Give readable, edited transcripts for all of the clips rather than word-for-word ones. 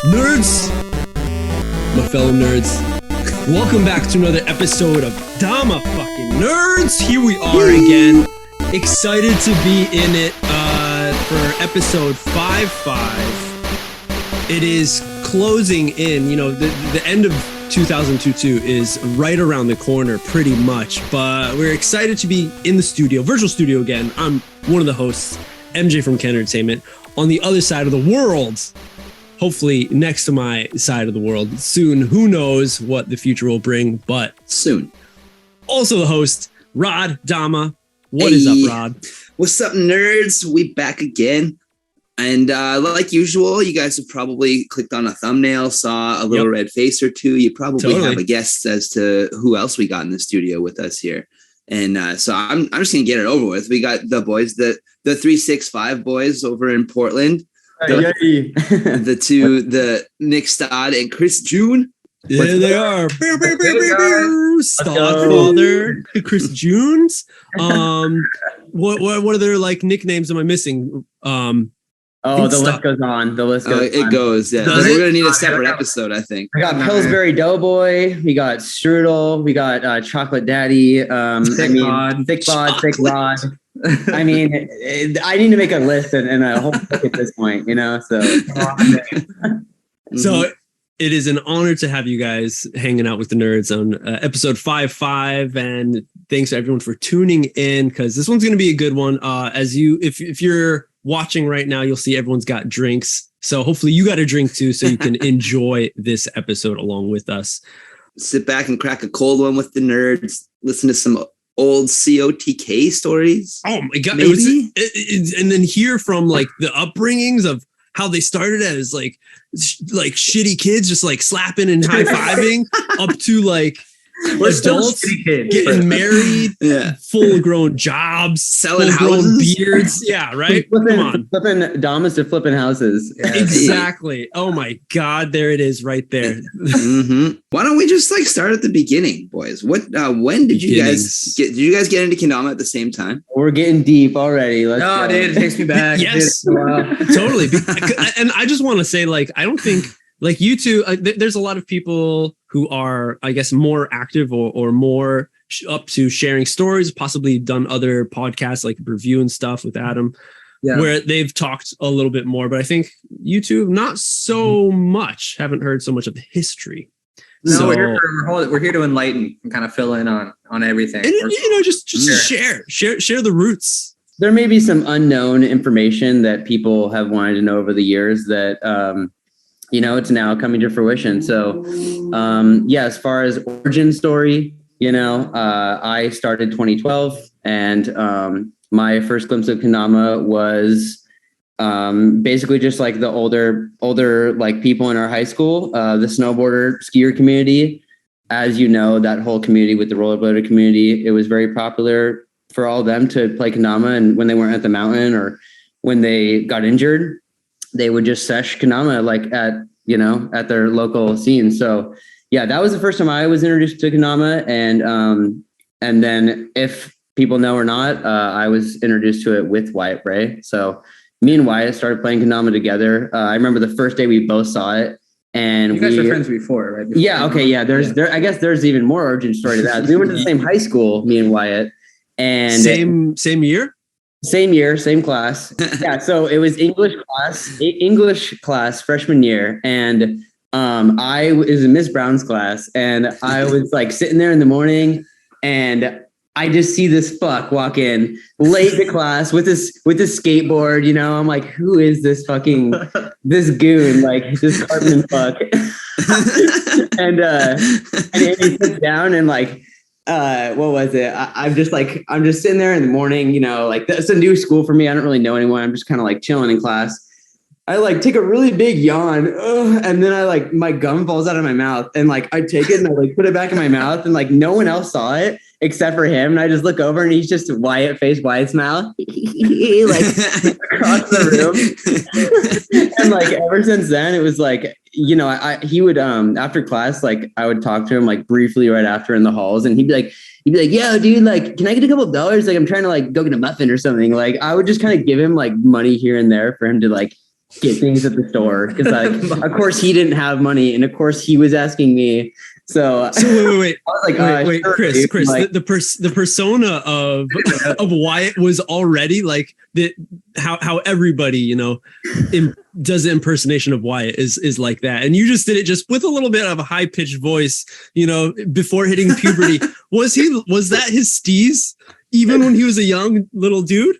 Nerds, my fellow nerds, welcome back to another episode of Dama fucking Nerds. Here we are again, excited to be in it for episode 55. It is closing in, the end of 2022 is right around the corner pretty much, but we're excited to be in the studio, virtual studio again. I'm one of the hosts, MJ from Kendertainment, on the other side of the world. Hopefully next to my side of the world soon. Who knows what the future will bring, but soon. Also the host, Rod Dama. What is up, Rod? What's up, nerds? We back again. And like usual, you guys have probably clicked on a thumbnail, saw a little red face or two. You probably have a guess as to who else we got in the studio with us here. And so I'm just going to get it over with. We got the boys, the 365 boys over in Portland. The Nic Stodd and Chris June. There they are. Stoddfather, Chris Junes. What are their like nicknames? Am I missing? The list goes on. It goes. Yeah, we're gonna need a separate episode, I think. We got Pillsbury Doughboy. We got Strudel. We got Chocolate Daddy. Thick Rod. I mean, I need to make a list and a whole book at this point, So, so it is an honor to have you guys hanging out with the nerds on episode 55, and thanks to everyone for tuning in because this one's going to be a good one. If you're watching right now, you'll see everyone's got drinks, so hopefully you got a drink too, so you can enjoy this episode along with us. Sit back and crack a cold one with the nerds. Listen to some old COTK stories. Oh my god! And then hear from like the upbringings of how they started as like shitty kids, just like slapping and high fiving, up to like adults getting married, full grown jobs, selling houses, beards. Yeah, right. Flipping Damas to flipping houses. Yeah. Exactly. Oh my god, there it is, right there. Mm-hmm. Why don't we just start at the beginning, boys? When did you guys get? Did you guys get into kendama at the same time? We're getting deep already. Dude, it takes me back. Yes, totally. And I just want to say, I don't think. Like you two, there's a lot of people who are, I guess, more active or more up to sharing stories, possibly done other podcasts like Review and stuff with Adam, where they've talked a little bit more. But I think you two, not so much, haven't heard so much of the history. No, so, we're here to enlighten and kind of fill in on everything. And, just share the roots. There may be some unknown information that people have wanted to know over the years that, it's now coming to fruition. So, as far as origin story, I started 2012 and my first glimpse of kendama was basically just like the older like people in our high school, the snowboarder skier community. As you know, that whole community with the rollerblader community, it was very popular for all of them to play kendama. And when they weren't at the mountain or when they got injured, they would just sesh kendama at their local scene. So that was the first time I was introduced to kendama. And then if people know or not, I was introduced to it with Wyatt Bray. So me and Wyatt started playing kendama together. I remember the first day we both saw it. And you guys were friends before, right? There. I guess there's even more origin story to that. We went to the same high school, me and Wyatt. And same year? Same year, same class. So it was English class freshman year. And I was in Miss Brown's class and I was sitting there in the morning and I just see this fuck walk in late to class with his skateboard, I'm like, who is this this goon, this Cartman fuck? and he sits down and what was it? I'm just sitting there in the morning, that's a new school for me. I don't really know anyone. I'm just kind of chilling in class. I take a really big yawn, and then my gum falls out of my mouth, and I take it and I put it back in my mouth, and no one else saw it except for him. And I just look over and he's just Wyatt's mouth, across the room. And ever since then, it was he would after class, I would talk to him briefly right after in the halls, and he'd be like, yo, dude, can I get a couple of dollars? I'm trying to go get a muffin or something. I would just kind of give him money here and there for him to get things at the store because of course he didn't have money, and of course he was asking me. So wait, sure, Chris, like, the persona of Wyatt was already like how everybody does the impersonation of Wyatt is like that, and you just did it just with a little bit of a high pitched voice, before hitting puberty. Was that his steez even when he was a young little dude?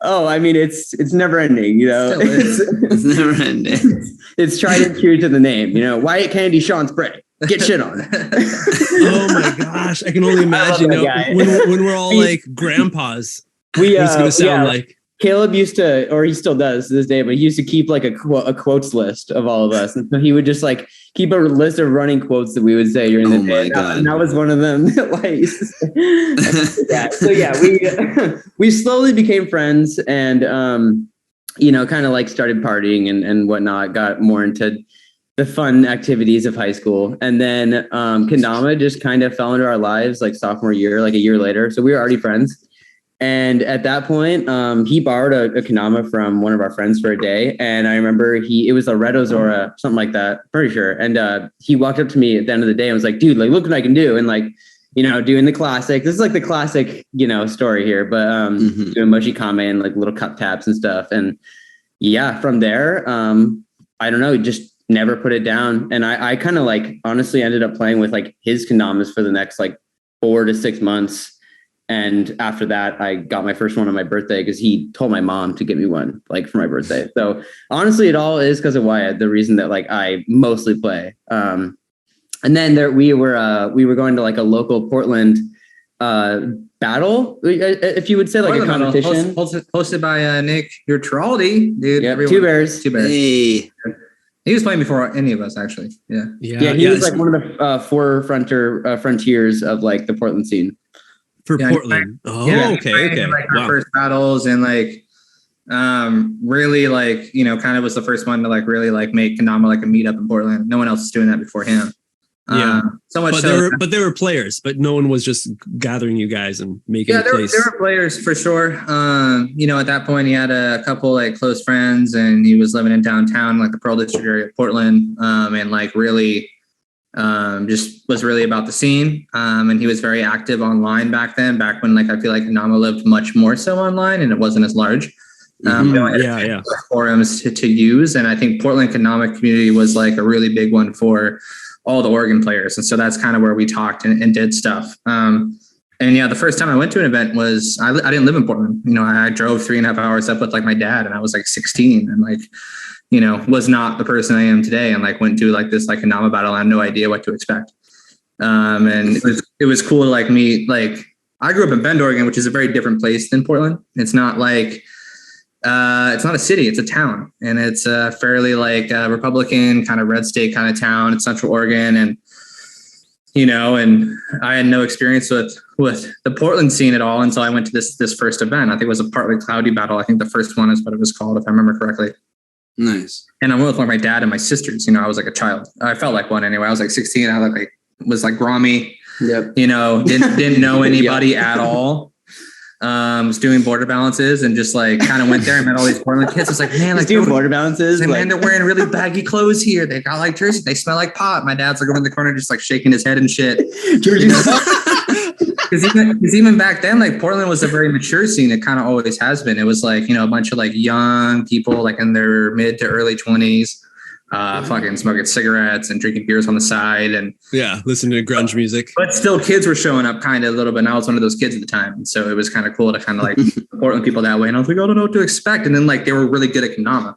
Oh, I mean, it's never ending, It's never ending. It's tried and true to the name, Wyatt Kennedy, Sean Spray. Get shit on. Oh my gosh, I can only imagine when we're all like grandpas. What's going to sound like. Caleb used to, or he still does to this day, but he used to keep like a quotes list of all of us, and so he would just like keep a list of running quotes that we would say during the day. And that was one of them. We slowly became friends, and kind of like started partying and whatnot. Got more into the fun activities of high school, and then kendama just kind of fell into our lives like sophomore year, like a year later. So we were already friends. And at that point, he borrowed a kendama from one of our friends for a day. And I remember it was a Red Ozora, something like that, pretty sure. And he walked up to me at the end of the day and was like, dude, like, look what I can do. And like, doing the classic, this is like the classic, story here, but doing mochi kame and like little cup taps and stuff. And yeah, from there, I don't know, just never put it down. And I kind of like honestly ended up playing with like his kendamas for the next like 4 to 6 months. And after that, I got my first one on my birthday because he told my mom to get me one like for my birthday. So honestly, it all is because of Wyatt, the reason that like I mostly play. And then we were going to like a local Portland battle, if you would say, like Portland a competition. Hosted by Nick Stodd, dude. Yep, Two Bears. Hey. He was playing before any of us, actually. Yeah. He was like one of the frontiers of like the Portland scene. For Portland. Okay. Like our first battles and like really like kind of was the first one to like really like make kendama like a meetup in Portland. No one else was doing that before him. So much but there were players, but no one was just gathering you guys and making a place. There were players for sure. At that point he had a couple like close friends and he was living in downtown, like the Pearl District area of Portland, and like really just was really about the scene. And he was very active online back when like I feel like kendama lived much more so online and it wasn't as large. Forums to use. And I think Portland kendama community was like a really big one for all the Oregon players. And so that's kind of where we talked and did stuff. The first time I went to an event was, I didn't live in Portland. I drove 3.5 hours up with like my dad and I was like 16 and like, was not the person I am today, and like went to like this like kendama battle. I had no idea what to expect. And it was cool to like meet, like I grew up in Bend, Oregon, which is a very different place than Portland. It's not like, it's not a city, it's a town, and it's a fairly like Republican kind of red state kind of town. It's Central Oregon. And, and I had no experience with the Portland scene at all until I went to this first event. I think it was a partly cloudy battle. I think the first one is what it was called, if I remember correctly. Nice. And I went with like my dad and my sisters. I was like a child. I felt like one anyway. I was like 16. I was like grommy. Yep. Didn't know anybody at all. Was doing border balances and just like kind of went there and met all these Portland kids. It's like, man, like doing border balances. Man, they're wearing really baggy clothes here. They got like jerseys. They smell like pot. My dad's like over in the corner just like shaking his head and shit. Because even back then, like Portland was a very mature scene. It kind of always has been. It was like, a bunch of like young people like in their mid to early 20s, fucking smoking cigarettes and drinking beers on the side. And listening to grunge music. But still kids were showing up kind of a little bit. And I was one of those kids at the time. And so it was kind of cool to kind of like Portland people that way. And I was like, I don't know what to expect. And then like they were really good at kendama.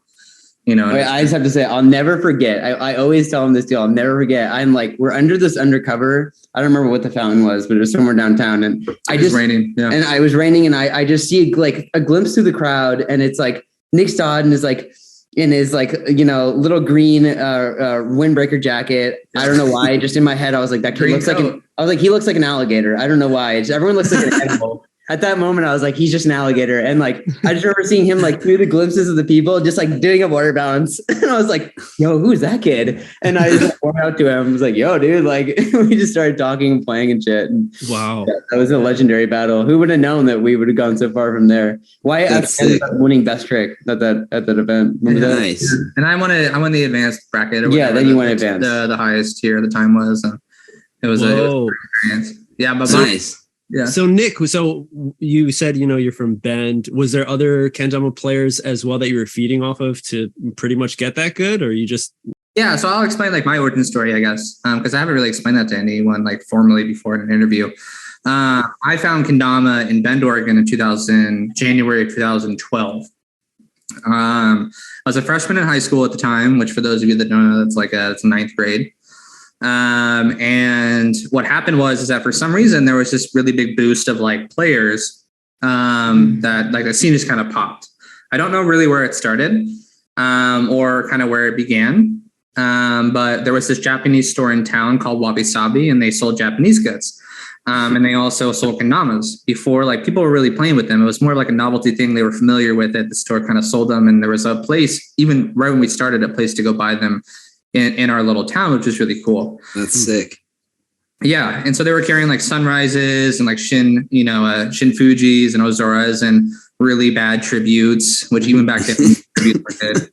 I just have to say, I'll never forget. I always tell them this deal. I'll never forget. I'm like, we're under this undercover. I don't remember what the fountain was, but it was somewhere downtown. And it was raining. Yeah. And I was raining, and I just see like a glimpse through the crowd, and it's like Nic Stodd and is like in his like little green windbreaker jacket. I don't know why. Just in my head, I was like, that kid looks like he looks like an alligator. I don't know why. Everyone looks like an animal. at that moment, I was like, he's just an alligator. And like, I just remember seeing him like through the glimpses of the people, just like doing a water balance. And I was like, yo, who's that kid? And I just walked out to him. I was like, yo, dude, like we just started talking and playing and shit. And wow. That was a legendary battle. Who would have known that we would have gone so far from there? Why I ended up winning best trick at that event. Nice. And I won the advanced bracket. Then you won advanced. The highest tier at the time was. It was a experience. Yeah, but nice. Yeah. So Nick, so you said, you're from Bend. Was there other kendama players as well that you were feeding off of to pretty much get that good, or you just? Yeah. So I'll explain like my origin story, I guess, because I haven't really explained that to anyone like formally before in an interview. I found kendama in Bend, Oregon in January of 2012. I was a freshman in high school at the time, which for those of you that don't know, that's ninth grade. And what happened was that for some reason there was this really big boost of like players that like the scene just kind of popped. I don't know really where it started or kind of where it began. But there was this Japanese store in town called Wabi Sabi, and they sold Japanese goods. And they also sold kendamas before, like people were really playing with them. It was more like a novelty thing. They were familiar with it. The store kind of sold them. And there was a place, even right when we started, a place to go buy them in our little town, which was really cool. That's sick. Yeah. And so they were carrying like Sunrises and like Shin Fujis and Ozoras and really bad tributes, which even back then tributes were good.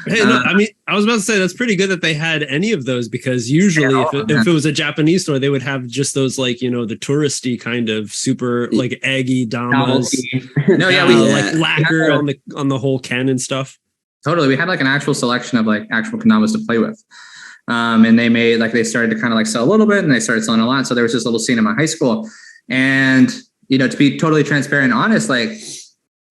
Hey, no, I mean, I was about to say that's pretty good that they had any of those, because usually if it was a Japanese store, they would have just those like, the touristy kind of super like eggy damas. No, yeah, like lacquer on the whole can and stuff. Totally. We had like an actual selection of like actual kendamas to play with. And they started to kind of like sell a little bit, and they started selling a lot. So there was this little scene in my high school, and, to be totally transparent and honest, like,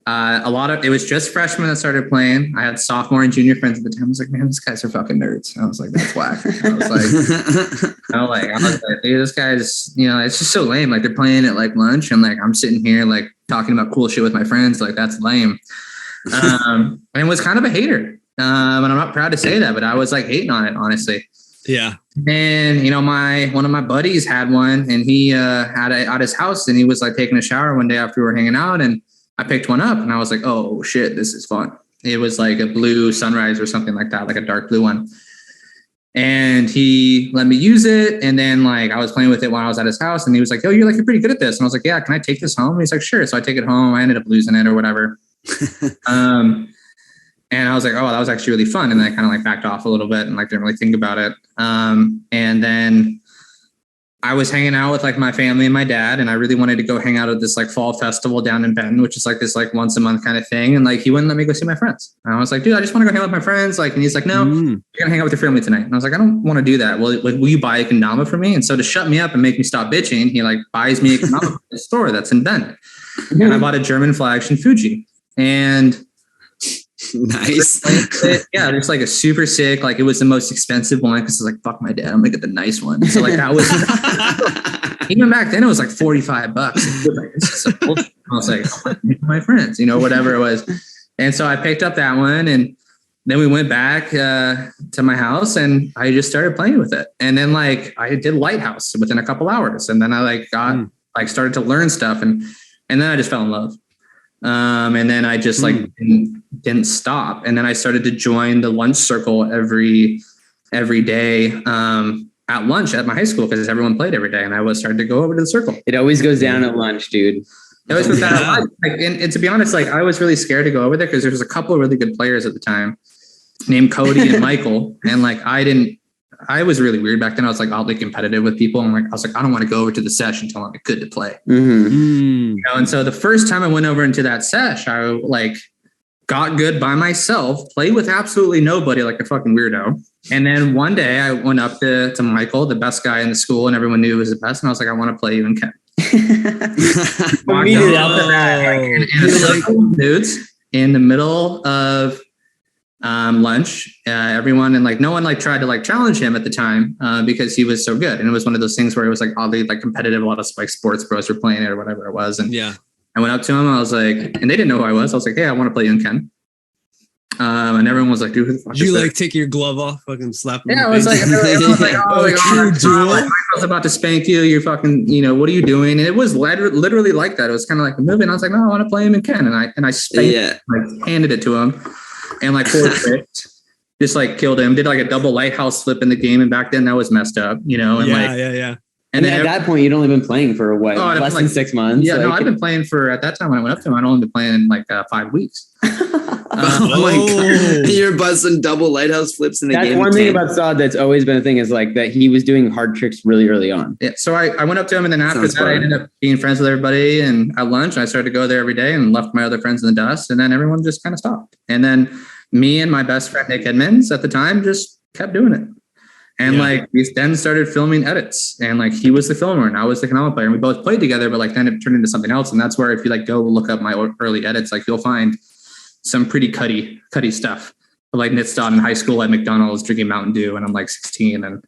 it was just freshmen that started playing. I had sophomore and junior friends at the time. I was like, man, these guys are fucking nerds. I was like, that's whack. I was like, dude, this guy's, it's just so lame. Like they're playing at like lunch, and like I'm sitting here like talking about cool shit with my friends. Like that's lame. And was kind of a hater. And I'm not proud to say that, but I was like hating on it, honestly. Yeah. And one of my buddies had one, and he had it at his house, and he was like taking a shower one day after we were hanging out, and I picked one up, and I was like, oh shit, this is fun. It was like a blue Sunrise or something like that, like a dark blue one. And he let me use it. And then like I was playing with it when I was at his house, and he was like, oh, you're pretty good at this. And I was like, yeah, can I take this home? And he's like, sure. So I take it home. I ended up losing it or whatever. And I was like, oh, that was actually really fun. And then I kind of like backed off a little bit and like didn't really think about it. And then I was hanging out with like my family and my dad, and I really wanted to go hang out at this like fall festival down in Benton, which is like this like once a month kind of thing. And like he wouldn't let me go see my friends. And I was like, dude, I just want to go hang out with my friends. Like, and he's like, no, you're gonna hang out with your family tonight. And I was like, I don't want to do that. Well, will you buy a kendama for me? And so to shut me up and make me stop bitching, he like buys me a kendama from the store that's in Benton. And I bought a German flag Shin Fuji. And nice. Yeah, there's like a super sick, like it was the most expensive one because it's like, fuck my dad, I'm gonna get the nice one. So like that was even back then it was like $45. I was like, my friends, whatever it was. And so I picked up that one, and then we went back to my house, and I just started playing with it. And then like I did Lighthouse within a couple hours, and then I like got like started to learn stuff, and then I just fell in love. And then I just like didn't stop. And then I started to join the lunch circle every day at lunch at my high school, because everyone played every day, and I was starting to go over to the circle. It always goes down at lunch, dude. It always goes down at lunch. And to be honest, like I was really scared to go over there because there was a couple of really good players at the time named Cody and Michael. And like I was really weird back then. I was like oddly competitive with people. And I was like, I don't want to go over to the sesh until I'm good to play. And so the first time I went over into that sesh, I like got good by myself, played with absolutely nobody, like a fucking weirdo. And then one day I went up to Michael, the best guy in the school, and everyone knew he was the best. And I was like, I want to play you and Ken. Dudes in the middle of lunch, everyone, and like no one like tried to like challenge him at the time because he was so good. And it was one of those things where it was like oddly like competitive. A lot of like sports bros were playing it or whatever it was. And I went up to him. I was like, and they didn't know who I was. I was like, hey, I want to play you and Ken. And everyone was like, dude, who the fuck Did you is like this? take your glove off, fucking slap him? Yeah, I was like, true duel. I was about to spank you. You're fucking, what are you doing? And it was literally like that. It was kind of like a movie. And I was like, no, I want to play him in Ken. And I spanked him, like handed it to him, and like four tricks, just like killed him. Did like a double lighthouse flip in the game, and back then that was messed up, And yeah. And then at that point, you'd only been playing for less than 6 months. Yeah, no, I've been playing for, at that time when I went up to him, I'd only been playing like 5 weeks. Oh my God. You're busting double lighthouse flips in the game. That's one thing about Stodd that's always been a thing, is like that he was doing hard tricks really early on. Yeah, so I went up to him, and then after that, I ended up being friends with everybody. And at lunch, I started to go there every day and left my other friends in the dust. And then everyone just kind of stopped. And then me and my best friend, Nick Edmonds, at the time, just kept doing it. And like we then started filming edits, and like he was the filmer and I was the kendama player, and we both played together, but like then it turned into something else. And that's where, if you like go look up my early edits, like you'll find some pretty cutty stuff. But like Nic Stodd in high school at McDonald's drinking Mountain Dew, and I'm like 16, and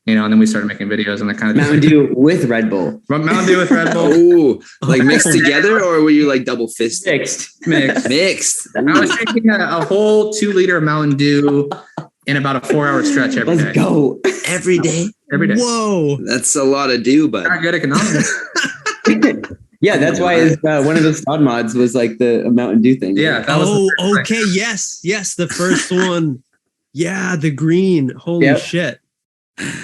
and then we started making videos, and that kind of Mountain Dew with Red Bull. Mountain Dew with Red Bull. Ooh, like mixed together, or were you like double fisted? Mixed. I was drinking a whole 2 liter of Mountain Dew in about a 4-hour stretch every day. Let's go. Every day? Every day. Whoa. That's a lot of dew, but not good economics. Yeah, that's why one of the Stodd mods was like the Mountain Dew thing. Yeah. Okay. Yes. The first one. Yeah, the green. Holy shit.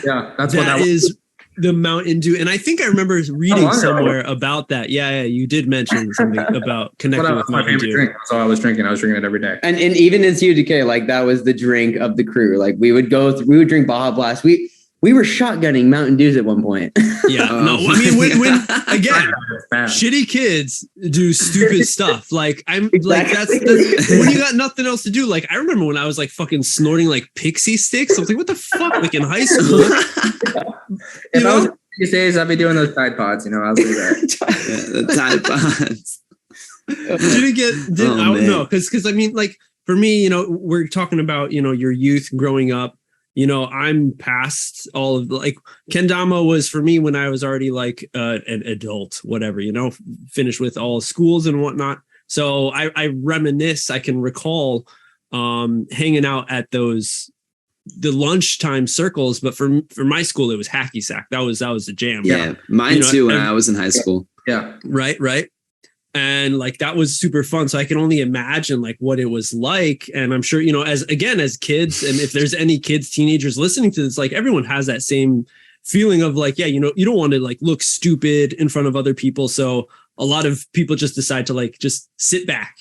Yeah, that's what that is. The Mountain Dew. And I think I remember reading somewhere about that. Yeah, you did mention something about connecting with Mountain Dew. Drink. So I was drinking it every day. And even in CUDK, like that was the drink of the crew. Like we would drink Baja Blast. We were shotgunning Mountain Dews at one point. Yeah. No, I mean when again, shitty kids do stupid stuff. Like like that's when you got nothing else to do. Like I remember when I was like fucking snorting like pixie sticks. I was like, what the fuck? Like in high school. These days I'd be doing those Tide Pods, I was like that. The Tide Pods. I don't know. Cause I mean, like for me, we're talking about, your youth growing up. I'm past all of like kendama was for me when I was already like an adult, whatever, finished with all schools and whatnot. So I reminisce, I can recall hanging out at the lunchtime circles, but for my school, it was hacky sack. That was the jam. Yeah. Mine too. When I was in high school. Yeah. Right. And like, that was super fun. So I can only imagine like what it was like. And I'm sure, as kids, and if there's any kids, teenagers listening to this, like everyone has that same feeling of like, you don't want to like look stupid in front of other people. So a lot of people just decide to like, just sit back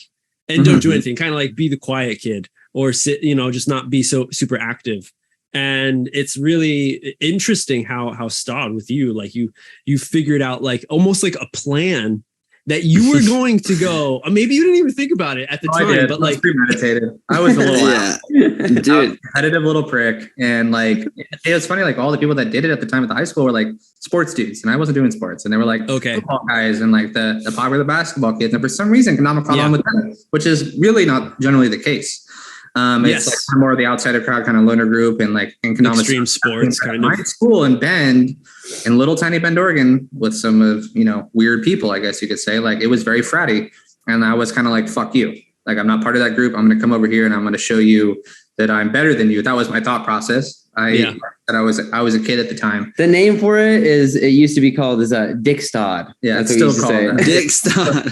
and don't do anything, kind of like be the quiet kid or sit, just not be so super active. And it's really interesting how Stodd with you, like you figured out like almost like a plan that you were going to go. Maybe you didn't even think about it at the time, but like premeditated. I was a little dude, competitive little prick, and like it was funny. Like all the people that did it at the time at the high school were like sports dudes, and I wasn't doing sports, and they were like football guys and like the popular basketball kids. And for some reason, kendama caught on with them, which is really not generally the case. It's like more of the outsider crowd, kind of loner group, and like in extreme sports kind of. My school in Bend, in little tiny Bend, Oregon, with some of weird people, I guess you could say. Like it was very fratty, and I was kind of like, "Fuck you! Like I'm not part of that group. I'm going to come over here and I'm going to show you that I'm better than you." That was my thought process. I was a kid at the time. The name for it used to be called Nic Stodd. Yeah, it's still called Nic Stodd.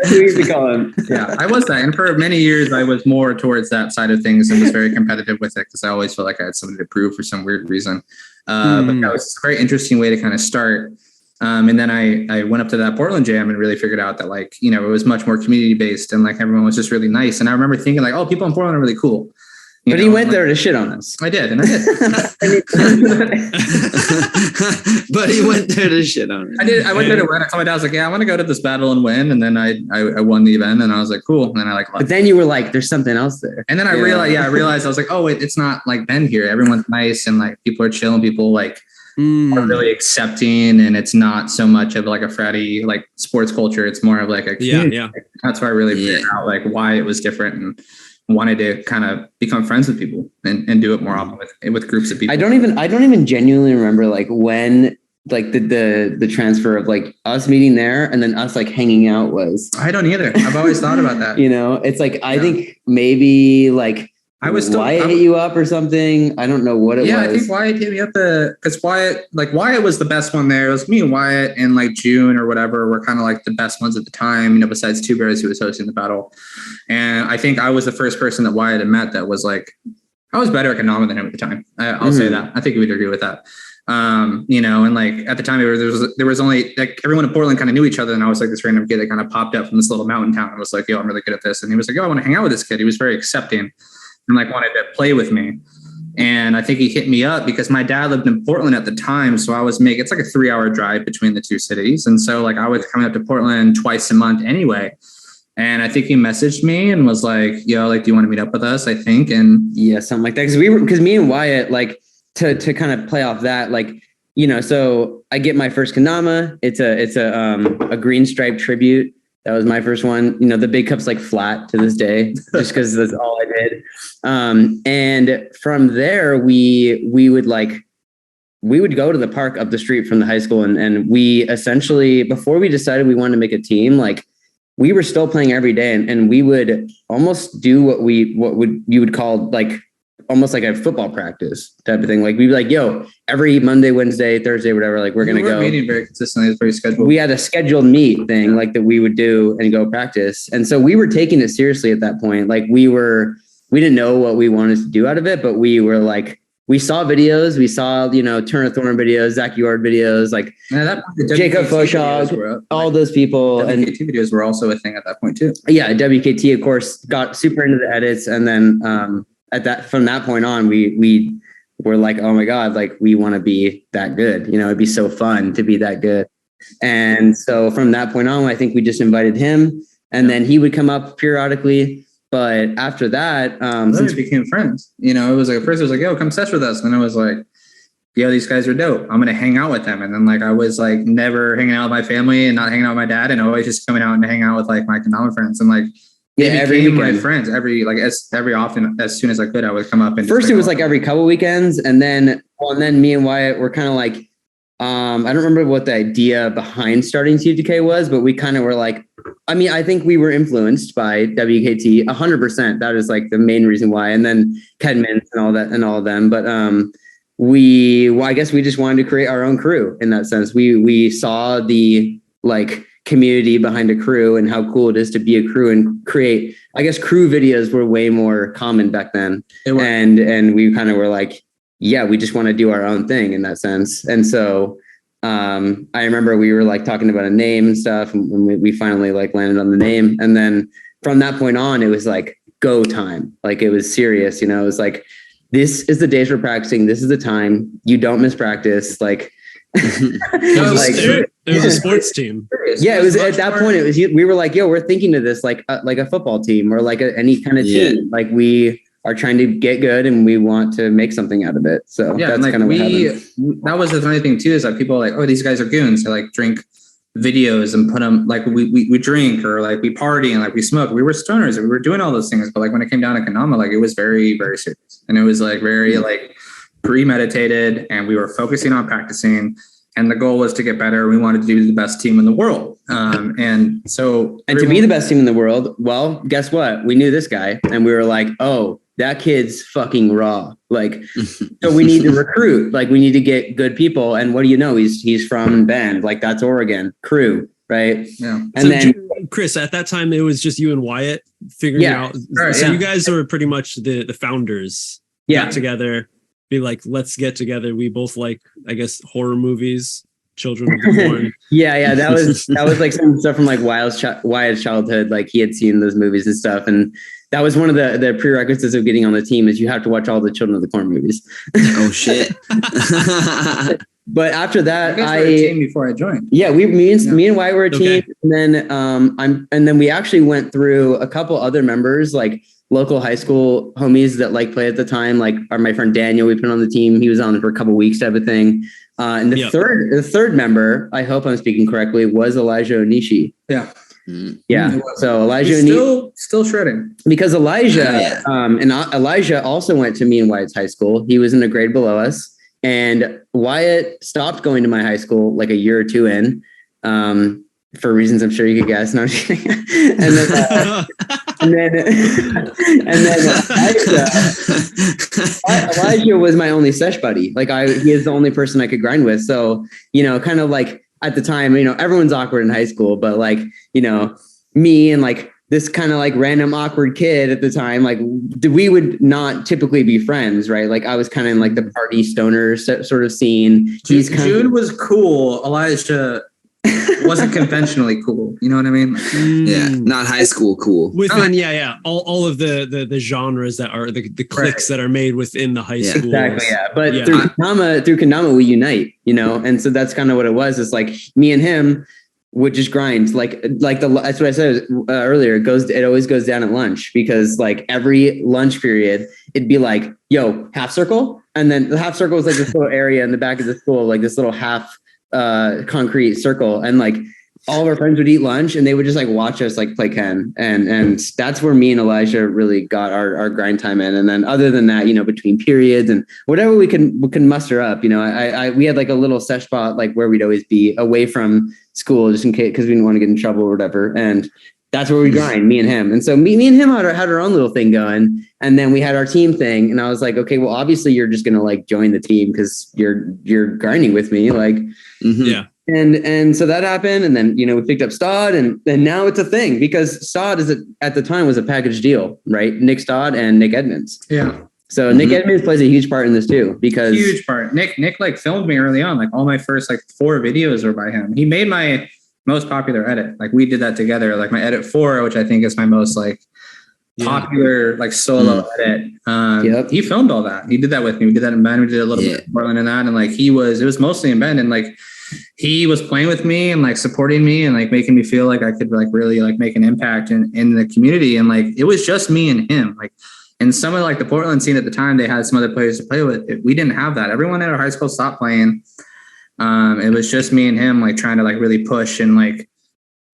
We used to call him. Yeah, I was that, and for many years I was more towards that side of things and was very competitive with it because I always felt like I had something to prove for some weird reason. But that was a very interesting way to kind of start. And then I went up to that Portland jam and really figured out that like it was much more community based and like everyone was just really nice. And I remember thinking like, oh, people in Portland are really cool. But he went there to shit on us. I did. But he went there to shit on us. I did. I went there to win. I told my dad, I was like, yeah, I want to go to this battle and win. And then I won the event and I was like, cool. And then I like left. But then you were like, there's something else there. And then I realized I was like, oh, wait, it's not like Ben here. Everyone's nice and like people are chill and people like are really accepting. And it's not so much of like a fratty like sports culture. It's more of like a community. Yeah. That's why I really figured out like why it was different and wanted to kind of become friends with people and do it more often with groups of people. I don't even genuinely remember like when like the transfer of like us meeting there and then us like hanging out was. I don't either. I've always thought about that. It's like, I think maybe like Wyatt hit you up or something. I don't know what it was. Yeah, I think Wyatt hit me up because Wyatt was the best one there. It was me and Wyatt in like June or whatever. We're kind of like the best ones at the time, besides Two Bears, who was hosting the battle. And I think I was the first person that Wyatt had met that was like, I was better at kendama than him at the time. I'll say that. I think you would agree with that. And like at the time there was only like everyone in Portland kind of knew each other, and I was like this random kid that kind of popped up from this little mountain town and was like, yo, I'm really good at this. And he was like, yo, I want to hang out with this kid. He was very accepting and like wanted to play with me. And I think he hit me up because my dad lived in Portland at the time. So I was it's like a 3-hour drive between the two cities. And so like I was coming up to Portland twice a month anyway. And I think he messaged me and was like, yo, like, do you want to meet up with us? I think. And yeah, something like that. Because me and Wyatt, like to kind of play off that, like, so I get my first kendama. It's a green stripe tribute. That was my first one. The big cup's like flat to this day, just because that's all I did. And from there, we would go to the park up the street from the high school, and we essentially, before we decided we wanted to make a team, like we were still playing every day, and we would almost do what you would call like almost like a football practice type of thing. Like we'd be like, yo, every Monday, Wednesday, Thursday, whatever, like we're going to go. Meeting very consistently. It's very scheduled. We had a scheduled meet thing like that we would do and go practice. And so we were taking it seriously at that point. Like we didn't know what we wanted to do out of it, but we were like, we saw videos, we saw, Turner Thorne videos, Zach Yard videos, like Jacob Foshog, all those people. WKT and videos were also a thing at that point too. Yeah. WKT, of course, got super into the edits. And then, from that point on, we were like, oh my God, like we want to be that good. It'd be so fun to be that good. And so from that point on, I think we just invited him, and then he would come up periodically. But after that, since we became friends, it was like, at first it was like, yo, come sesh with us. And then it was like, yo, these guys are dope. I'm going to hang out with them. And then like, I was like never hanging out with my family and not hanging out with my dad, and always just coming out and hang out with like my kendama friends. And like, every weekend. My friends, every often, as soon as I could, I would come up. And first it was like every couple weekends. And then me and Wyatt were kind of like, I don't remember what the idea behind starting TFDK was, but we kind of were like, I think we were influenced by WKT 100%. That is like the main reason why. And then Kedman and all that and all of them. But I guess we just wanted to create our own crew in that sense. We saw the like community behind a crew and how cool it is to be a crew and create, I guess crew videos were way more common back then. And we kind of were like, yeah, we just want to do our own thing in that sense. And so I remember we were like talking about a name and stuff, and we finally like landed on the name. And then from that point on, it was like go time. Like it was serious, it was like, this is the days we're practicing. This is the time. You don't miss practice. Like, it was a sports team. Yeah, it was at that point. It was we were like, yo, we're thinking of this like a football team or like any kind of team. Like we are trying to get good and we want to make something out of it. So yeah, that's kind of what happened. That was the funny thing too, is that people are like, oh, these guys are goons. They like drink videos and put them like we drink or like we party and like we smoke. We were stoners and we were doing all those things. But like when it came down to kendama, like it was very, very serious. And it was like very like premeditated, and we were focusing on practicing. And the goal was to get better. We wanted to do the best team in the world. And to be the best team in the world, well, guess what? We knew this guy and we were like, oh, that kid's fucking raw. Like, so we need to recruit, like we need to get good people. And what do you know? He's from Bend, like that's Oregon crew. Right. Yeah. And so then Chris, at that time, it was just you and Wyatt figuring out. Right, so you guys were pretty much the founders. Got together. Be like, let's get together. We both like, I guess, horror movies, Children of the Corn. yeah. That was like some stuff from like Wyatt's childhood. Like he had seen those movies and stuff. And that was one of the prerequisites of getting on the team is you have to watch all the Children of the Corn movies. Oh shit. But after that, I were a team before I joined. Yeah, me and Wyatt were a team. Okay. And then we actually went through a couple other members, like local high school homies that like played at the time, like my friend Daniel, we put on the team. He was on for a couple weeks type of thing. And the third member, I hope I'm speaking correctly, was Elijah Onishi. Yeah. Yeah. So Elijah still shredding, because Elijah and Elijah also went to me and Wyatt's high school. He was in a grade below us. And Wyatt stopped going to my high school like a year or two in, for reasons I'm sure you could guess. No, I'm just kidding. and then Elijah was my only sesh buddy. Like he is the only person I could grind with. So, kind of like at the time, everyone's awkward in high school, but like, me and like this kind of like random awkward kid at the time, like we would not typically be friends, right? Like I was kind of in like the party stoner sort of scene. Jude was cool. Elijah wasn't conventionally cool. You know what I mean? Yeah, not high school cool. Within, all of the genres that are the cliques that are made within the high school. Exactly, yeah. But through Kendama, we unite, and so that's kind of what it was. It's like me and him would just grind that's what I said earlier. It always goes down at lunch, because like every lunch period, it'd be like, yo, half circle. And then the half circle was like this little area in the back of the school, like this little half concrete circle. And like all of our friends would eat lunch and they would just like watch us like play Ken. And that's where me and Elijah really got our grind time in. And then other than that, between periods and whatever we can muster up, we had like a little sesh spot, like where we'd always be away from school, just in case, because we didn't want to get in trouble or whatever. And that's where we grind, me and him. And so me and him had our own little thing going. And then we had our team thing. And I was like, okay, well, obviously you're just going to like join the team because you're grinding with me. Like, yeah. And so that happened. And then, we picked up Stodd, and now it's a thing, because Stodd at the time was a package deal, right? Nic Stodd and Nick Edmonds. Yeah. So Nick Edmonds plays a huge part in this too, because huge part. Nick like filmed me early on. Like all my first like 4 videos were by him. He made my most popular edit. Like we did that together. Like my edit 4, which I think is my most like popular like solo edit. He filmed all that. He did that with me. We did that in Bend. We did a little bit in Portland and that. And like it was mostly in Bend, and like he was playing with me and like supporting me and like making me feel like I could like really like make an impact in the community. And like it was just me and him. Like, and some of like the Portland scene at the time, they had some other players to play with. We didn't have that. Everyone at our high school stopped playing. It was just me and him, like trying to like really push and like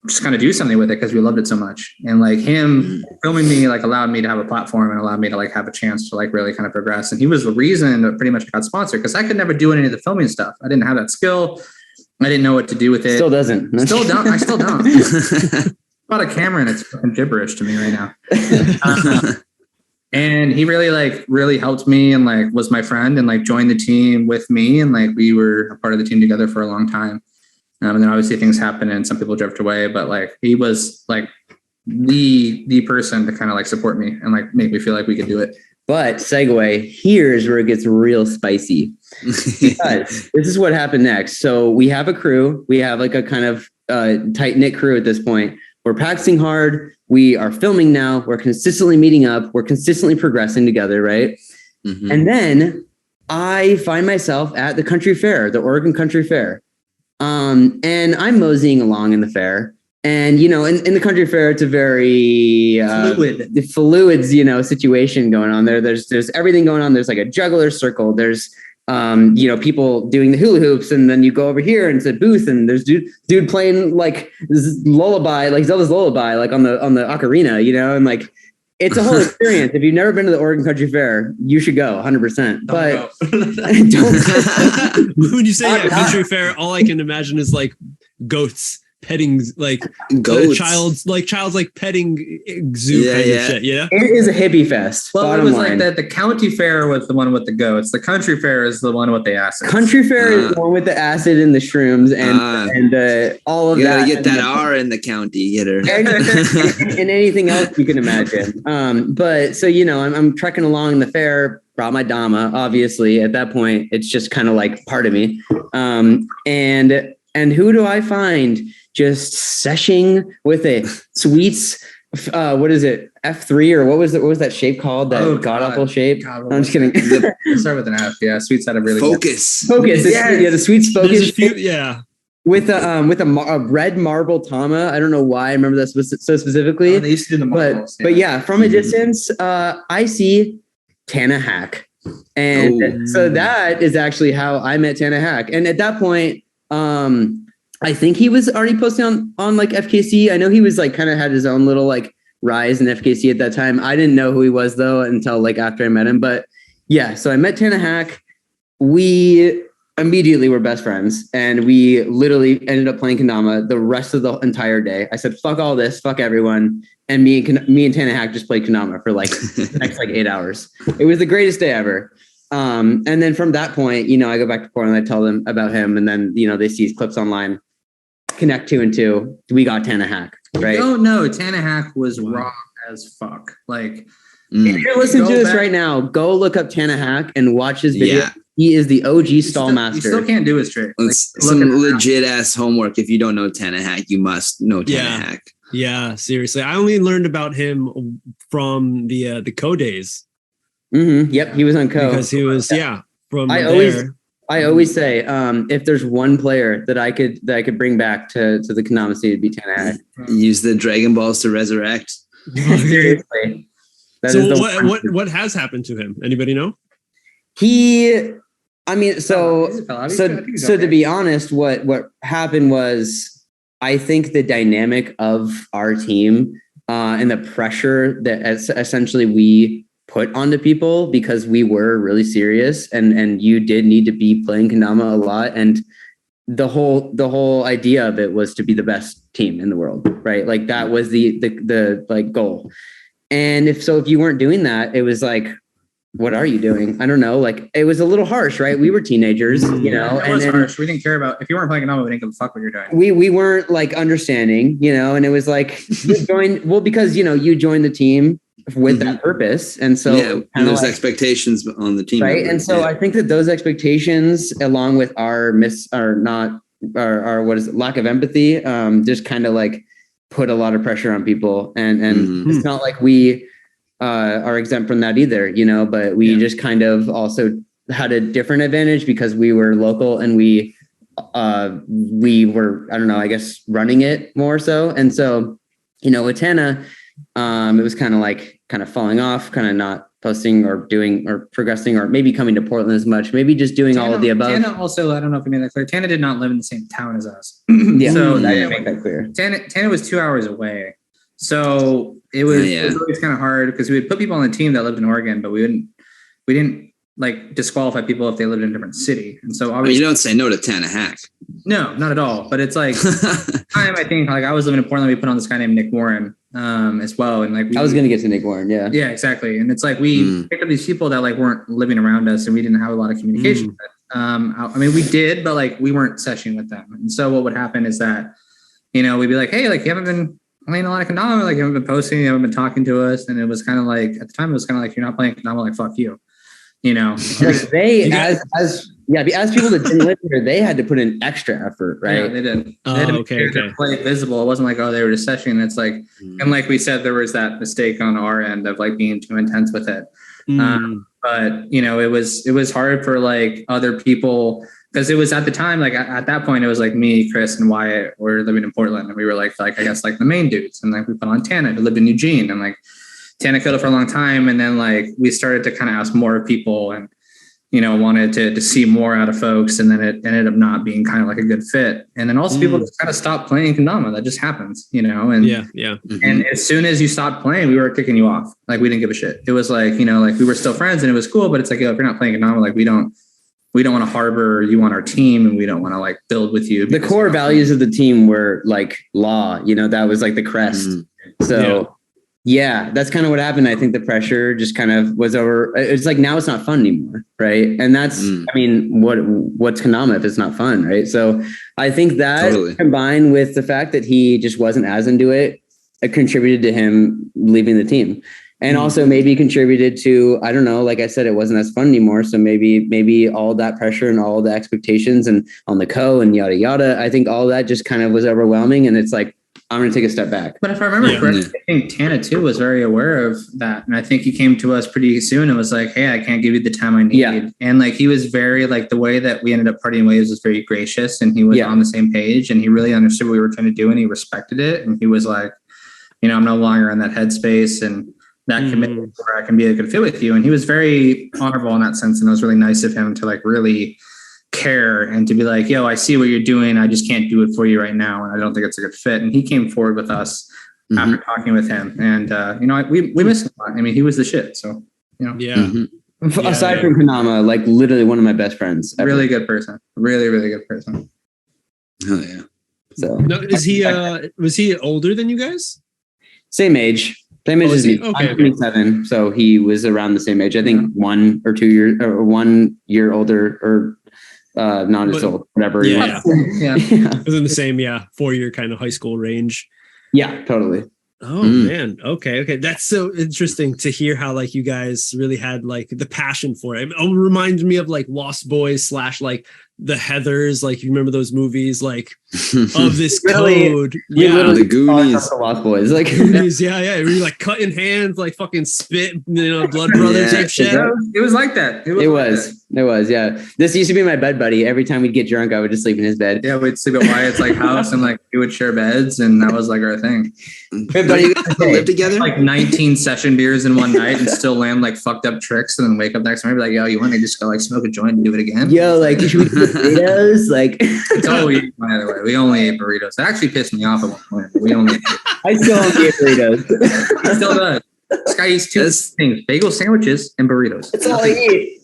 just kind of do something with it because we loved it so much. And like him filming me like allowed me to have a platform and allowed me to like have a chance to like really kind of progress. And he was the reason that pretty much got sponsored, because I could never do any of the filming stuff. I didn't have that skill. I didn't know what to do with it. Still doesn't. I still don't. Bought a camera and it's fucking gibberish to me right now. And he really helped me and like was my friend and like joined the team with me. And like we were a part of the team together for a long time. And then obviously things happened and some people drift away, but like he was like the person to kind of like support me and like make me feel like we could do it. But segue, here's where it gets real spicy. Because this is what happened next. So we have a crew. We have like a kind of tight-knit crew at this point. We're practicing hard. We are filming now. We're consistently meeting up. We're consistently progressing together, right? Mm-hmm. And then I find myself at the country fair, the Oregon Country Fair. And I'm moseying along in the fair. And, in the country fair, it's a very fluid, situation going on there. There's everything going on. There's like a juggler circle. There's, people doing the hula hoops. And then you go over here and it's a booth and there's dude playing like this lullaby, like Zelda's lullaby, like on the ocarina, and like, it's a whole experience. If you've never been to the Oregon Country Fair, you should go 100%. But don't. When you say country fair, all I can imagine is like goats petting, like goats. child's like petting zoo kind of shit. Yeah, it is a hippie fest. Well, it was line. Like that. The county fair was the one with the goats. The country fair is the one with the acid. Country fair is the one with the acid and the shrooms and all of that. You gotta get that R in the county, get her. And anything else you can imagine. But so I'm trekking along the fair. Brought my Dama. Obviously, at that point, it's just kind of like part of me. And who do I find? Just seshing with a Sweets, what is it? F3 or what was that shape called? That god awful shape. God, no, I'm just kidding. Start with an F. Yeah, Sweets had a really focus. Focus. Yeah, the Sweets focus. Yeah. With a red marble Tama. I don't know why I remember that so specifically. They used to do the marbles. But yeah, from a distance, I see Tana Hack, and so that is actually how I met Tana Hack. And at that point, I think he was already posting on like FKC. I know he was like kind of had his own little like rise in FKC at that time. I didn't know who he was though until like after I met him. But yeah, so I met Tana Hack we immediately were best friends, and we literally ended up playing kendama the rest of the entire day. I said, fuck all this, fuck everyone. And me and Tana Hack just played kendama for like the next like 8 hours. It was the greatest day ever. And then from that point, I go back to Portland, I tell them about him, and then, they see his clips online, connect 2 and 2. We got Tana Hack, right? Oh no, Tana Hack was raw as fuck. Like, if you're listening to this right now, go look up Tana Hack and watch his video. Yeah. He is the OG stall master. You still can't do his trick. Like, some legit ass homework. If you don't know Tana Hack, you must know Tana Hack. Yeah, seriously. I only learned about him from the Co days. Mm-hmm. Yep, he was on Co. Because he was, from I always say, if there's one player that I could bring back to the kendama scene, it'd be Tana Hack. Use the Dragon Balls to resurrect. Seriously. So what has happened to him? Anybody know? To be honest, what happened was, I think the dynamic of our team and the pressure that essentially we put onto people, because we were really serious and you did need to be playing kendama a lot, and the whole idea of it was to be the best team in the world, right? Like that was the like goal. And if you weren't doing that, it was like, what are you doing? I don't know. Like, it was a little harsh, right? We were teenagers, It was harsh. We didn't care about, if you weren't playing kendama, we didn't give a fuck what you're doing. We weren't like understanding, and it was like, because you joined the team with that purpose. And so there's expectations on the team. Right. And so I think that those expectations, along with our lack of empathy, just kind of like put a lot of pressure on people. And it's not like we are exempt from that either, but we just kind of also had a different advantage because we were local and we were, I don't know, I guess running it more so. And so, with Tana, it was kind of falling off, kind of not posting or doing or progressing or maybe coming to Portland as much, maybe just doing all of the above. Tana also, I don't know if you made that clear, Tana did not live in the same town as us. So I didn't make that clear. Tana was 2 hours away. So it was always kind of hard because we would put people on the team that lived in Oregon, but we didn't like disqualify people if they lived in a different city. And so obviously, you don't say no to Tana Hack. No, not at all. But it's like, I think like I was living in Portland, we put on this guy named Nick Warren as well. And like, I was going to get to Nick Warren. Yeah. Yeah, exactly. And it's like, we picked up these people that like weren't living around us and we didn't have a lot of communication with. We did, but like we weren't sessioning with them. And so what would happen is that, we'd be like, hey, like you haven't been playing a lot of kendama, like you haven't been posting, you haven't been talking to us. And it was kind of like, at the time it was kind of like, you're not playing kendama, like fuck you. Like they, as people that didn't live here, they had to put in extra effort, right? Yeah, they did. They had to play visible. It wasn't like, they were just sessioning. It's like, and like we said, there was that mistake on our end of like being too intense with it. But it was hard for like other people because it was at the time, like at that point, it was like me, Chris, and Wyatt were living in Portland, and we were like I guess like the main dudes, and like we put on Tana, who lived in Eugene, and like Tana killed it for a long time, and then like we started to kind of ask more people, and wanted to see more out of folks, and then it ended up not being kind of like a good fit, and then also people just kind of stopped playing kendama. That just happens, and and as soon as you stopped playing, we were kicking you off. Like we didn't give a shit. It was like like we were still friends, and it was cool, but it's like if you're not playing kendama, like we don't want to harbor you on our team, and we don't want to like build with you. The core values of the team were like law, that was like the crest. So yeah, that's kind of what happened. I think the pressure just kind of was over. It's like, now it's not fun anymore. Right. And that's, what's kendama if it's not fun. Right. So I think that combined with the fact that he just wasn't as into it, contributed to him leaving the team. And also maybe contributed to, I don't know, like I said, it wasn't as fun anymore. So maybe all that pressure and all the expectations and on the co and yada, yada, I think all that just kind of was overwhelming. And it's like, I'm going to take a step back. But if I remember correctly, I think Tana too was very aware of that. And I think he came to us pretty soon and was like, hey, I can't give you the time I need. Yeah. And like, he was very like the way that we ended up parting ways was very gracious, and he was on the same page, and he really understood what we were trying to do, and he respected it. And he was like, I'm no longer in that headspace, and that commitment where I can be a good fit with you. And he was very honorable in that sense. And it was really nice of him to like really care and to be like, yo, I see what you're doing. I just can't do it for you right now. And I don't think it's a good fit. And he came forward with us after talking with him. And, we missed him a lot. I mean, he was the shit. So, Yeah. Aside from Kendama, like literally one of my best friends. Ever. Really good person. Really, really good person. Oh yeah. So No, was he older than you guys? Same age. Same age as me. Okay, I'm 27, so he was around the same age. I think 1 or 2 years, or 1 year older, or not as old, whatever. Yeah. It was in the same 4-year kind of high school range. Yeah, totally. Oh man. Okay. That's so interesting to hear how like you guys really had like the passion for it. It reminds me of like Lost Boys / like the Heathers. Like you remember those movies like of this code. The Goonies. The Lost Boys. Like Goonies, yeah. We like cutting hands, like fucking spit, Blood Brothers type shit. It was like that. It was, yeah. This used to be my bed buddy. Every time we'd get drunk, I would just sleep in his bed. Yeah, we'd sleep at Wyatt's like house and like we would share beds, and that was like our thing. But you guys live together? Like 19 session beers in one night and still land like fucked up tricks and then wake up next morning and be like, yo, you want to just go like smoke a joint and do it again? Yo, like should we do burritos? Like it's all we eat, by the way. We only ate burritos. It actually pissed me off at one point. We only I still only eat burritos. He still does. This guy eats 2 things: bagel sandwiches and burritos. That's all I eat.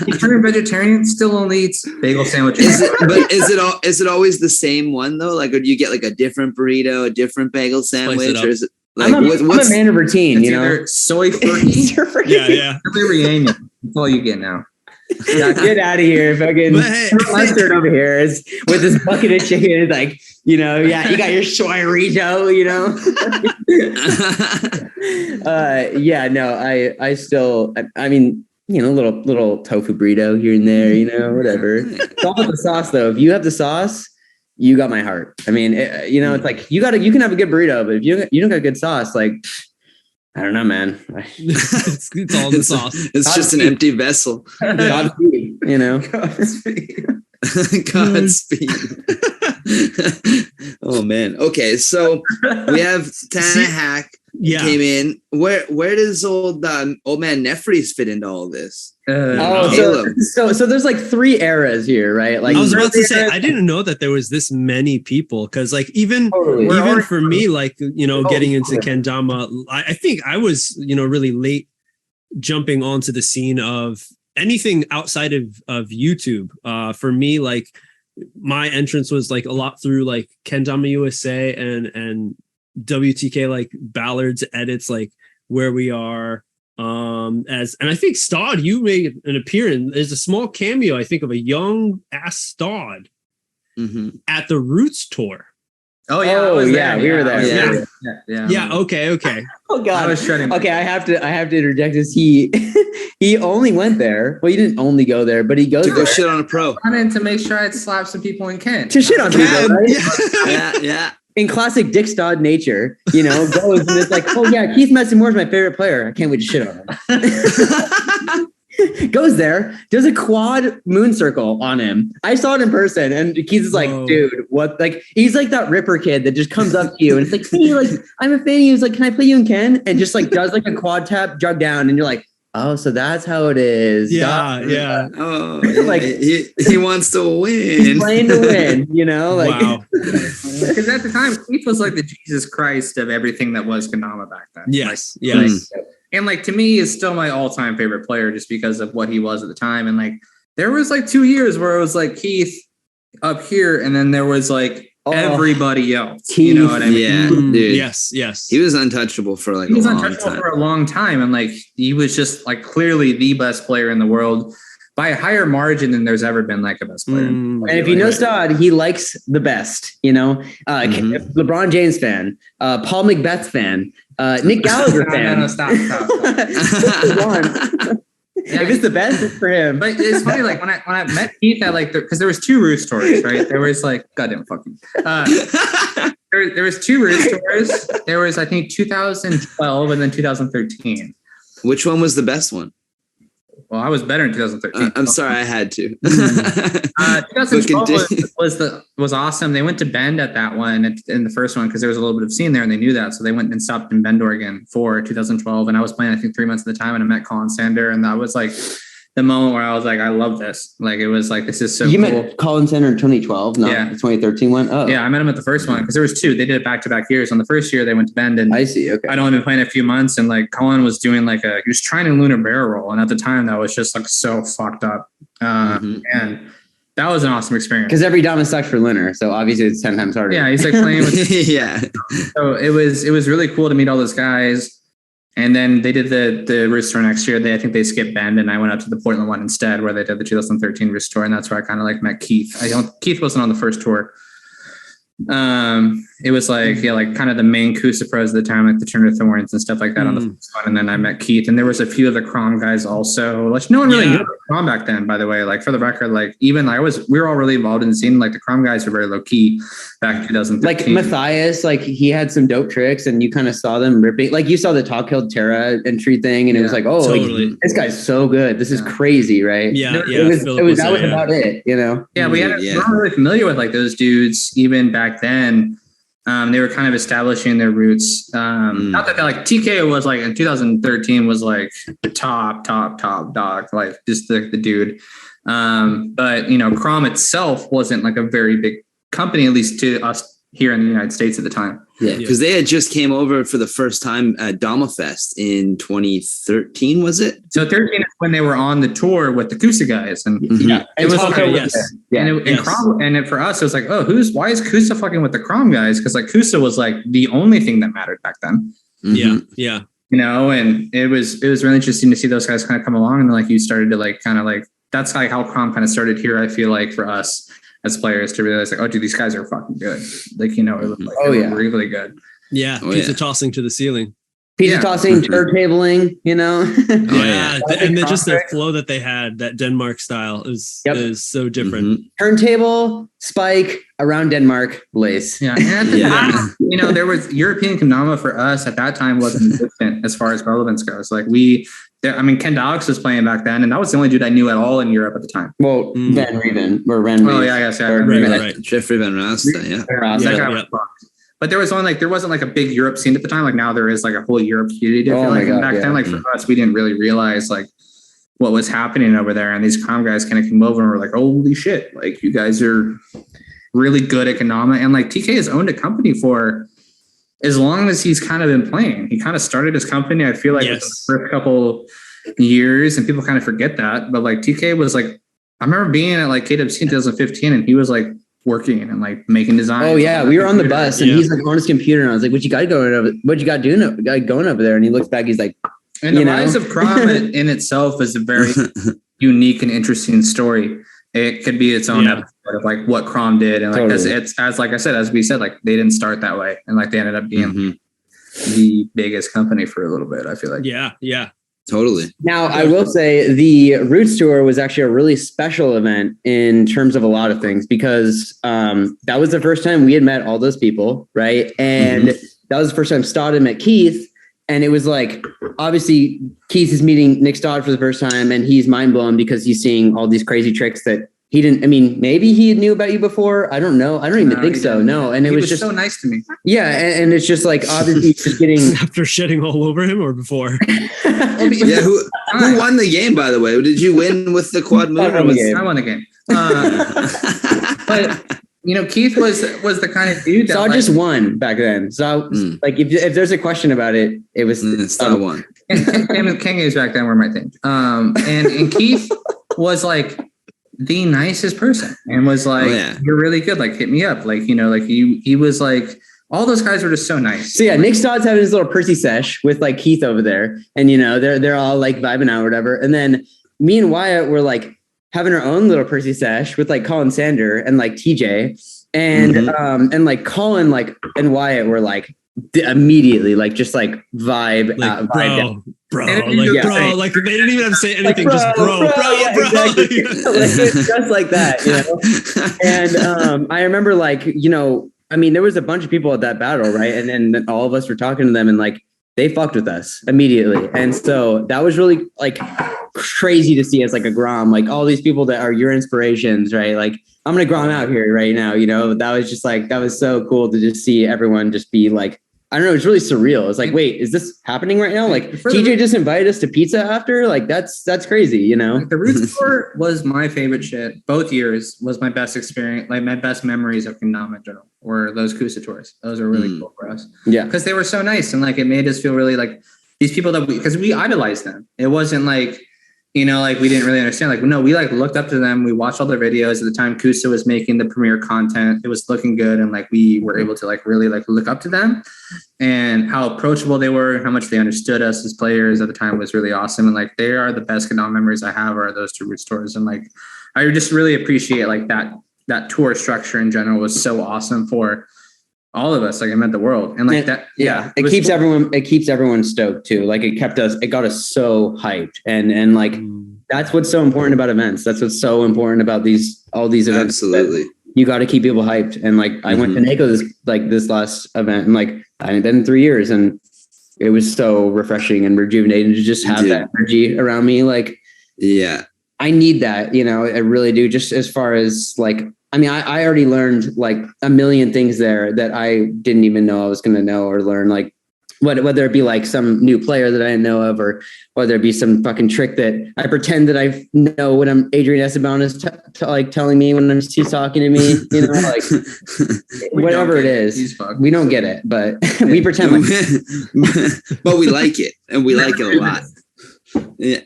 He's turning vegetarian, still only eats bagel sandwiches. Is it always the same one though? Like, or do you get like a different burrito, a different bagel sandwich, or is it like I'm a man of routine? You know, soy furky. Yeah. That's all you get now. Get out of here, fucking mustard over here is with this bucket of chicken. Like, you got your soy-rito, I still, I mean, little tofu burrito here and there, whatever. It's all about the sauce though. If you have the sauce, you got my heart. I mean, it's like you can have a good burrito, but if you don't got good sauce, like, I don't know, man. it's all the sauce. It's just an empty vessel. Godspeed, Godspeed. Oh man. Okay, so we have Tana Hack came in. Where does old man Nefries fit into all this? So there's like 3 eras here, right? Like I was about to say, I didn't know that there was this many people because, like, even for me, like getting into kendama, I think I was really late jumping onto the scene of anything outside of YouTube. For me, like my entrance was like a lot through like Kendama USA and WTK, like Ballard's edits, like Where We Are. And I think Stodd, you made an appearance. There's a small cameo, I think, of a young ass Stodd at the Roots tour. Oh yeah, we were there. Yeah. Okay. Oh god, I was shredding. Okay, I have to interject. This he only went there. Well, he didn't only go there, but he goes to go shit on a pro. I wanted to make sure I'd slap some people in Kent. To shit on people, right? Yeah. In classic Nic Stodd nature, goes and it's like, oh yeah, Keith Messamore is my favorite player. I can't wait to shit on him. Goes there, does a quad moon circle on him. I saw it in person, and Keith is like, dude, what? Like, he's like that Ripper kid that just comes up to you and it's like, hey, like, I'm a fan. He was like, can I play you in Ken? And just like does like a quad tap, jug down, and you're like, oh, so that's how it is. Yeah. Oh, like he wants to win. He's playing to win, like. Wow. Because at the time, Keith was like the Jesus Christ of everything that was Kendama back then. Yes. And like, to me, is still my all-time favorite player just because of what he was at the time. And like, there was like 2 years where it was like Keith up here, and then there was like everybody else. Keith. You know what I mean? Yeah, dude. Yes. He was untouchable for like a long time. And like, he was just like clearly the best player in the world by a higher margin than there's ever been like a best player. And if you know Stodd, he likes the best, LeBron James fan, Paul Macbeth fan, Nick Gallagher fan. No, stop. If it's the best, it's for him. But it's funny, like when I met Keith at like, because there was 2 Roost tours, right? There was like, goddamn fucking. There was 2 Roost tours. There was, I think, 2012 and then 2013. Which one was the best one? Well, I was better in 2013. I'm sorry, I had to. 2012 was awesome. They went to Bend at that one, in the first one, because there was a little bit of scene there, and they knew that, so they went and stopped in Bend, Oregon for 2012. And I was playing, I think, 3 months at the time, and I met Colin Sander, and that was like the moment where I was like, I love this. Like, it was like, this is so you cool. met Colin Center in 2012, not the 2013 one? Oh. Yeah, I met him at the first one because there was two. They did it back-to-back years. On the first year, they went to Bend, and I see. Okay. I'd only been playing a few months, and like Colin was doing like he was trying to lunar barrel roll, and at the time that was just like so fucked up. And that was an awesome experience. Because every Dama sucks for lunar, so obviously it's 10 times harder. Yeah, he's like playing with yeah. So it was really cool to meet all those guys. And then they did the Roost Tour next year. I think they skipped Bend, and I went out to the Portland one instead, where they did the 2013 Roost Tour, and that's where I kind of like met Keith. Keith wasn't on the first tour. It was like kind of the main Kusa pros at the time, like the Turner Thorns and stuff like that on the first one. And then I met Keith, and there was a few of the Crom guys also. Like no one really knew about Crom back then, by the way. Like for the record, like even we were all really involved in the scene. Like the Crom guys were very low key back in 2013. Like Matthias, like he had some dope tricks, and you kind of saw them ripping. Like you saw the Talk Killed Terra entry thing, and it was like, oh, totally. Like, this guy's so good. This is crazy, right? Yeah, It was about it, you know. Yeah, we weren't really familiar with like those dudes even back then. They were kind of establishing their roots. Not that like TK was like in 2013 was like top dog, like just the dude. But you know, Crom itself wasn't like a very big company, at least to us here in the United States at the time. Yeah, because they had just came over for the first time at Dama Fest in 2013, was it? So 13 is when they were on the tour with the Kusa guys, and it was okay. Yes. And for us, it was like, oh, why is Kusa fucking with the Crom guys? Because like Kusa was like the only thing that mattered back then. Yeah. You know, and it was really interesting to see those guys kind of come along, and then like you started to like kind of like that's like how Crom kind of started here. I feel like for us as players to realize like, oh, dude, these guys are fucking good. Like, you know, it was like, really good. Yeah. Pizza tossing to to tossing, turntabling, you know. And then just the flow that they had, that Denmark style is so different. Turntable, spike, around Denmark, lace. Yeah. And you know, there was European kendama for us at that time wasn't existent as far as relevance goes. Like Ken Dox was playing back then, and that was the only dude I knew at all in Europe at the time. Well, Van Reven or Ren. Oh yeah, yes, yeah, right. Jeffrey Van Rasta, But there wasn't like a big Europe scene at the time. Like now there is like a whole Europe community. Back then, like for us, we didn't really realize like what was happening over there. And these Crom guys kind of came over and were like, holy shit, like you guys are really good at kendama. And like TK has owned a company for as long as he's kind of been playing. He kind of started his company, I feel like, the first couple years, and people kind of forget that. But like TK was like, I remember being at like KWC in 2015, and he was like working and like making designs. Oh yeah, we were on the bus, and he's like on his computer, and I was like, "What you got going over? What you got going over there?" And he looks back, he's like, "And the rise of Crom in itself is a very unique and interesting story. It could be its own episode of like what Crom did, and like as like I said, as we said, like they didn't start that way, and like they ended up being the biggest company for a little bit. I feel like totally. Now I will say the Roots Tour was actually a really special event in terms of a lot of things, because that was the first time we had met all those people, right? And that was the first time Stodd had met Keith. And it was like, obviously, Keith is meeting Nic Stodd for the first time, and he's mind blown because he's seeing all these crazy tricks that he didn't. I mean, maybe he knew about you before. I don't know. I don't even think so. No. And it was just so nice to me. Yeah. And it's just like, obviously, just getting after shedding all over him or before. Who won the game, by the way? Did you win with the quad move? I won the game. But you know, Keith was the kind of dude that I just won back then. So like, if there's a question about it, it was Stodd won. And King games back then were my thing. And Keith was like the nicest person, and was like, "You're really good. Like, hit me up." Like, you know, like he was like, all those guys were just so nice. So yeah, Nic Stodd's having his little Percy sesh with like Keith over there, and you know, they're all like vibing out or whatever. And then me and Wyatt were like having our own little Percy sesh with like Colin Sander and like TJ, and like Colin like and Wyatt were like immediately like just like vibe like, vibe down. Bro, like they didn't even have to say anything, like, just bro. Exactly. Like, just like that, you know. And I remember like, you know, I mean, there was a bunch of people at that battle, right? And then all of us were talking to them, and like they fucked with us immediately. And so that was really like crazy to see as like a Grom, like all these people that are your inspirations, right? Like I'm gonna Grom out here right now, you know. That was just like, that was so cool to just see everyone just be like I don't know. It's really surreal. It's like, wait, is this happening right now? Like TJ just invited us to pizza after. Like that's crazy, you know. The Roots tour was my favorite shit. Both years was my best experience. Like my best memories of kendama in general were those Kusa tours. Those were really cool for us. Yeah, because they were so nice and like it made us feel really like these people that because we idolized them. It wasn't like, you know, like we didn't really understand. Like, no, we like looked up to them. We watched all their videos. At the time, Kusa was making the premiere content. It was looking good. And like, we were able to like really like look up to them and how approachable they were, how much they understood us as players at the time was really awesome. And like, they are the best kendama memories I have are those two Roots tours. And like, I just really appreciate like that tour structure in general was so awesome for all of us. Like it meant the world. And like that. Yeah. It keeps everyone stoked too. Like it got us so hyped and like, that's what's so important about events. That's what's so important about all these events. Absolutely. You got to keep people hyped. And like, I went to NACO this last event and like, I hadn't been in 3 years and it was so refreshing and rejuvenating to just have that energy around me. Like, yeah, I need that, you know, I really do. Just as far as like, I mean, I already learned like a million things there that I didn't even know I was going to know or learn, like whether it be like some new player that I didn't know of, or whether it be some fucking trick that I pretend that I know when Adrian Esteban is like telling me when he's talking to me, you know, like whatever it is, we don't get it, but we pretend like but we like it and we like it a lot. Yeah.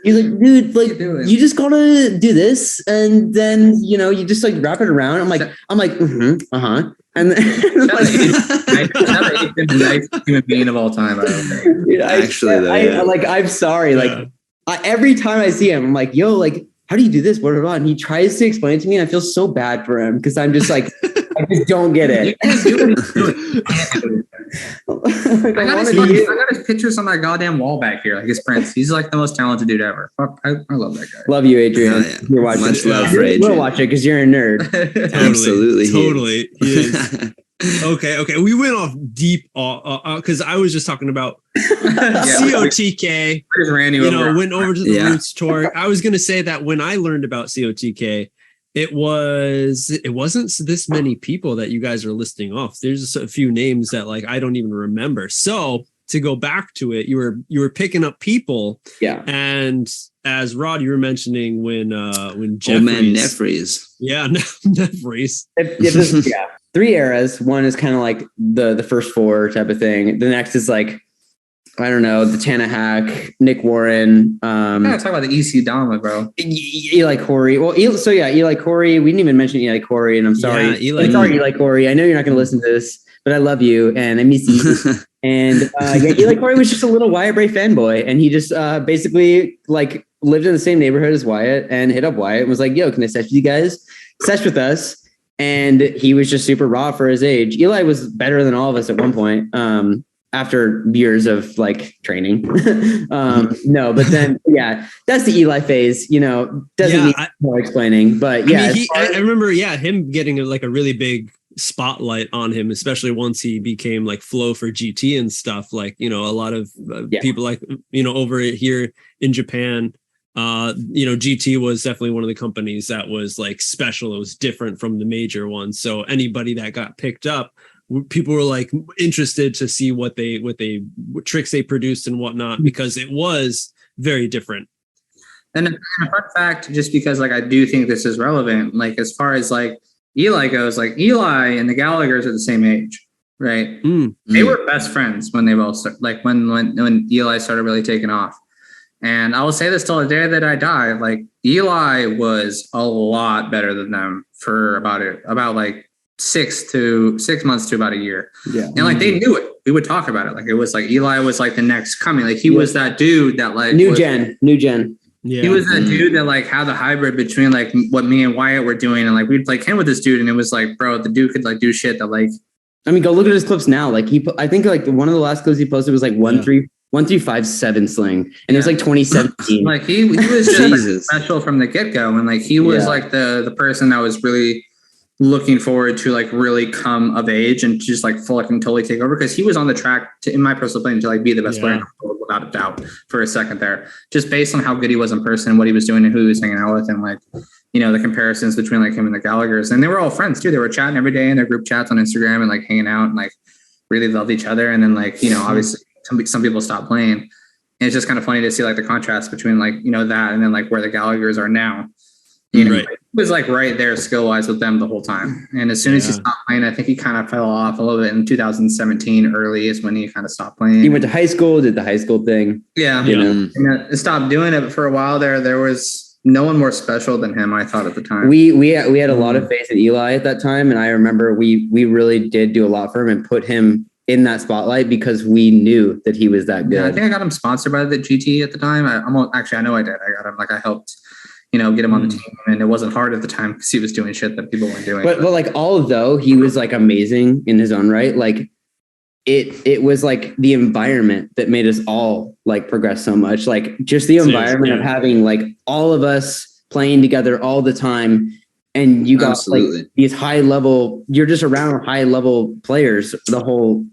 He's like, dude, like you just gotta do this, and then you know you just like wrap it around. I'm like, and then nice human being of all time. I'm sorry. Like every time I see him, I'm like, yo, like, how do you do this? Blah, blah, blah. And he tries to explain it to me, and I feel so bad for him because I'm just like, I just don't get it. I got his pictures on that goddamn wall back here, like his prints. He's like the most talented dude ever. Fuck, I love that guy. Love you, Adrian. Yeah. You're watching. Much love for Adrian. We'll watch it because you're a nerd. Totally. He is. Okay. We went off deep because I was just talking about COTK. Went over to the Roots tour. I was going to say that when I learned about COTK, it wasn't this many people that you guys are listing off. There's a few names that like I don't even remember. So to go back to it, you were picking up people. Yeah. And as Rod, you were mentioning when Jeffries, old man Nefries. Yeah, Nefries. Yeah. 3 eras. One is kind of like the first 4 type of thing. The next is like, I don't know, the Tanahak, Nick Warren. I gotta talk about the EC Dama, bro. Eli Corey. Well, Eli Corey. We didn't even mention Eli Corey, and I'm sorry. Yeah, Eli Corey. I know you're not going to listen to this, but I love you and I miss you. And Eli Corey was just a little Wyatt Bray fanboy, and he just basically like lived in the same neighborhood as Wyatt and hit up Wyatt and was like, "Yo, can I sesh with you guys? Sesh with us." And he was just super raw for his age. Eli was better than all of us at one point. After years of like training. No, but then, that's the Eli phase, you know, doesn't need more explaining, but I remember, him getting like a really big spotlight on him, especially once he became like flow for GT and stuff. Like, you know, a lot of people like, you know, over here in Japan, you know, GT was definitely one of the companies that was like special. It was different from the major ones. So anybody that got picked up, people were like interested to see what tricks they produced and whatnot, because it was very different. And a fun fact, just because like I do think this is relevant, like as far as like Eli goes, like Eli and the Gallaghers are the same age, right? They were best friends when they both like when Eli started really taking off. And I will say this till the day that I die, like Eli was a lot better than them for about like 6 months to about a year. Yeah. And like they knew it. We would talk about it. Like it was like Eli was like the next coming. Like he was that dude that like new gen. Yeah. He was that dude that like had the hybrid between like what me and Wyatt were doing. And like we'd like him with this dude, and it was like, bro, the dude could like do shit that like, I mean, go look at his clips now. Like I think like one of the last clips he posted was like 1.357 sling, and it was like 2017. Like he was just like, special from the get go, and like he was like the person that was really looking forward to like really come of age and just like fucking totally take over, because he was on the track to, in my personal opinion, to like be the best player in the world without a doubt for a second there, just based on how good he was in person, what he was doing, and who he was hanging out with, and like, you know, the comparisons between like him and the Gallaghers. And they were all friends too. They were chatting every day in their group chats on Instagram and like hanging out and like really loved each other. And then like, obviously some people stopped playing. And it's just kind of funny to see like the contrast between like, that and then like where the Gallaghers are now. Right. It was like right there skill wise with them the whole time. And as soon as he stopped playing, I think he kind of fell off a little bit in 2017 early is when he kind of stopped playing. He went to high school, did the high school thing. Yeah. And stopped doing it. But for a while there was no one more special than him, I thought at the time. We had a lot of faith in Eli at that time. And I remember we really did do a lot for him and put him in that spotlight because we knew that he was that good. Yeah, I think I got him sponsored by the GT at the time. I know I did. I got him, like I helped get him on the team, and it wasn't hard at the time because he was doing shit that people weren't doing. But like although he was like amazing in his own right, like it was like the environment that made us all like progress so much. Like just the environment of having like all of us playing together all the time, and you got like these high level. You're just around high level players the whole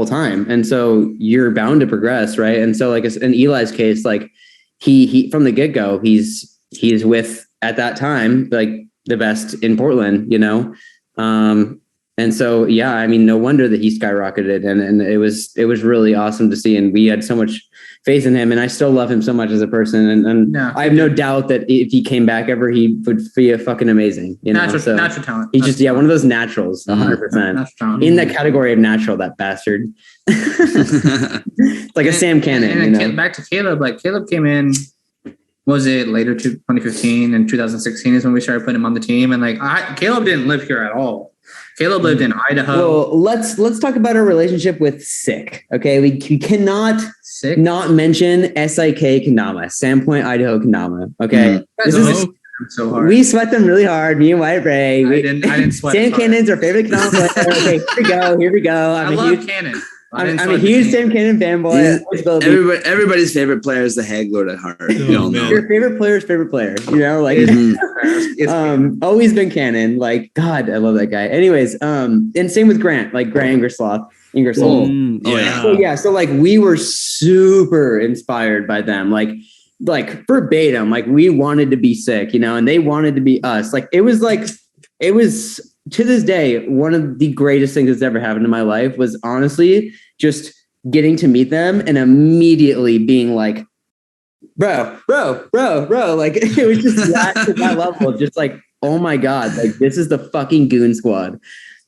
time, and so you're bound to progress, right? And so like in Eli's case, like he from the get go, he's with at that time like the best in Portland, and so I mean no wonder that he skyrocketed, and it was really awesome to see, and we had so much faith in him, and I still love him so much as a person, and I have no doubt that if he came back ever, he would be a fucking amazing, natural talent. He's just one of those naturals, 100% in that category of natural. That bastard, like a Sam Cannon. Back to Caleb, like Caleb came in. Was it later to 2015 and 2016 is when we started putting him on the team, and like Caleb didn't live here at all. Caleb lived in Idaho. Well, let's talk about our relationship with Sick. Okay, we cannot not mention SIK Kendama, Sandpoint, Idaho Kendama. Okay, this is so hard. We sweat them really hard. Me and White Ray. I didn't sweat. Sam Cannon's our favorite Kendama player. Okay, here we go. I love Cannon. I'm a huge Sam Cannon fanboy. Everybody's favorite player is the Hag Lord at heart. Your favorite player's favorite player. Like always been Cannon. Like God, I love that guy. Anyways, and same with Grant, like Grant Ingersoll. So like we were super inspired by them. Like verbatim, like we wanted to be Sick, and they wanted to be us. Like it was to this day, one of the greatest things that's ever happened in my life was honestly just getting to meet them and immediately being like, bro. Like it was just to that level, just like, oh my God, like this is the fucking Goon Squad.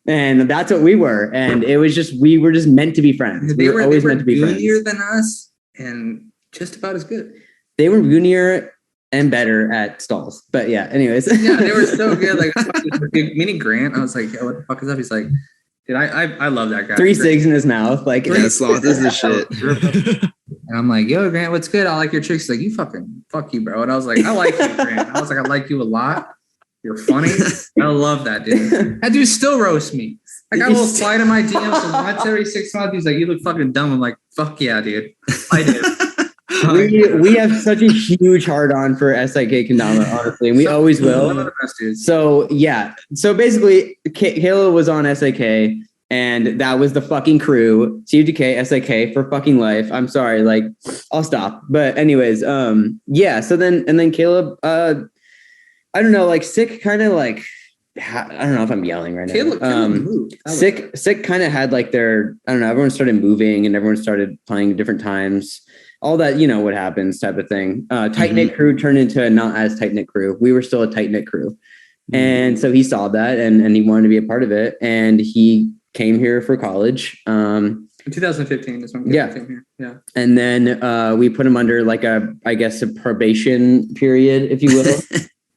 And that's what we were. And it was just, we were just meant to be friends. They were always meant to be friends. Goonier than us and just about as good. They were goonier and better at stalls. But yeah, anyways. Yeah, they were so good. Like meeting Grant, I was like, yo, what the fuck is up? He's like, dude, I love that guy. 3 cigs in his mouth. Like Sloth is the shit. And I'm like, yo, Grant, what's good? I like your tricks. He's like, you fuck you, bro. And I was like, I like you, Grant. I was like, I like you a lot. You're funny. I love that dude. That dude still roasts me. I got a little slide in my DMs once every 6 months. He's like, you look fucking dumb. I'm like, fuck yeah, dude. I did. We have such a huge hard on for SIK Kendama, honestly, and we always will. One of the best dudes. So yeah, so basically, Kayla was on SIK, and that was the fucking crew. CUGK, SIK for fucking life. I'm sorry, like I'll stop. But anyways, yeah. So then Caleb, I don't know, like Sick kind of like. I don't know if I'm yelling right now. Sick kind of had like their, I don't know, everyone started moving and everyone started playing different times. All that, what happens type of thing. Tight-knit crew turned into a not as tight-knit crew. We were still a tight-knit crew. And so he saw that and he wanted to be a part of it. And he came here for college. In 2015 is when he came here. Yeah. And then we put him under like a probation period, if you will.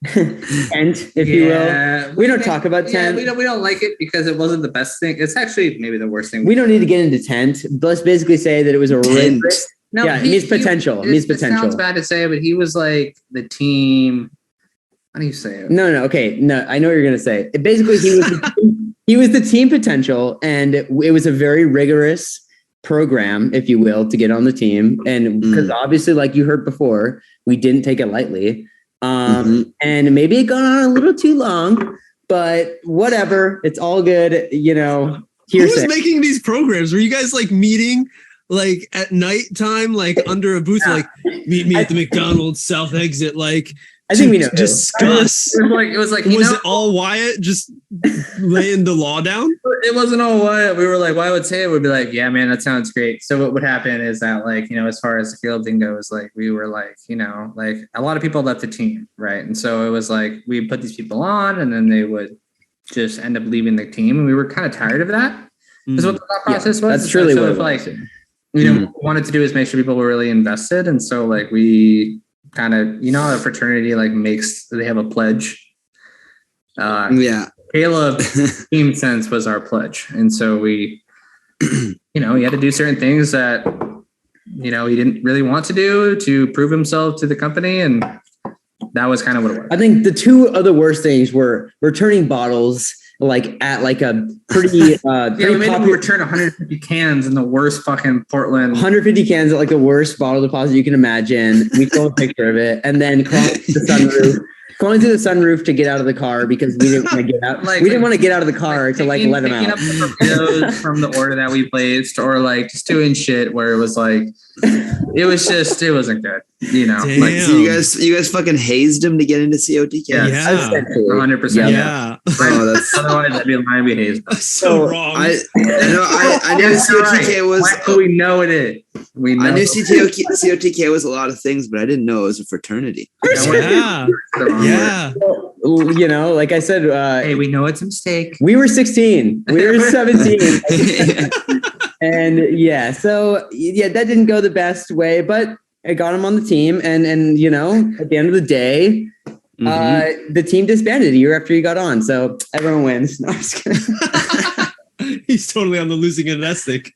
Tent, if you will. We don't talk about tent. We don't like it because it wasn't the best thing. It's actually maybe the worst thing. We don't need to get into tent. Let's basically say that it was a rigorous. No, yeah, it means potential. It sounds bad to say, but he was like the team. How do you say it? No. Okay. No, I know what you're gonna say. Basically, he was the team potential, and it was a very rigorous program, if you will, to get on the team. And because obviously, like you heard before, we didn't take it lightly. And maybe it got on a little too long, but whatever. It's all good. Who was making these programs? Were you guys like meeting? Like at night time, like under a booth, like meet me at the McDonald's South exit, like I think we know. Discuss. It was like was it all Wyatt just laying the law down? It wasn't all Wyatt. We were like, Wyatt would say it, would be like, yeah, man, that sounds great. So what would happen is that, like, you know, as far as the Caleb thing goes, like, we were like, you know, like a lot of people left the team, right? And so it was like we put these people on, and then they would just end up leaving the team, and we were kind of tired of that. Is what the thought process was. That's truly what it was. Like, you know, what we wanted to do is make sure people were really invested, and so like we kind of, you know, a fraternity like they have a pledge. Caleb Team Sense was our pledge, and so we, you know, he had to do certain things that, you know, he didn't really want to do to prove himself to the company, and that was kind of what it was. I think the two other worst things were returning bottles, like at like a pretty we made him return 150 cans in the worst fucking Portland. 150 cans at like the worst bottle deposit you can imagine. We took a picture of it, and then crawling through the sunroof to get out of the car because we didn't want to get out. We didn't want to get out of the car to like let him out. Up the burritos from the order that we placed, or like just doing shit where it was like, it wasn't good. You know, Damn. Like, so you guys fucking hazed him to get into COTK. Yeah. 100%. Yeah. Oh, that's otherwise that'd be lying. We hazed. So wrong. I knew COTK was. We know it is. We know. I knew COTK was a lot of things, but I didn't know it was a fraternity. Yeah. Yeah. Well, you know, like I said, hey, we know it's a mistake. We were 16. We were 17. And yeah, so yeah, that didn't go the best way, but I got him on the team, and you know, at the end of the day, the team disbanded a year after he got on, so everyone wins. No, I'm just kidding. He's totally on the losing end of that stick.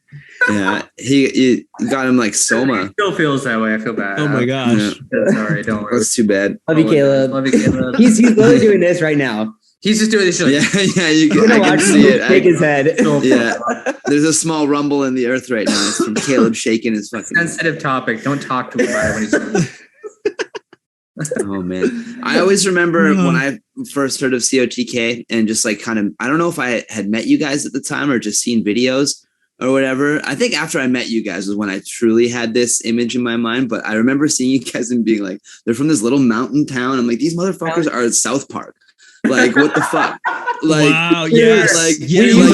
Yeah, he got him like Soma. He still feels that way. I feel bad. Oh my gosh. Yeah. Sorry, don't worry. That's too bad. Love you, Caleb. Love you, Caleb. He's literally doing this right now. He's just doing this. Yeah, I can see it. Shake his head. Yeah, there's a small rumble in the earth right now. It's from Caleb shaking his fucking sensitive topic. Don't talk to him about it when he's doing it. Oh man, I always remember when I first heard of COTK and just like kind of, I don't know if I had met you guys at the time or just seen videos or whatever. I think after I met you guys was when I truly had this image in my mind. But I remember seeing you guys and being like, they're from this little mountain town. I'm like, these motherfuckers are at South Park. Like, what the fuck? Like, wow, yes. Like, yeah, you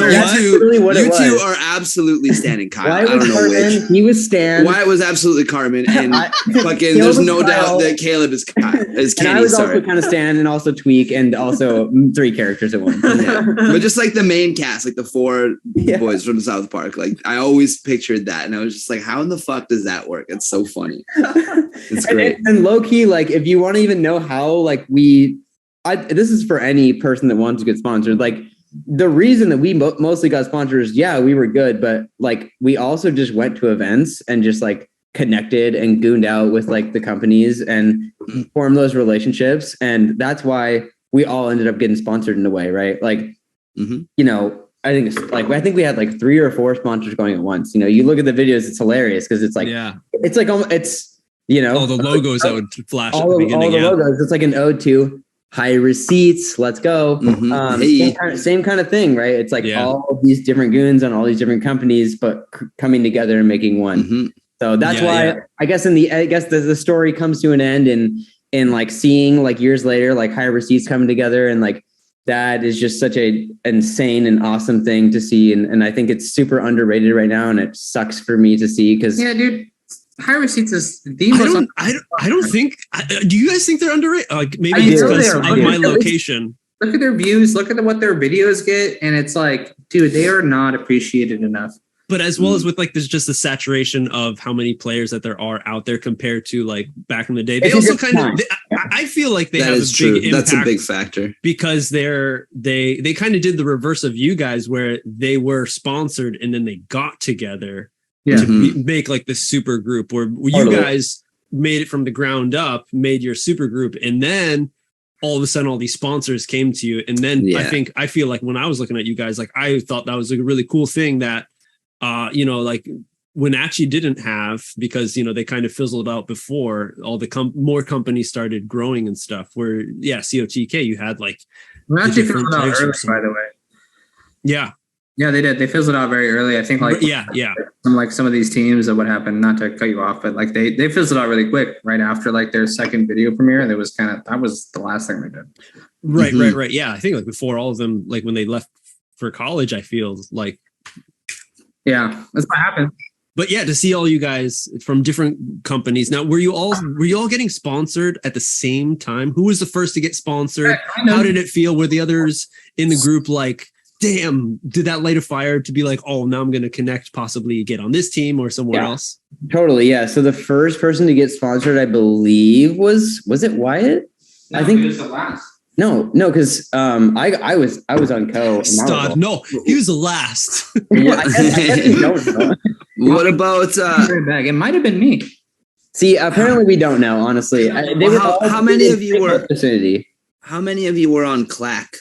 two are absolutely standing Kyle. I don't know which. He was Stan. Wyatt was absolutely Carmen, and fucking there's no doubt that Caleb is Kenny. And I was also kind of Stan and also Tweak and also 3 characters at once. Yeah. But just like the main cast, like the 4 boys from South Park, like I always pictured that, and I was just like, how in the fuck does that work? It's so funny. It's great. And low key, like if you want to even know how, like this is for any person that wants to get sponsored. Like the reason that we mostly got sponsors, we were good, but like we also just went to events and just like connected and gooned out with like the companies and formed those relationships. And that's why we all ended up getting sponsored in a way, right? Like, you know, I think we had like 3 or 4 sponsors going at once. You know, you look at the videos, it's hilarious because it's like, it's like, it's, you know, all the logos that would flash at the beginning. All the logos. It's like an ode to high receipts. Let's go. Same kind of thing, right? It's like all these different goons on all these different companies, but coming together and making one. So that's why I guess the story comes to an end in like seeing like years later, like high receipts coming together, and like that is just such a insane and awesome thing to see. And I think it's super underrated right now, and it sucks for me to see because dude. High receipts is the most. I don't think. Do you guys think they're underrated? Like maybe it's because of my location. Look at their views. Look at what their videos get, and it's like, dude, they are not appreciated enough. But as well as with like, there's just a saturation of how many players that there are out there compared to like back in the day. They also kind of. I feel like they have a big impact. That's a big factor because they kind of did the reverse of you guys, where they were sponsored and then they got together. To make like this super group where you guys made it from the ground up, made your super group, and then all of a sudden all these sponsors came to you. And then I feel like when I was looking at you guys, like I thought that was like a really cool thing that you know, like Wenatchee didn't have, because you know they kind of fizzled out before all the more companies started growing and stuff. Where COTK, you had like Wenatchee fizzled out early, by the way. Yeah. Yeah, they did. They fizzled out very early. I think some of these teams of what happened, not to cut you off, but like they fizzled out really quick right after like their second video premiere. That was the last thing they did. Right. Yeah. I think like before all of them, like when they left for college, I feel like. Yeah, that's what happened. But yeah, to see all you guys from different companies. Now, were you all getting sponsored at the same time? Who was the first to get sponsored? How did it feel? Were the others in the group like, damn, did that light a fire to be like, oh, now I'm going to connect, possibly get on this team or somewhere else? Totally. Yeah. So the first person to get sponsored, I believe was it Wyatt? No, I think he was the last. No, because I was on Co. Stodd. No, he was the last. Yeah, I guess you don't know. What about it might have been me. See, apparently we don't know, honestly. How many of you were vicinity? How many of you were on Clack?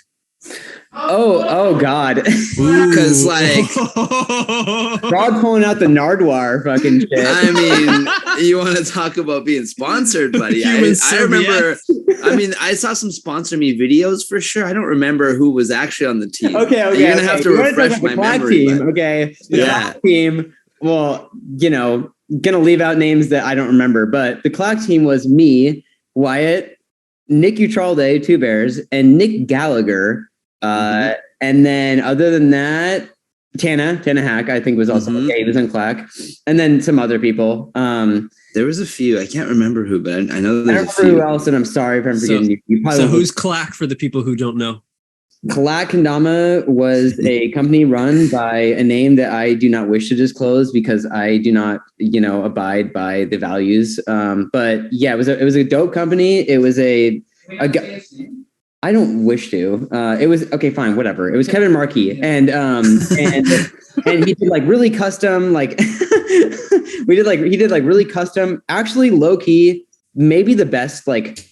Oh God. Because like Rod pulling out the Nardwar fucking shit. I mean, you want to talk about being sponsored, buddy. I remember, I saw some sponsor me videos for sure. I don't remember who was actually on the team. Okay. You're gonna have to refresh my memory. Team, okay. Yeah. Team, well, gonna leave out names that I don't remember, but the Clack team was me, Wyatt, Nick Utralde, Two Bears, and Nick Gallagher. And then other than that, Tana Hack, I think was also okay. He was on Clack, and then some other people. There was a few. I can't remember who, but I know there's a few. Who else, and I'm sorry if I'm forgetting you. So who's Clack for the people who don't know? Clack and Dama was a company run by a name that I do not wish to disclose because I do not, abide by the values. But yeah, it was a dope company. It was I don't wish to. It was okay, fine, whatever. It was Kevin Markey, and he did like really custom, like he did like really custom. Actually, low key, maybe the best. Like,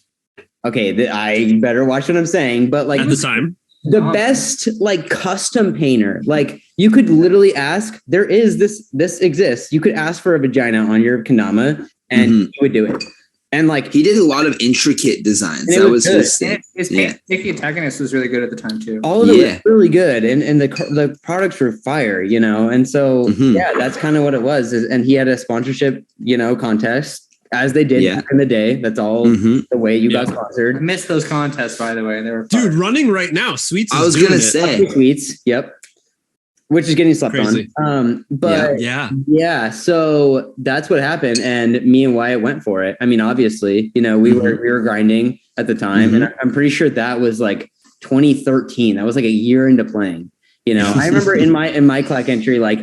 okay, I better watch what I'm saying, but like at the time, the best like custom painter. Like you could literally ask. There is this exists. You could ask for a vagina on your kendama, and he would do it. And like he did a lot of intricate designs. That was his safety antagonist was really good at the time too. All of it was really good, and the products were fire, and so that's kind of what it was. And he had a sponsorship, contest as they did back in the day. That's all the way you got sponsored. I missed those contests, by the way. They were dude running right now. Sweets. I was gonna say Sweets. Yep. Which is getting slept Crazy. on. But yeah. So that's what happened. And me and Wyatt went for it. I mean, obviously, we were grinding at the time. And I'm pretty sure that was like 2013. That was like a year into playing. I remember in my Clack entry, like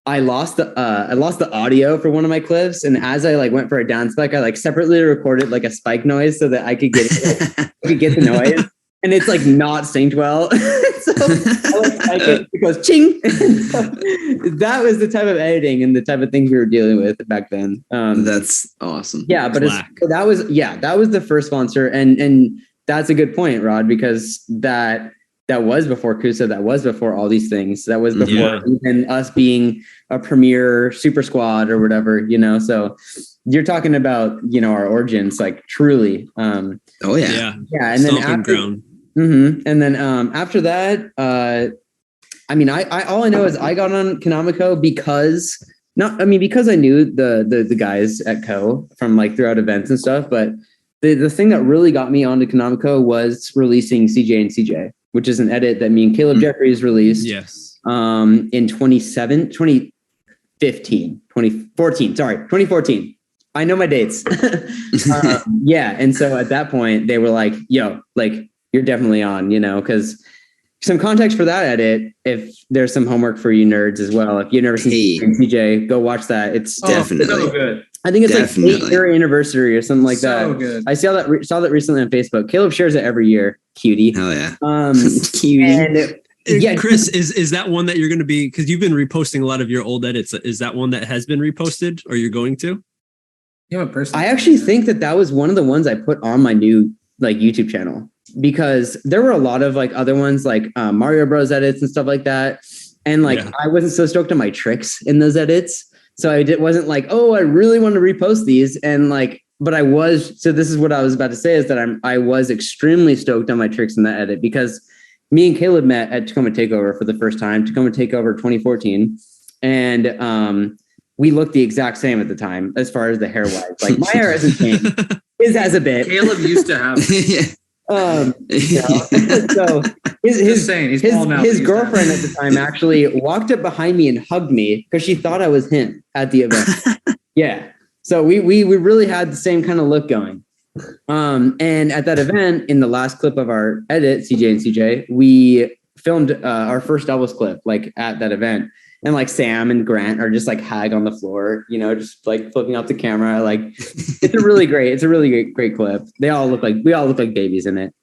I lost the audio for one of my clips. And as I like went for a down spec, I like separately recorded like a spike noise so that I could get the noise. And it's like not synced well. So it goes ching. That was the type of editing and the type of things we were dealing with back then. That's awesome. Yeah, but that was the first sponsor, and that's a good point, Rod, because that was before Kusa, that was before all these things, that was before even us being a premier super squad or whatever, So you're talking about our origins, like truly. Oh yeah, and then after. And then after that, I all I know is I got on Konamiko because I knew the guys at Co from like throughout events and stuff. But the thing that really got me onto Konamiko was releasing CJ and CJ, which is an edit that me and Caleb Jeffries released. Yes. In 2014. I know my dates. And so at that point they were like, yo, like, you're definitely on, because some context for that edit, if there's some homework for you nerds as well. If you've never seen CJ, go watch that. It's definitely so good. I think it's like 8-year anniversary or something like that. Good. I saw that recently on Facebook. Caleb shares it every year. Cutie. Hell yeah. Cutie. And Chris, is that one that you're going to be, because you've been reposting a lot of your old edits. Is that one that has been reposted or you're going to? I actually think that was one of the ones I put on my new like YouTube channel, because there were a lot of like other ones like Mario Bros edits and stuff like that. And like, I wasn't so stoked on my tricks in those edits. So wasn't like, oh, I really want to repost these. And like, but I was, so this is what I was about to say is that I was extremely stoked on my tricks in that edit, because me and Caleb met at Tacoma Takeover for the first time, Tacoma Takeover 2014. And we looked the exact same at the time as far as the hair wise. Like my hair hasn't changed. His has a bit. Caleb used to have. So his girlfriend at the time actually walked up behind me and hugged me because she thought I was him at the event. Yeah. So we really had the same kind of look going. And at that event, in the last clip of our edit, CJ and CJ, we filmed our first doubles clip like at that event. And like Sam and Grant are just like hag on the floor, you know, just like flipping out the camera. Like it's a really great clip. We all look like babies in it.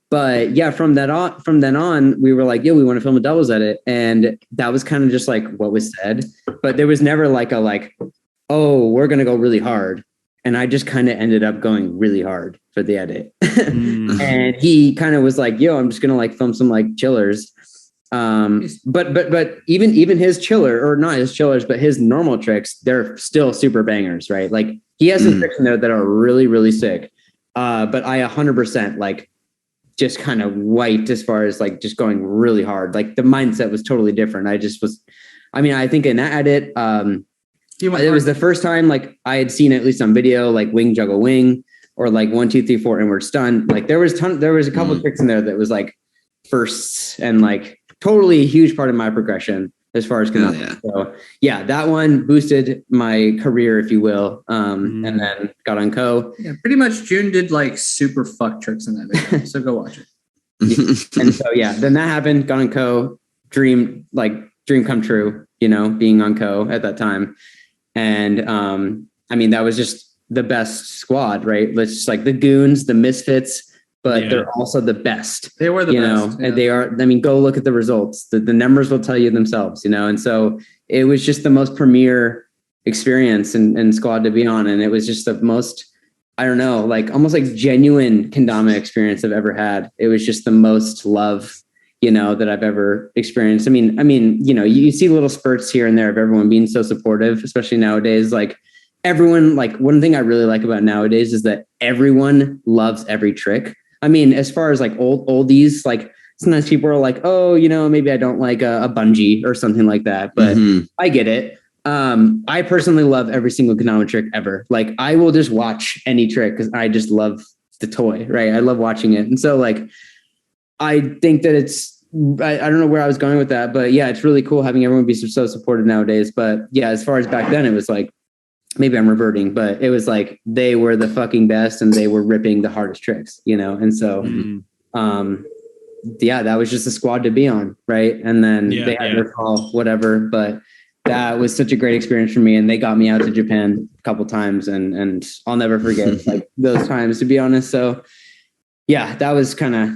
But yeah, from then on, we were like, we want to film a doubles edit. And that was kind of just like what was said, but there was never like we're going to go really hard. And I just kind of ended up going really hard for the edit. And he kind of was like, I'm just going to like film some like chillers. But even his chiller, or not his chillers, but his normal tricks, they're still super bangers, right? Like he has some tricks in there that are really, really sick. But I 100% like just kind of wiped as far as like just going really hard. Like the mindset was totally different. I think in that edit, it was the first time like I had seen at least on video, like wing juggle wing or like 1, 2, 3, 4 inward stun. Like there was a couple of tricks in there that was like firsts and like totally a huge part of my progression as far as kendama. So yeah, that one boosted my career, if you will. And then got on Co. Yeah, pretty much June did like super fuck tricks in that video. So go watch it. And so yeah, then that happened, got on Co. Dream come true, you know, being on Co at that time. And that was just the best squad, right? It's just like the goons, the misfits, but they're also the best. They were the best. And they are, go look at the results. The numbers will tell you themselves, you know? And so it was just the most premier experience and squad to be on. And it was just the most, I don't know, like almost like genuine kendama experience I've ever had. It was just the most love, you know, that I've ever experienced. I mean, you know, you see little spurts here and there of everyone being so supportive, especially nowadays. Like everyone, like one thing I really like about nowadays is that everyone loves every trick. I mean, as far as like oldies, like sometimes people are like, oh, you know, maybe I don't like a bungee or something like that, but I get it. I personally love every single kendama trick ever. Like I will just watch any trick because I just love the toy, right? I love watching it. And so like, I think that I don't know where I was going with that, but yeah, it's really cool having everyone be so supportive nowadays. But yeah, as far as back then, it was like, maybe I'm reverting, but it was like they were the fucking best and they were ripping the hardest tricks, you know? And so, that was just a squad to be on. Right. And then they had their call, whatever, but that was such a great experience for me. And they got me out to Japan a couple times and I'll never forget like those times, to be honest. So yeah, that was kind of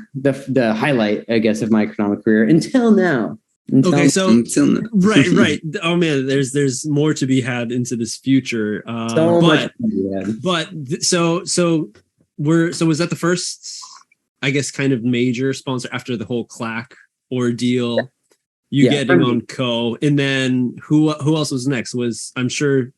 the highlight, I guess, of my economic career until now. Right. Oh man, there's more to be had into this future. So was that the first, I guess, kind of major sponsor after the whole clack ordeal? Yeah. You getting on Co, and then who else was next? I'm sure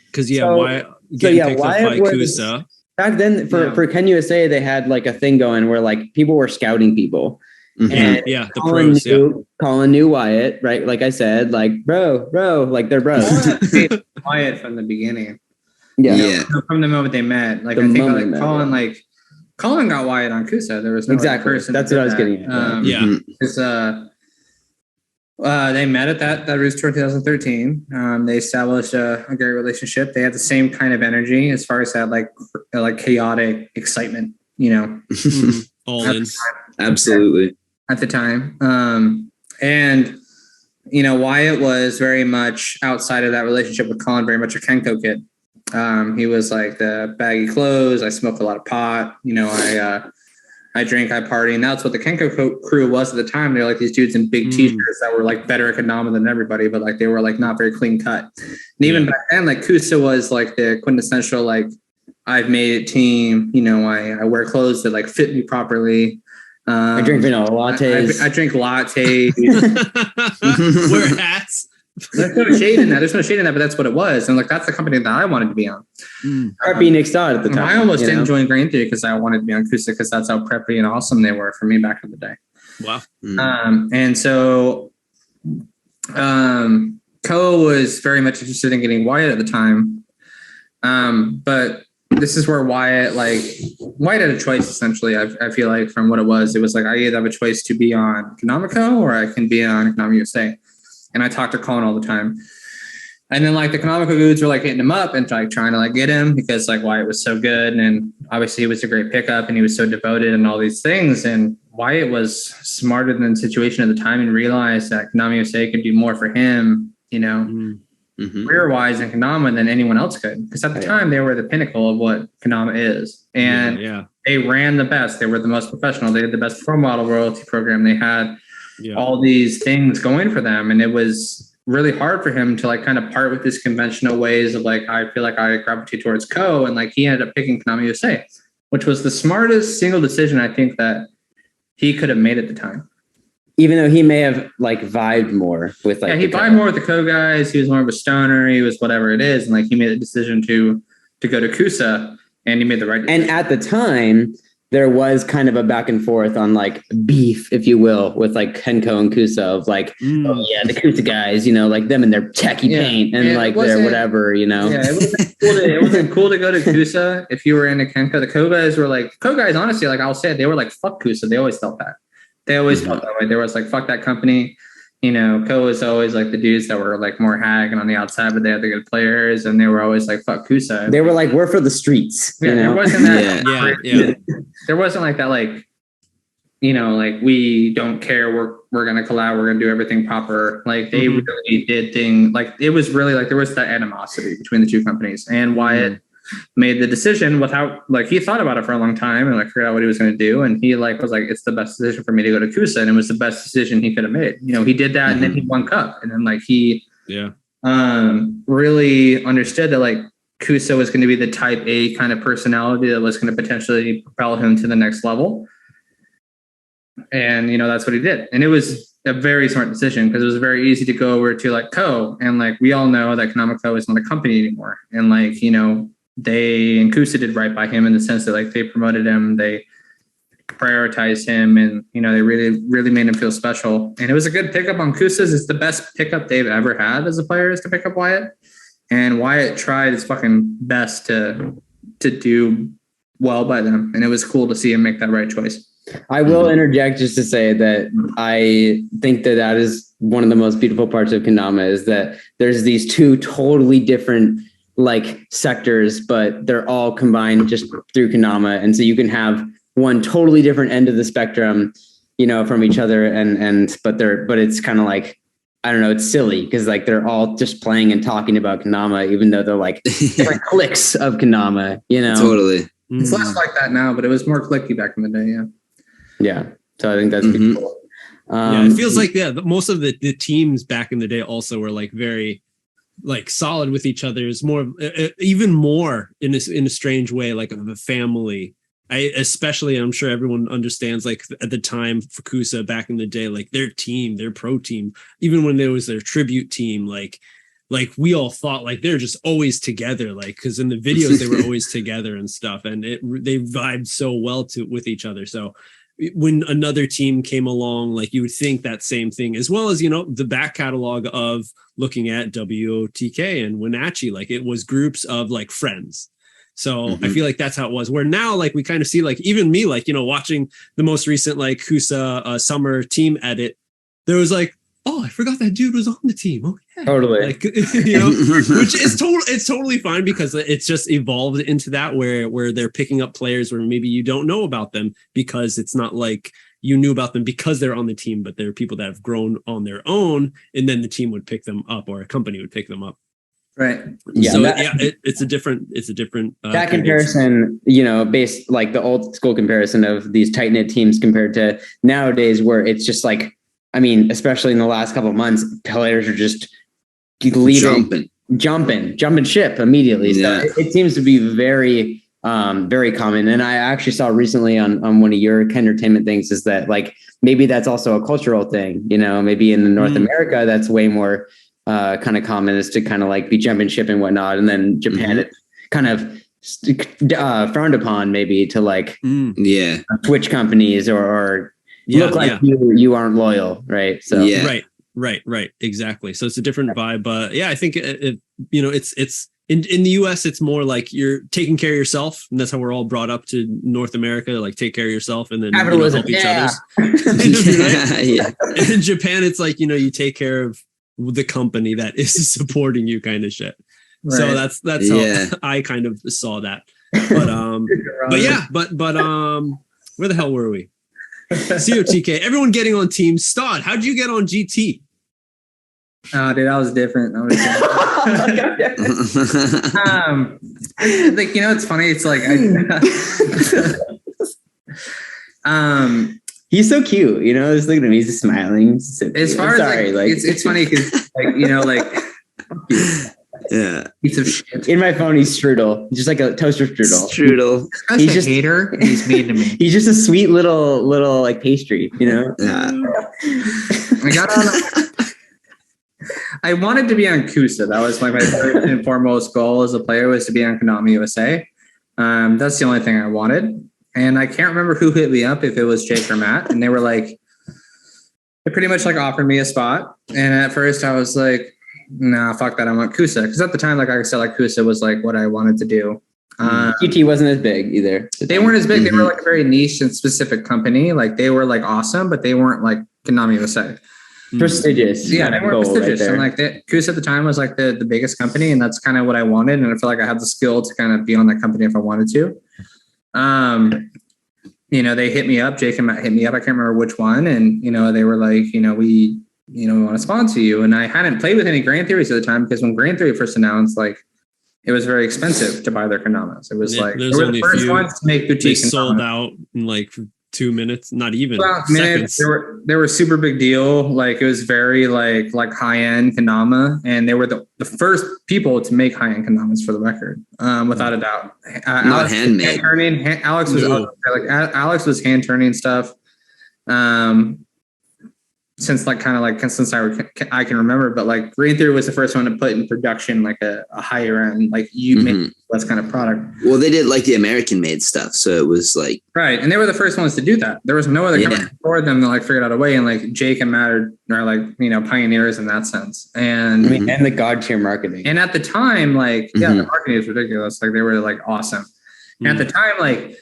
because Wyatt getting picked up by Kusa. Back then, for Ken USA, they had like a thing going where like people were scouting people. And the pros, Colin knew Wyatt, right? Like I said, like bro, like they're bros. Wyatt from the beginning. Yeah. From the moment they met, like I think like Colin got Wyatt on Kusa. There was no exactly person. That's what I was getting at. Because they met at that Roost Tour 2013. They established a great relationship. They had the same kind of energy as far as that like chaotic excitement, you know. All in. Absolutely. At the time. And, you know, Wyatt was very much outside of that relationship with Colin, very much a Kenko kid. He was like the baggy clothes. I smoke a lot of pot. You know, I drink, I party. And that's what the Kenko crew was at the time. They were like these dudes in big t-shirts that were like better at kendama than everybody, but like they were like not very clean cut. And even back then, like Kusa was like the quintessential, like I've made it team. You know, I wear clothes that like fit me properly. I drink vanilla lattes. I drink lattes. Wear hats. There's no shade in that. But that's what it was. And like, that's the company that I wanted to be on. Preppy Nic Stodd at the time. I almost didn't join Grain Theory because I wanted to be on Kusa because that's how preppy and awesome they were for me back in the day. Wow. And so Ko was very much interested in getting Wyatt at the time. But this is where Wyatt had a choice, essentially. I feel like from what it was like, I either have a choice to be on Konami or I can be on Konami USA. And I talked to Colin all the time. And then like the Konami dudes were like hitting him up and like trying to like get him because like Wyatt was so good. And obviously he was a great pickup and he was so devoted and all these things. And Wyatt was smarter than the situation at the time and realized that Konami USA could do more for him, you know, career-wise in Kendama than anyone else could. Because at the time, they were the pinnacle of what Kendama is. And they ran the best. They were the most professional. They had the best pro model royalty program. They had all these things going for them. And it was really hard for him to like kind of part with these conventional ways of like, I feel like I gravitate towards Ko. And like he ended up picking Konami USA, which was the smartest single decision I think that he could have made at the time. Even though he may have like vibed more with like, he vibed more with the Ko guys. He was more of a stoner. He was whatever it is, and like he made a decision to go to Kusa, and he made the right decision. And at the time, there was kind of a back and forth on like beef, if you will, with like Kenko and Kusa of like, oh yeah, the Kusa guys, you know, like them and their tacky paint and like their whatever, you know. Yeah, it wasn't cool to go to Kusa if you were into Kenko. The Ko guys were like, Ko guys, honestly, like I'll say it, they were like, fuck Kusa. They always felt that. They always felt that way. They were like, fuck that company. You know, Ko was always like the dudes that were like more hag and on the outside, but they had the good players, and they were always like, fuck Kusa. They were like, we're for the streets. Yeah, you know? There wasn't that. There wasn't like that, like, you know, like we don't care. We're gonna collab. We're gonna do everything proper. Like they really did things. Like it was really like there was that animosity between the two companies, and Wyatt made the decision without like he thought about it for a long time and like figured out what he was going to do, and he like was like, it's the best decision for me to go to Kusa, and it was the best decision he could have made. You know, he did that, and then he won Cup, and then like he really understood that like Kusa was going to be the type A kind of personality that was going to potentially propel him to the next level, and you know that's what he did, and it was a very smart decision because it was very easy to go over to like Ko, and like we all know that Konami Co is not a company anymore, and like you know. They and Kusa did right by him in the sense that like they promoted him, they prioritized him, and you know they really made him feel special. And it was a good pickup on Kusa's. It's the best pickup they've ever had as a player is to pick up Wyatt. And Wyatt tried his fucking best to do well by them, and it was cool to see him make that right choice. I will interject just to say that I think that is one of the most beautiful parts of Kendama is that there's these two totally different like sectors, but they're all combined just through Kendama. And so you can have one totally different end of the spectrum, you know, from each other. But it's kind of like, I don't know, it's silly because like they're all just playing and talking about Kendama, even though they're like different cliques of Kendama, you know? Totally. It's less like that now, but it was more clicky back in the day. Yeah. Yeah. So I think that's pretty cool. It feels like, most of the teams back in the day also were like very, like solid with each other. Is more even more in a strange way like of a family. I'm sure everyone understands like at the time for Kusa back in the day, like their pro team, even when there was their tribute team, like we all thought like they're just always together, like because in the videos they were always together and stuff, and they vibed so well with each other. So when another team came along, like you would think that same thing, as well as, you know, the back catalog of looking at WOTK and Wenatchee, like it was groups of like friends. So I feel like that's how it was, where now like we kind of see like even me, like, you know, watching the most recent like Kusa summer team edit, there was like, oh, I forgot that dude was on the team. Oh yeah. Totally. Like, you know, which is it's totally fine because it's just evolved into that where they're picking up players where maybe you don't know about them because it's not like you knew about them because they're on the team, but they're people that have grown on their own, and then the team would pick them up or a company would pick them up. Right. Yeah. So it's a different that comparison, you know, based like the old school comparison of these tight knit teams compared to nowadays, where it's just like, I mean, especially in the last couple of months, players are just jumping ship immediately. So it seems to be very, very common. And I actually saw recently on one of your kendertainment things is that like, maybe that's also a cultural thing, you know, maybe in North America, that's way more kind of common is to kind of like be jumping ship and whatnot. And then Japan, it's kind of frowned upon maybe to like switch companies or look like you aren't loyal, right? So right, exactly. So it's a different vibe, but I think it's in the US, it's more like you're taking care of yourself, and that's how we're all brought up to North America, like take care of yourself and then help each other. And in Japan, it's like you take care of the company that is supporting you, kind of shit. Right. So that's how I kind of saw that. But where the hell were we? COTK. Everyone getting on Team Stodd. How'd you get on GT? Oh, dude, I was different. Like it's funny. It's like he's so cute. Just look at him. He's just smiling. So as far as it's funny because piece of shit. In my phone, he's strudel, just like a toaster strudel. He's just a hater. And he's mean to me. He's just a sweet little like pastry, Yeah. I got on. I wanted to be on Kusa. That was like my first and foremost goal as a player, was to be on Konami USA. That's the only thing I wanted. And I can't remember who hit me up, if it was Jake or Matt. And they were like, they pretty much like offered me a spot. And at first I was like, nah, fuck that. I want Kusa. Because at the time, like I said, like Kusa was like what I wanted to do. QT wasn't as big either. They weren't as big. They were like a very niche and specific company. Like they were like awesome, but they weren't like Konami USA. Prestigious. Yeah, they were prestigious. Right, and like Kusa at the time was like the biggest company, and that's kind of what I wanted. And I feel like I had the skill to kind of be on that company if I wanted to. They hit me up. Jake and Matt hit me up. I can't remember which one. And, they were like, we want to sponsor you. And I hadn't played with any Grand Theories at the time, because when Grand Theory first announced, like, it was very expensive to buy their kendamas. It was they were the first ones to make boutique. They sold out in like 2 minutes, not even seconds. They were super big deal. Like it was very like high end kendama, and they were the first people to make high end kendamas, for the record, without a doubt. Not handmade. Alex was Alex was hand turning stuff. Since I can remember, but like Green Theory was the first one to put in production like a higher end, like make less kind of product. Well, they did like the American made stuff, so it was like right, and they were the first ones to do that. There was no other company before them that like figured out a way, and like Jake and Matt are like pioneers in that sense, and and the god tier marketing. And at the time, like the marketing is ridiculous. Like they were like awesome, and at the time, like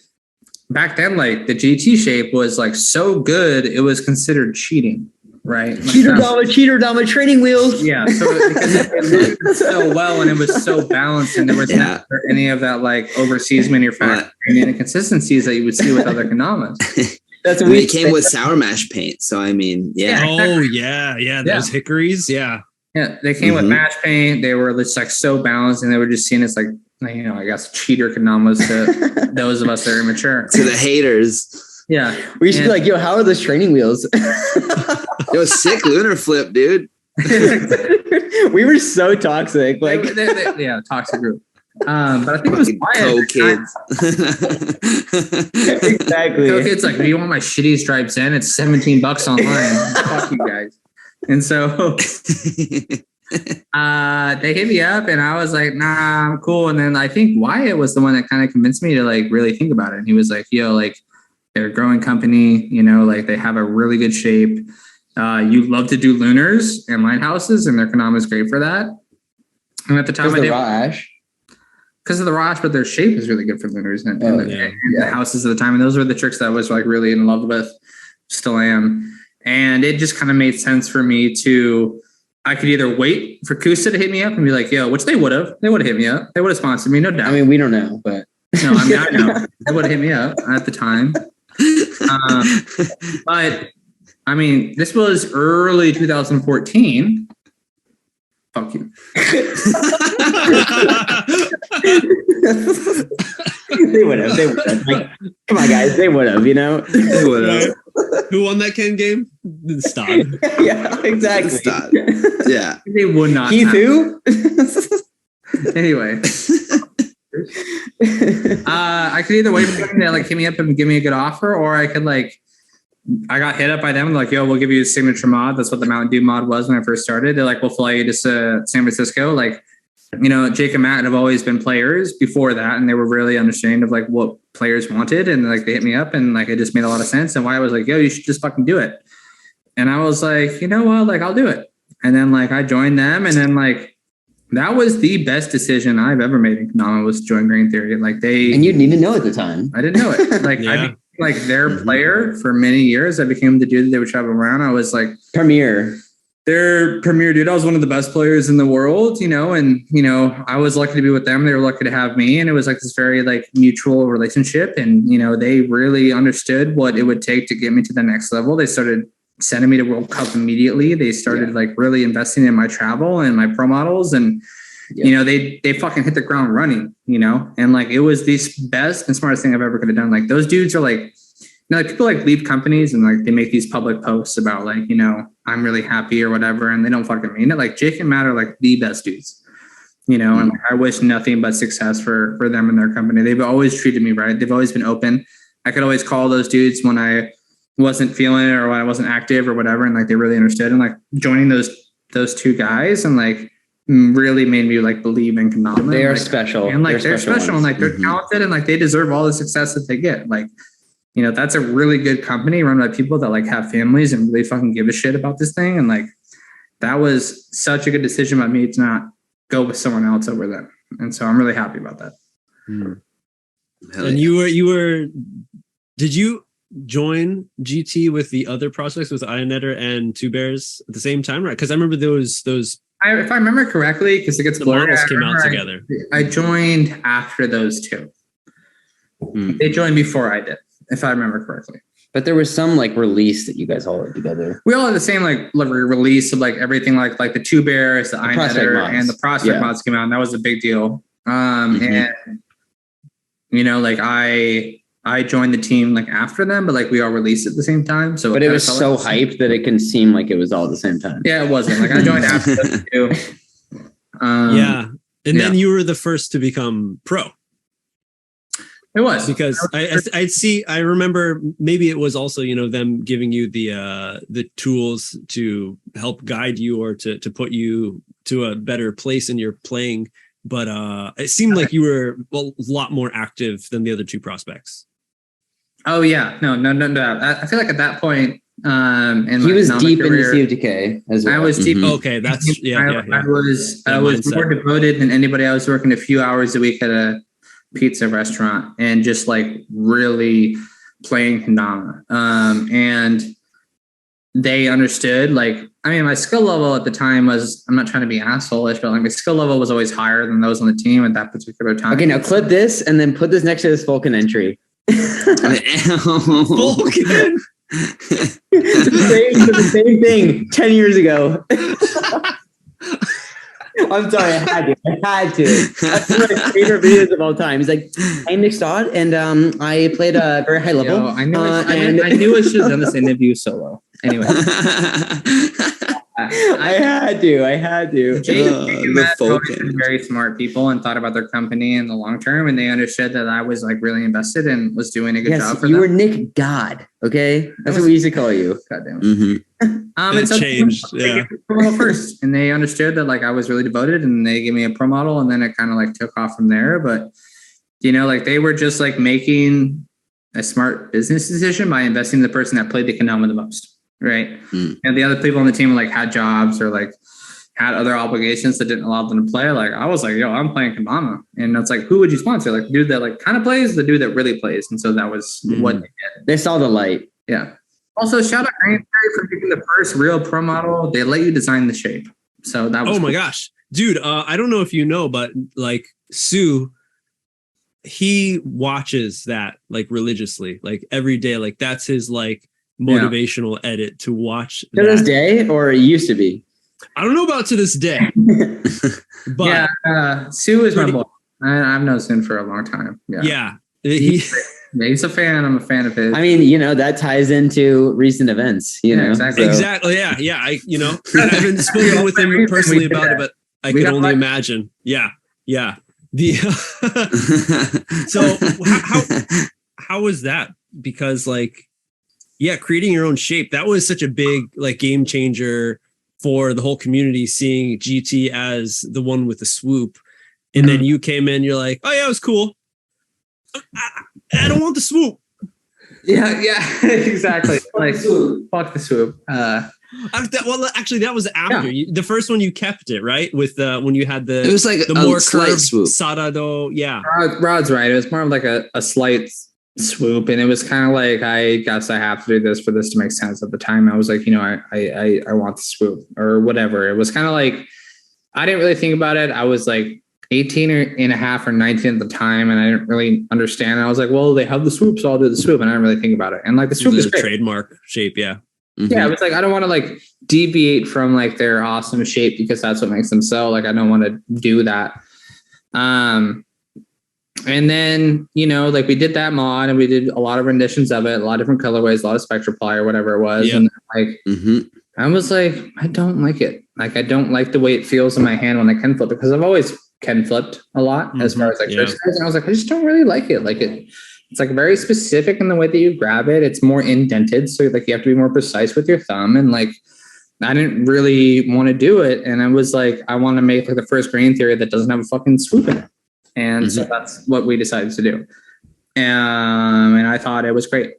back then, like the GT shape was like so good, it was considered cheating. Right. Cheater Dama training wheels. Yeah. So because it moved so well and it was so balanced, and there was never any of that like overseas manufacturing and inconsistencies that you would see with other kendamas. That's what it came with sour mash paint. So I mean, those hickories. Yeah. Yeah. They came with mash paint. They were just like so balanced, and they were just seen as like, I guess cheater kendamas to those of us that are immature. To the haters. Yeah. We should be like, yo, how are those training wheels? Yo, sick lunar flip, dude. We were so toxic. Like, toxic group. But I think it was co-kids. Exactly. Co-kids like, do you want my shitty stripes in? It's $17 online. Fuck you guys. And so they hit me up, and I was like, nah, I'm cool. And then I think Wyatt was the one that kind of convinced me to like really think about it. And he was like, yo, like, they're a growing company, like they have a really good shape. You love to do lunars and lighthouses, and their kendama is great for that. And at the time, because of the raw ash, but their shape is really good for lunars and the houses at the time. And those were the tricks that I was like really in love with, still am. And it just kind of made sense for me I could either wait for Kusa to hit me up and be like, yo, which they would have hit me up. They would have sponsored me, no doubt. I mean, we don't know, but no, I mean, I know they would have hit me up at the time. But I mean, this was early 2014. Fuck you. They would have. Like, come on, guys. They would have. They would have. Who won that Ken game? Stodd. Yeah, exactly. Stodd. Yeah. They would not. Keith who? Anyway. I could either wait for them to like hit me up and give me a good offer, or I could like I got hit up by them like, yo, we'll give you a signature mod. That's what the Mountain Dew mod was when I first started. They're like, we'll fly you to San Francisco. Like, Jake and Matt have always been players before that, and they were really understanding of like what players wanted, and like they hit me up, and like it just made a lot of sense. And why I was like, yo, you should just fucking do it. And I was like, you know what, like I'll do it. And then like I joined them, and then like that was the best decision I've ever made in Kendama was join Green Theory. And you didn't even know at the time. I didn't know it. Like I became like their player for many years. I became the dude that they would travel around. I was like their premier dude. I was one of the best players in the world, and I was lucky to be with them. They were lucky to have me. And it was like this very like mutual relationship. And, they really understood what it would take to get me to the next level. They started sending me to World Cup immediately. They started like really investing in my travel and my pro models. And, they fucking hit the ground running, and like, it was the best and smartest thing I've ever could have done. Like those dudes are like, like people like leave companies and like they make these public posts about like, I'm really happy or whatever. And they don't fucking mean it. Like Jake and Matt are like the best dudes, and like, I wish nothing but success for them and their company. They've always treated me right. They've always been open. I could always call those dudes when I wasn't feeling it or when I wasn't active or whatever. And like, they really understood. And like joining those two guys and like really made me like believe in Kendama. They are special. And like, they're special and like, they're talented and like, they deserve all the success that they get. Like, that's a really good company run by people that like have families and really fucking give a shit about this thing. And like, that was such a good decision by me to not go with someone else over them. And so I'm really happy about that. And did you join GT with the other prospects with Ionetter and Two Bears at the same time? Right. Cause I remember those, if I remember correctly, because it gets the blurry, models came out together. I joined after those two. They joined before I did, if I remember correctly. But there was some like release that you guys all had together. We all had the same like release of like everything, like the Two Bears, the Ionetter, and the Prospect mods came out, and that was a big deal. And like I joined the team like after them, but like we all released at the same time. So, but it was so hyped that it can seem like it was all at the same time. Yeah, it wasn't. Like I joined after them too. And then you were the first to become pro. It was because I remember maybe it was also, them giving you the tools to help guide you or to put you to a better place in your playing. But it seemed like you were a lot more active than the other two prospects. Oh yeah, no. I feel like at that point, he was deep in the Sea of Decay as well. I was deep. Okay, that's I was more devoted than anybody. I was working a few hours a week at a pizza restaurant and just like really playing Kendama. And they understood, like, I mean, my skill level at the time was, I'm not trying to be asshole-ish, but like my skill level was always higher than those on the team at that particular time. Okay, now clip this and then put this next to this Vulcan entry. Vulcan. the same thing 10 years ago. I'm sorry, I had to. That's one of my favorite videos of all time. He's like, I'm Nic Stodd, and I played a very high level. Yo, I knew I should have done this interview solo. Anyway. I had to. Jake and Matt were very smart people and thought about their company in the long term, and they understood that I was like really invested and was doing a good job for them. You were Nick God, okay? That's what we used to call you. God damn it. It changed. They gave me a pro model first, and they understood that like I was really devoted, and they gave me a pro model, and then it kind of like took off from there. But like they were just like making a smart business decision by investing in the person that played the kendama the most. Right. And the other people on the team like had jobs or like had other obligations that didn't allow them to play. Like I was like, yo, I'm playing kendama. And it's like, who would you sponsor? Like the dude that like kind of plays, the dude that really plays. And so that was what they did. They saw the light. Yeah. Also, shout out Green Theory for making the first real pro model. They let you design the shape. So that was my gosh. Dude, I don't know if you know, but like Sue, he watches that like religiously, like every day. Like that's his like motivational edit to watch to this day, or it used to be. I don't know about to this day. But Sue is my boy. I've known Sue for a long time. He's a fan. I'm a fan of his. I mean, that ties into recent events. Exactly. Exactly. Yeah. I haven't spoken with him personally about it, but I can only imagine. Yeah. So how was that? Because like Yeah, creating your own shape. That was such a big like game changer for the whole community, seeing GT as the one with the swoop. And then you came in, you're like, oh yeah, it was cool. I don't want the swoop. Yeah, exactly. Like, fuck the swoop. Well, actually, that was after the first one. You kept it right with when you had it was like the a more slight curved swoop. Sarado. Yeah, Rod's right. It was more of like a slight swoop, and it was kind of like, I guess I have to do this for this to make sense. At the time, I was like, I want the swoop or whatever. It was kind of like, I didn't really think about it. I was like 18 and a half or 19 at the time, and I didn't really understand. I was like, well, they have the swoop, so I'll do the swoop, and I didn't really think about it. And like the swoop is a trademark shape, yeah. Mm-hmm. Yeah, it was like, I don't want to like deviate from like their awesome shape because that's what makes them sell. Like, I don't want to do that. And then, like we did that mod and we did a lot of renditions of it, a lot of different colorways, a lot of Spectraply or whatever it was. Yeah. And like, I was like, I don't like it. Like, I don't like the way it feels in my hand when I Ken flip, because I've always Ken flipped a lot as far as like tricks goes. And I was like, I just don't really like it. Like it's like very specific in the way that you grab it. It's more indented. So like you have to be more precise with your thumb. And like, I didn't really want to do it. And I was like, I want to make like the first grain theory that doesn't have a fucking swoop in it. And so that's what we decided to do. And I thought it was great.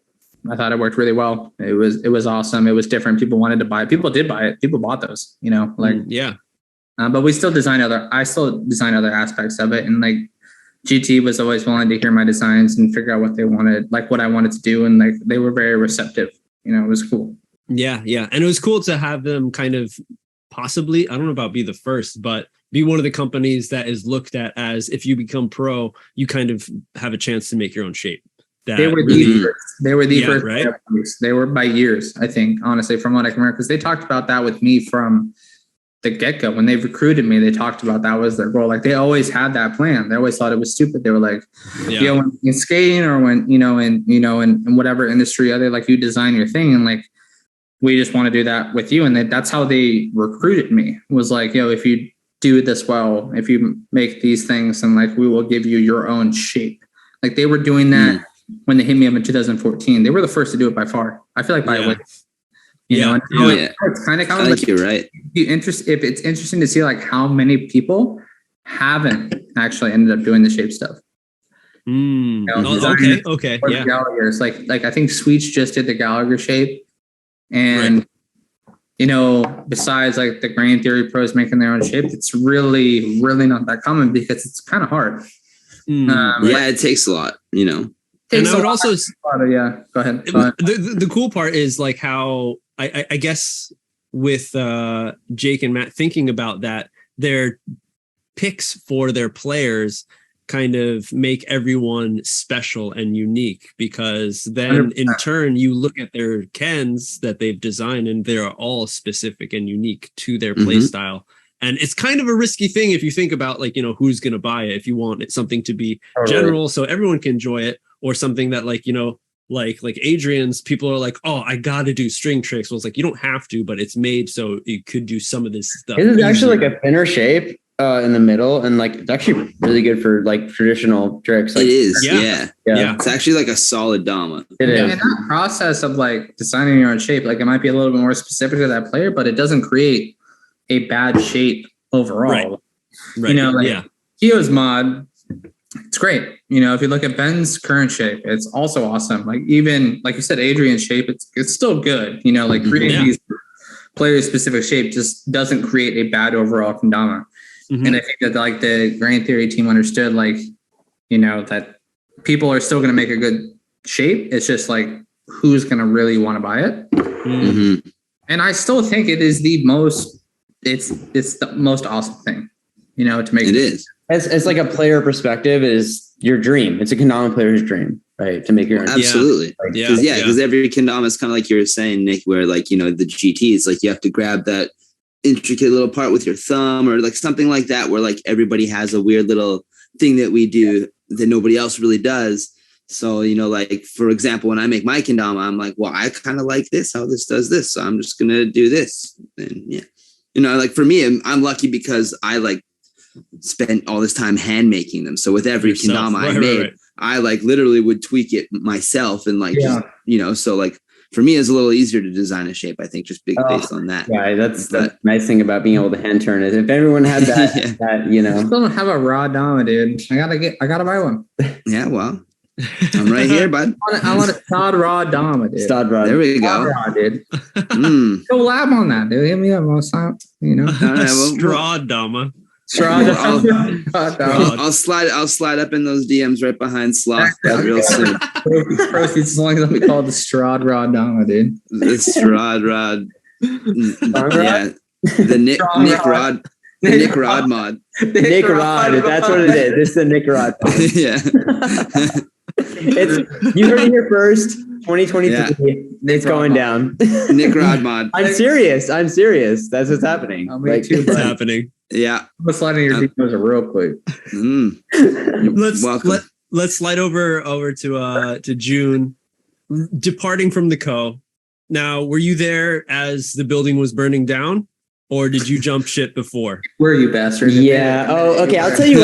I thought it worked really well. It was awesome. It was different. People wanted to buy it. People did buy it. People bought those, but we still I still design other aspects of it. And like GT was always willing to hear my designs and figure out what they wanted, like what I wanted to do. And like, they were very receptive, it was cool. Yeah. Yeah. And it was cool to have them kind of possibly, I don't know about be the first, but be one of the companies that is looked at as, if you become pro, you kind of have a chance to make your own shape. They were the first. They were the first. Right? They were by years, I think, honestly, from what I can remember, because they talked about that with me from the get-go. When they recruited me, they talked about that was their goal. Like, they always had that plan. They always thought it was stupid. They were like, when in skating or when, in whatever industry, other like you design your thing. And like, we just want to do that with you. And that's how they recruited me, was like, if you do this well, if you make these things, and like, we will give you your own shape. Like, they were doing that when they hit me up in 2014. They were the first to do it by far. I feel like by a way. It's kind of like, you're right. If it's interesting to see like how many people haven't actually ended up doing the shape stuff. Okay. Yeah. Gallagher's like I think Sweets just did the Gallagher shape, and besides like the grain theory pros making their own shape, it's really, really not that common because it's kind of hard. It takes a lot, And I would also, go ahead. The cool part is like how I guess with Jake and Matt thinking about that, their picks for their players kind of make everyone special and unique, because then 100%. In turn you look at their Kens that they've designed and they're all specific and unique to their play style. And it's kind of a risky thing if you think about like, who's going to buy it, if you want it something to be general so everyone can enjoy it, or something that like, like Adrian's, people are like, oh, I got to do string tricks. Well, it's like, you don't have to, but it's made so you could do some of this stuff. It's actually like a thinner shape in the middle, and like it's actually really good for like traditional tricks. Like, it is, yeah. It's actually like a solid Dama. It is. And that process of like designing your own shape, like it might be a little bit more specific to that player, but it doesn't create a bad shape overall. Right. Kyo's mod, it's great. If you look at Ben's current shape, it's also awesome. Like, even like you said, Adrian's shape, it's still good. Like creating these player specific shape just doesn't create a bad overall kendama. And I think that like the grain theory team understood, like, that people are still going to make a good shape. It's just like, who's going to really want to buy it? And I still think it is the most awesome thing, to make it is. As like a player perspective, is your dream. It's a kendama player's dream, right? To make your own. Absolutely. Because every kendama is kind of like you were saying, Nick, where like, the GTs, like you have to grab that intricate little part with your thumb or like something like that, where like everybody has a weird little thing that we do that nobody else really does. So, like, for example, when I make my kendama, I'm like, well, I kind of like this, how this does this. So I'm just going to do this. And like for me, I'm lucky because I like spent all this time hand making them. So with every kendama I made, I like literally would tweak it myself and like, just, so like for me, it's a little easier to design a shape. I think just based on that. Yeah, that's the nice thing about being able to hand turn it. If everyone had that, that you know, I still don't have a raw Dama, dude. I gotta buy one. Yeah, well, I'm right here, bud. I want a Stodd raw Dama, dude. Stodd raw. There we go, raw, dude. Go lab on that, dude. Hit me up, you know. All right, straw Dama. I'll slide up in those DMs right behind Sloth real soon. Proceeds as long as let me call it the Strahd Rod Dama, dude. The Strahd Rod. Yeah. The Nick Rod mod. Nick Rod. That's what it is. This is the Nick Rod mod. Yeah. You heard it here first. 2023. Yeah. It's going down. Nick Rod mod. I'm serious. That's what's happening. It's happening. Yeah. I'm sliding your DMs real quick. Let's slide over to June. Departing from the Co. Now, were you there as the building was burning down, or did you jump shit before? Where are you, bastard? Yeah. Oh, okay. I'll tell you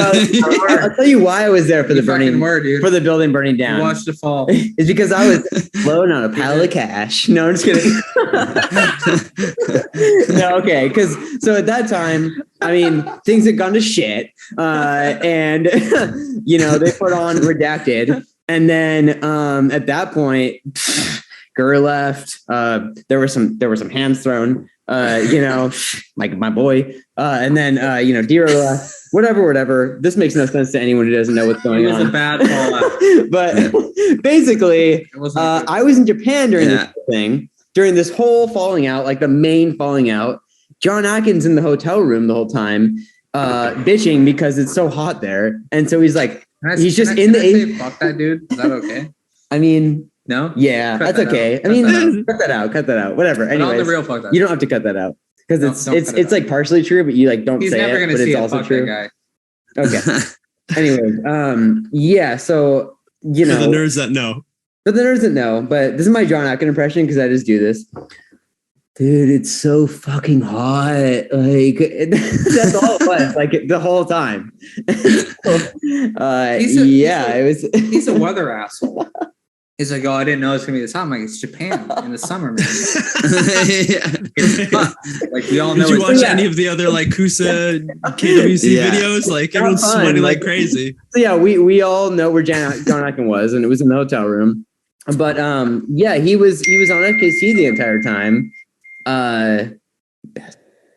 why I was there for the building burning down. You watched it fall. It's because I was floating on a pile of cash. No, I'm just kidding. No, okay. Because so at that time, I mean, things had gone to shit, and you know they put on redacted, and then at that point, Gurr left. There were some hands thrown. You know, like my boy, and then you know, Dira left. Whatever. This makes no sense to anyone who doesn't know what's going on. It was a bad fallout. But basically, I was in Japan during this thing, during this whole falling out, like the main falling out. John Atkins in the hotel room the whole time, bitching because it's so hot there, and so he's like, he's just in the AC. Fuck that dude. Is that okay? I mean. No? Yeah, that's okay. I mean, cut that out. Whatever. Anyways, you don't have to cut that out because it's like partially true, but you like don't say it, but it's also true. Guy. Okay. Anyways, yeah. So you know, for the nerds that know. But this is my John Atkins impression because I just do this. Dude, it's so fucking hot. Like that's all it was. Like the whole time. He's a weather asshole. He's like, I didn't know it's gonna be this hot. I'm like, it's Japan in the summer, man. It's hot. Like we all know. Did you watch any of the other like Kusa KWC videos? Like everyone's sweating like crazy. So yeah, we all know where John Atkins was, and it was in the hotel room. But yeah, he was on FKC the entire time.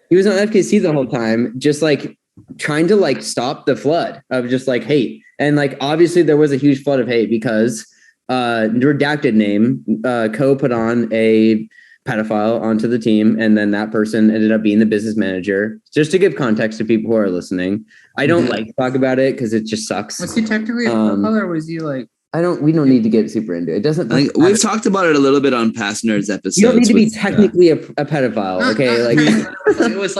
He was on FKC the whole time, just like trying to like stop the flood of just like hate, and like obviously there was a huge flood of hate because. Redacted name, Co put on a pedophile onto the team, and then that person ended up being the business manager. Just to give context to people who are listening, I don't like to talk about it because it just sucks. Was he technically a pedophile, or was he like? We don't need to get super into it. It doesn't. We've talked about it a little bit on past Nerds episodes. You don't need to be technically a pedophile, okay? Like it was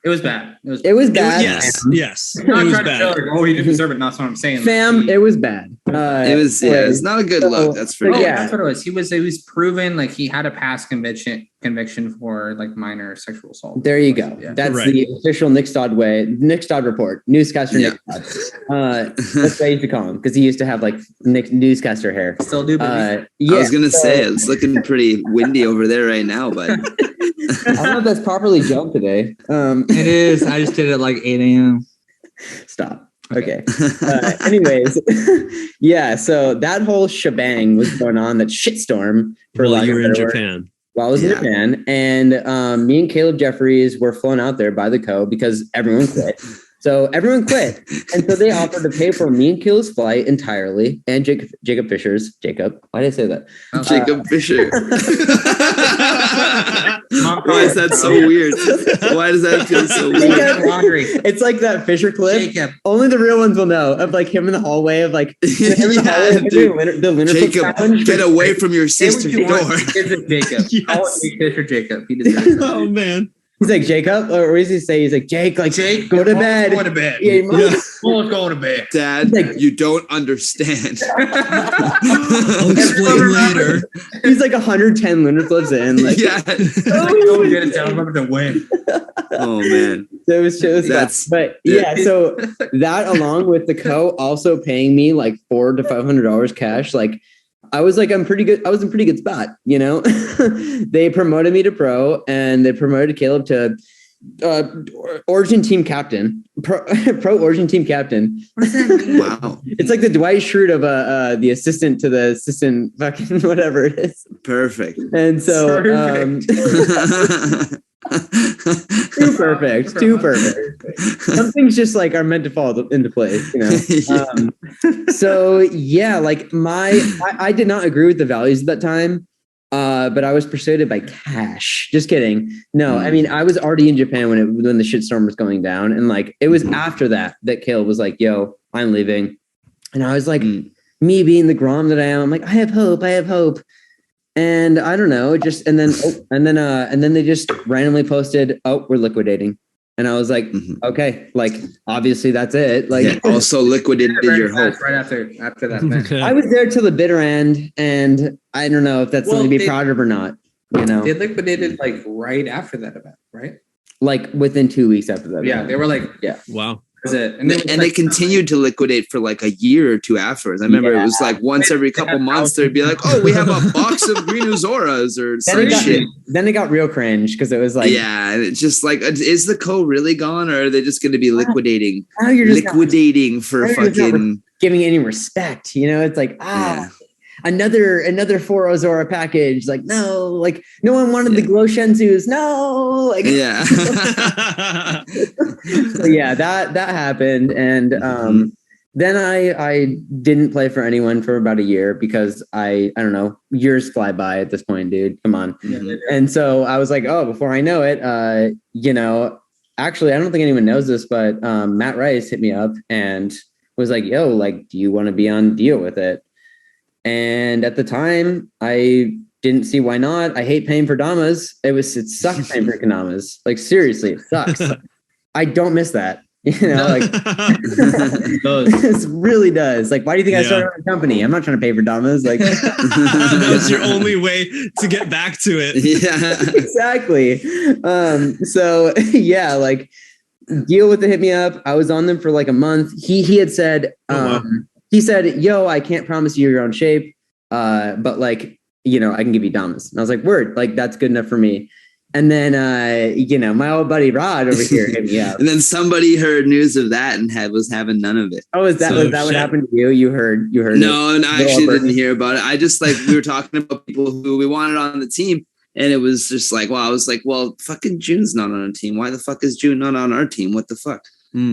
It was bad. It was bad. Yes. I'm not trying to tell her, you didn't deserve it. That's what I'm saying. Fam, it was bad. It's not a good look. That's for sure. Yeah, that's what it was. He was proven like he had a past conviction for like minor sexual assault. There you go. Yeah. That's the official Nic Stodd way. Nic Stodd report. Newscaster Nic Stodd. That's what I used to call him because he used to have like newscaster hair. Still do. I was gonna say it's looking pretty windy over there right now, but. I don't know if that's properly jumped today. It is. I just did it like 8 a.m. Stop. Okay. Anyways, yeah. So that whole shebang was going on. That shitstorm for while you were in Japan. While I was in Japan, and me and Caleb Jeffries were flown out there by the Co because everyone quit. So everyone quit, and so they offered to pay for me and Caleb's flight entirely, and Jacob Fisher's. Jacob, why did I say that? Jacob Fisher. Why is that so weird? Why does that feel so weird? It's like that Fisher clip. Jacob. Only the real ones will know of like him in the hallway of like the lunar Jacob, get away from your sister's door. Jacob. Yes. Fisher Jacob. He did. Oh man. He's like, Jacob, or what does he say? He's like, Jake, go to bed. Go to bed. Yeah, Mom's going to bed. Dad, you don't understand. I'll explain later. He's like 110 lunar flips in. Like, yeah. I'm about to win. Oh man. So it was but yeah, so that along with the Co also paying me like $400 to $500 cash, like I was like, I'm pretty good. I was in a pretty good spot, you know. They promoted me to pro, and they promoted Caleb to Origin team captain, pro Origin team captain. What does that mean? Wow. It's like the Dwight Schrute of the assistant to the assistant, fucking whatever it is. Perfect. And so, too perfect. Some things just like are meant to fall into place, you know. So yeah, like I did not agree with the values at that time. But I was persuaded by cash. Just kidding. No, I mean, I was already in Japan when the shitstorm was going down. And like, it was after that Caleb was like, yo, I'm leaving. And I was like, me being the Grom that I am, I'm like, I have hope. And I don't know, and then they just randomly posted, oh, we're liquidating. And I was like, okay, like obviously that's it. Like also liquidated your hope right after that match. I was there till the bitter end, and I don't know if that's something to be proud of or not. You know, they liquidated like right after that event, right? Like within 2 weeks after that. Yeah, event. they were like, wow. And they continued to liquidate for like a year or two afterwards. I remember it was like once every couple months they'd be like, "Oh, we have a box of Green Uzoras or some shit." Then it got real cringe because it was like, yeah, and it's just like, is the co really gone, or are they just going to be liquidating? Now you're just liquidating for fucking giving any respect. You know, it's like another 4 Ozora package. Like no one wanted the glow Shenzus. No, like yeah. So yeah, that happened, and then I didn't play for anyone for about a year because I don't know, years fly by at this point, dude. Come on. And so I was like, oh, before I know it, you know, actually I don't think anyone knows this, but Matt Rice hit me up and was like, yo, like, do you want to be on deal with it? And at the time, I didn't see why not. I hate paying for Damas. It sucks paying for Kenamas. Like seriously, it sucks. I don't miss that. You know, like it really does. Like, why do you think I started a company? I'm not trying to pay for Damas. Like that was your only way to get back to it. Yeah, exactly. So yeah, like deal with the hit me up. I was on them for like a month. He had said, he said, yo, I can't promise you your own shape, but like, you know, I can give you Damas. And I was like, word, like that's good enough for me. And then, you know, my old buddy Rod over here hit me up. And then somebody heard news of that and was having none of it. Oh, was that what happened to you? You heard No, and I actually didn't hear about it. I just like, we were talking about people who we wanted on the team. And it was just like, well, I was like, well, fucking June's not on a team. Why the fuck is June not on our team? What the fuck?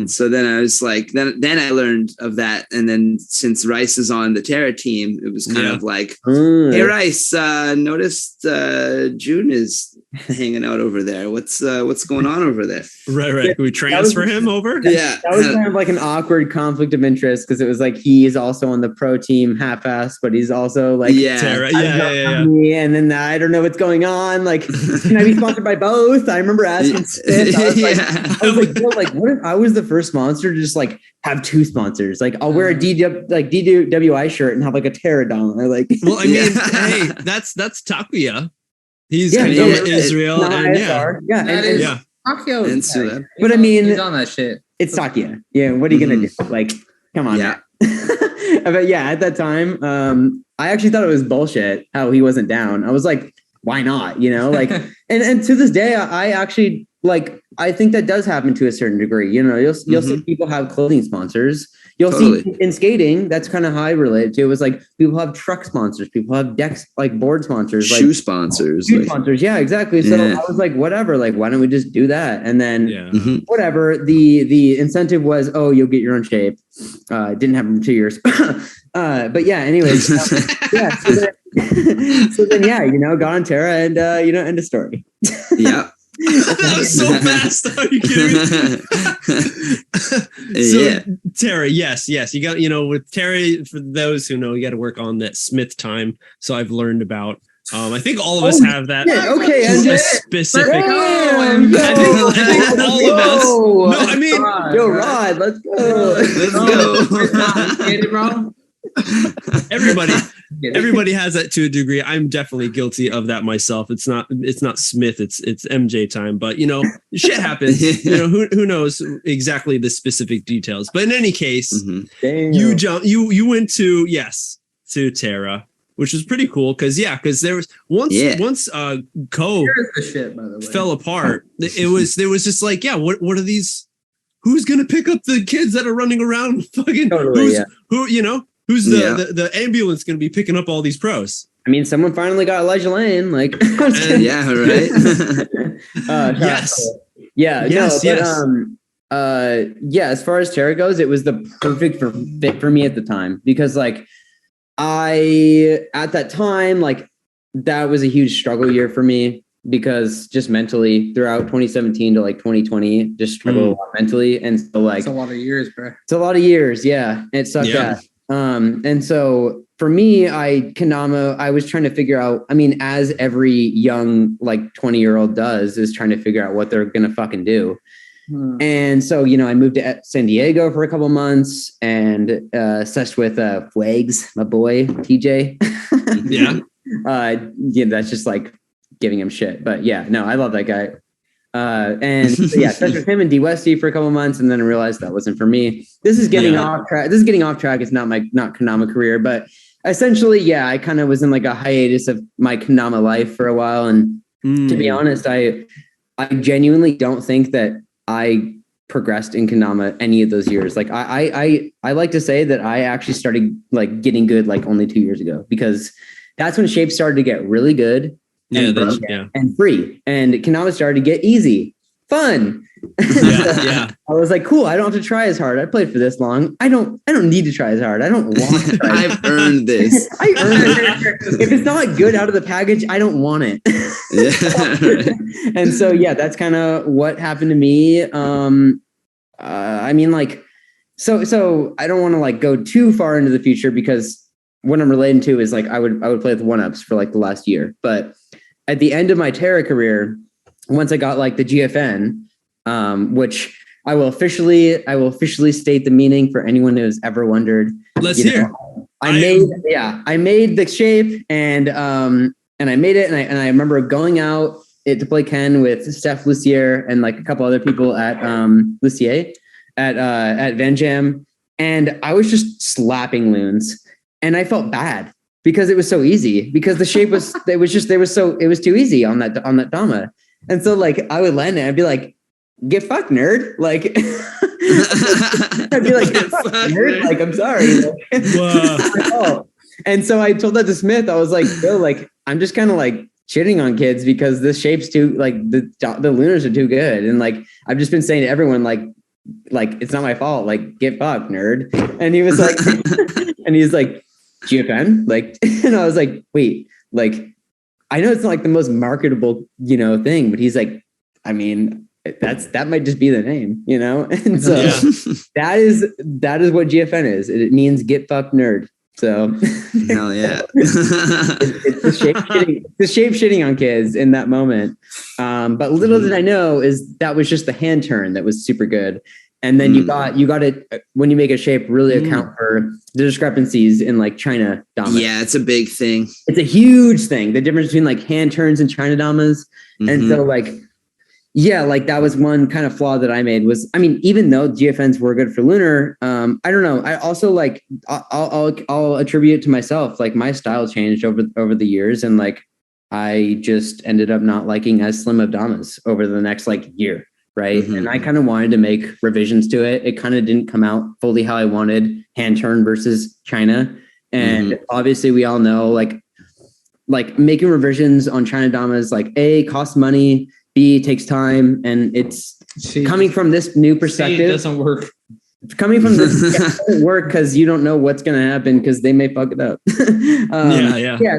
So then I was like, then I learned of that. And then since Rice is on the Terra team, it was kind of like, hey, Rice, noticed June is hanging out over there. What's going on over there? Right. Can we transfer him over? Yeah. That was kind of like an awkward conflict of interest because it was like he is also on the pro team half-assed, but he's also like Terra. Yeah. And then I don't know what's going on. Like, can I be sponsored by both? I remember asking Smith. I was like, what if I was the first sponsor to just like have two sponsors? Like I'll wear a DWI shirt and have like a Terra Dama. Like, well, I mean, hey, that's Takuya. He's from Israel, and Takuya. But I mean, he's on that shit. It's Takuya. Yeah, what are you gonna do? Like, come on. Yeah. But yeah, at that time, I actually thought it was bullshit how he wasn't down. I was like, why not? You know, like, and to this day, I actually like. I think that does happen to a certain degree. You know, you'll see people have clothing sponsors. You'll see in skating, that's kind of how I relate to. It was like people have truck sponsors, people have decks, like board sponsors, shoe sponsors. Sponsors. Yeah, exactly. So I was like, whatever, like, why don't we just do that? And then whatever, the incentive was, oh, you'll get your own shape. Didn't happen for 2 years. But yeah, anyways. So then, you know, got on Terra and, you know, end of story. Yeah. That was so fast. Are you kidding me? Terra, yes. You got, you know, with Terra, for those who know, you got to work on that Smith time. So I've learned about. I think all of us have that. Okay, specific. I think all of us. No, I mean, yo, Rod, let's go. Get it, bro. Everybody has that to a degree. I'm definitely guilty of that myself. It's not Smith, it's MJ time, but you know, shit happens. You know, who knows exactly the specific details. But in any case, you went to Terra. which was pretty cool. Because there was once Ko the shit, by the way. fell apart. There was just like, what are these? Who's gonna pick up the kids that are running around? Fucking Totally, who's the ambulance gonna be picking up all these pros? I mean, someone finally got Elijah Lane. Like, yeah, right. Yes. Yeah. Yes. No, Yes. as far as tarot goes, it was the perfect fit for me at the time because, like, at that time, like, that was a huge struggle year for me because just mentally throughout 2017 to like 2020, just struggled a lot mentally. And so, like, it's a lot of years, bro. It's a lot of years. Yeah. It sucked ass. And so for me, I was trying to figure out, I mean, as every young, like 20-year-old does, is trying to figure out what they're going to fucking do. And so, I moved to San Diego for a couple months and seshed with Flags, my boy, TJ. That's just like giving him shit. But yeah, no, I love that guy. And so, seshed with him and D Westy for a couple months, and then I realized that wasn't for me. This is getting off track. It's not my kendama career, but essentially, I kind of was in like a hiatus of my kendama life for a while. And to be honest, I genuinely don't think that I progressed in kendama any of those years. Like I like to say that I actually started like getting good like only 2 years ago, because that's when shapes started to get really good. And free, and kendama started to get easy, fun. I was like, cool. I don't have to try as hard. I played for this long. I don't need to try as hard. I don't want to try. I've earned this. I earned it. If it's not good out of the package, I don't want it. And so that's kind of what happened to me. I mean, like, so I don't want to like go too far into the future, because what I'm relating to is like I would play with 1-ups for like the last year, but at the end of my tarot career, once I got like the GFN, which I will officially state the meaning for anyone who's ever wondered. Let's hear. I made the shape and I made it, and I remember going out to play Ken with Steph Lucier and like a couple other people at Lucier at Van Jam, and I was just slapping loons, and I felt bad because it was so easy, because the shape was it was too easy on that Dama. And so like I would land it, I'd be like, get fucked, nerd. Like I'd be like, get fucked, nerd. Like, I'm sorry. Like, and so I told that to Smith. I was like, Bill, like, I'm just kind of like shitting on kids because this shape's too, like, the lunars are too good. And like I've just been saying to everyone, like it's not my fault. Like, get fucked, nerd. And he was like, and he's like, GFN? Like, and I was like, wait, like, I know it's not like the most marketable, thing, but he's like, I mean, that might just be the name, And so that is what GFN is. It means get fucked nerd. So hell yeah. it's the shape shitting on kids in that moment. But little did I know is that was just the hand turn that was super good. And then you got it when you make a shape really account for the discrepancies in like China Damas. Yeah, it's a big thing. It's a huge thing. The difference between like hand turns and China Damas. And so like, like that was one kind of flaw that I made was, I mean, even though GFNs were good for lunar, I don't know. I also like, I'll attribute it to myself. Like my style changed over the years. And like, I just ended up not liking as slim of Damas over the next like year. Right. And I kind of wanted to make revisions to it. It kind of didn't come out fully how I wanted, hand turn versus China. And obviously we all know like making revisions on China Damas, like A, costs money, B, takes time. And it's coming from this new perspective. It doesn't work. Coming from this, it doesn't work because you don't know what's going to happen because they may fuck it up.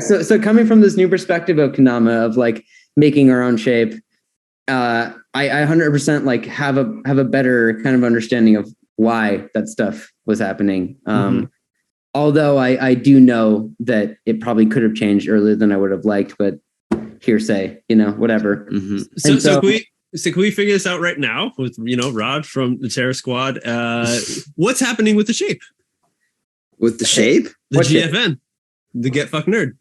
So coming from this new perspective of kendama, of like making our own shape, I 100% like have a better kind of understanding of why that stuff was happening. Although I do know that it probably could have changed earlier than I would have liked, but hearsay, whatever. So can we figure this out right now with, Rod from the Terror Squad? What's happening with the shape? With the shape? The GFN, the Get Fuck Nerd.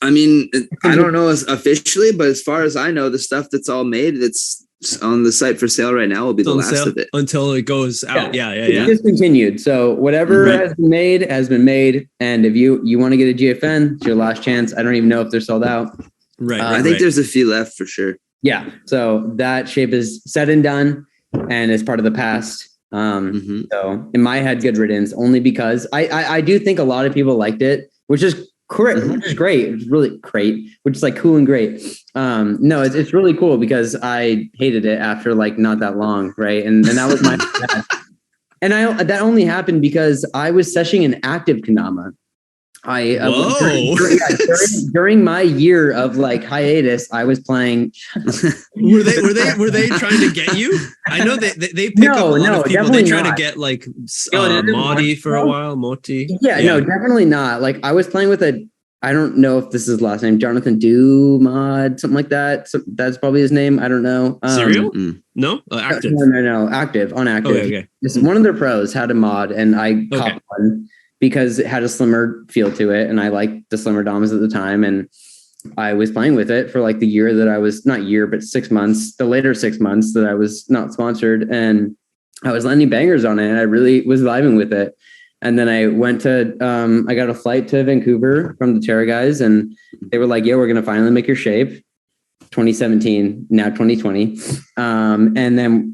I mean, I don't know officially, but as far as I know, the stuff that's all made, it's on the site for sale right now. Will be the last of it until it goes out. Yeah. It's discontinued. So whatever has been made. And if you want to get a GFN, it's your last chance. I don't even know if they're sold out. Right. I think there's a few left for sure. Yeah. So that shape is said and done and is part of the past. So in my head, good riddance, only because I do think a lot of people liked it, which is correct, which is great. It's really great, which is like cool and great. No, it's really cool because I hated it after like not that long, right? And that was my bad. And that only happened because I was seshing an active kendama. During my year of like hiatus, I was playing. were they trying to get you? I know they pick up a lot of people. They try to get like Moti for a while. Moti. Yeah, no, definitely not. Like I was playing with I don't know if this is his last name, Jonathan Dumod, something like that. So that's probably his name. I don't know. Serial? No, active. No, active, on active. Okay. One of their pros had a mod, and I copped one because it had a slimmer feel to it, and I liked the slimmer Damas at the time, and I was playing with it for like the year that I was not year, but 6 months. The later 6 months that I was not sponsored, and I was landing bangers on it, and I really was vibing with it. And then I went to, I got a flight to Vancouver from the Terra guys, and they were like, "Yeah, we're going to finally make your shape." 2017, now 2020. And then,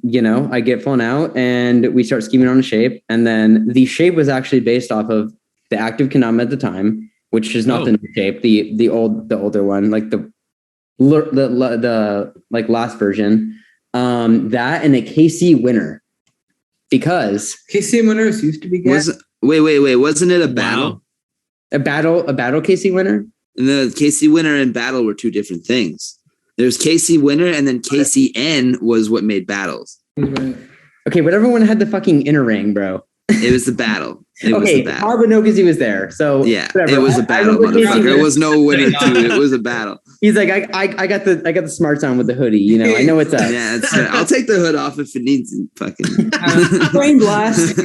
I get flown out and we start scheming on a shape. And then the shape was actually based off of the active kendama at the time, which is not the new shape, the older one, like the like last version. That and a KC winner, because KC winners used to be good. Wait, wasn't it a battle? Wow. A battle KC winner? The KC winner and battle were two different things. There's KC winner, and then KCN was what made battles. Okay, but everyone had the fucking inner ring, bro. It was the battle. It was the battle. Todd would know because he was there. So yeah, whatever. It was a battle, motherfucker. There was no winner to it. It was a battle. He's like, I got the smarts on with the hoodie. I know what's up. Yeah, I'll take the hood off if it needs it. Fucking flame blast.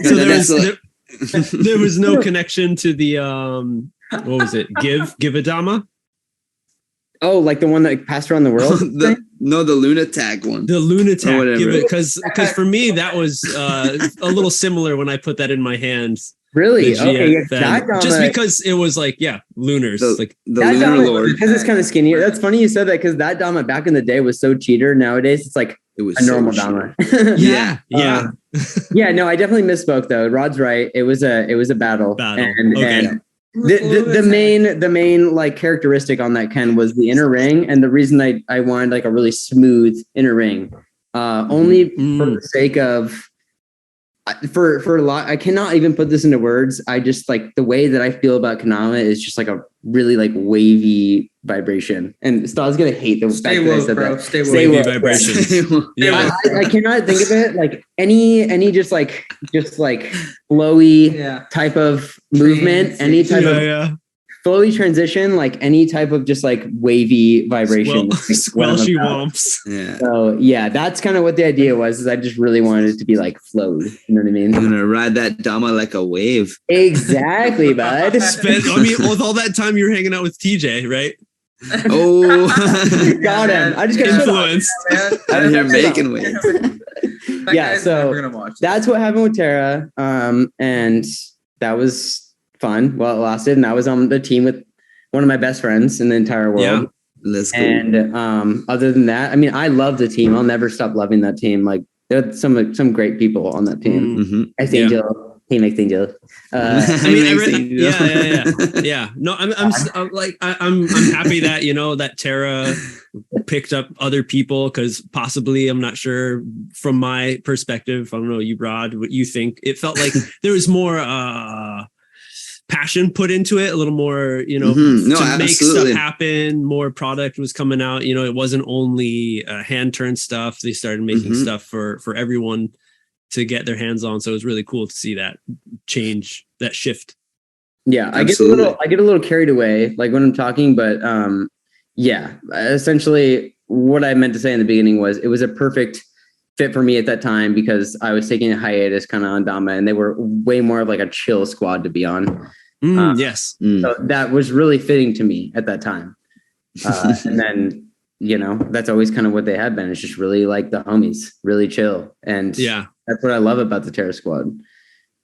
So there was no connection to the what was it? Give a Dama? Oh, like the one that passed around the world? The Lunatag one. The Lunatag. Give it, because for me that was a little similar when I put that in my hands. Really? Okay. Just because it was like, lunars. The Lunar Dama, Lord. Because it's kind of skinnier. That's funny you said that, because that Dama back in the day was so cheater. Nowadays it's like a normal Dama. Yeah. Yeah, no, I definitely misspoke though. Rod's right. It was a battle. And the main like characteristic on that Ken was the inner ring, and the reason I wanted like a really smooth inner ring, only for the sake of for a lot. I cannot even put this into words. I just like the way that I feel about kendama is just like a really like wavy vibration. And Stodd's gonna hate the fact that I said that. Stay wavy vibration. Yeah, I cannot think of it like any just like flowy type of movement, any type of flowy transition, like any type of just like wavy vibration. Squelchy womps. Yeah. So yeah, that's kind of what the idea was. Is I just really wanted it to be like flowy. You know what I mean? You're gonna ride that Dama like a wave. Exactly, bud. With all that time you were hanging out with TJ, right? Oh, got him. I just got influence. Out here making waves. Yeah, so that's what happened with Terra, and that was fun while it lasted. And I was on the team with one of my best friends in the entire world. Yeah, that's cool. And other than that, I mean, I love the team. I'll never stop loving that team. Like there's some great people on that team. Angel. Team X Angel. Yeah. No, I'm happy that that Terra picked up other people, because possibly, I'm not sure, from my perspective, I don't know, you Rod, what you think. It felt like there was more passion put into it, a little more, to make stuff happen. More product was coming out. It wasn't only hand turn stuff. They started making stuff for everyone to get their hands on. So it was really cool to see that change, that shift. Yeah, I get a little carried away, like when I'm talking, but essentially what I meant to say in the beginning was it was a perfect fit for me at that time, because I was taking a hiatus kind of on Dama, and they were way more of like a chill squad to be on. Yes. So that was really fitting to me at that time. And then that's always kind of what they have been. It's just really like the homies, really chill. And that's what I love about the Terror Squad.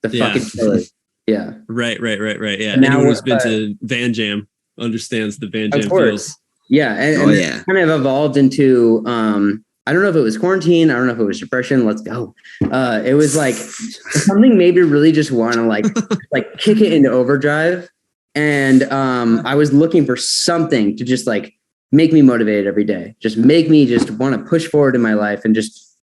The fucking chillers. Yeah. Right. Yeah. Anyone who's been to Van Jam understands the Van Jam feels. Yeah. And it kind of evolved into, I don't know if it was quarantine. I don't know if it was depression. Let's go. It was like something made me really just want to like kick it into overdrive. And I was looking for something to just like make me motivated every day. Just make me just want to push forward in my life and just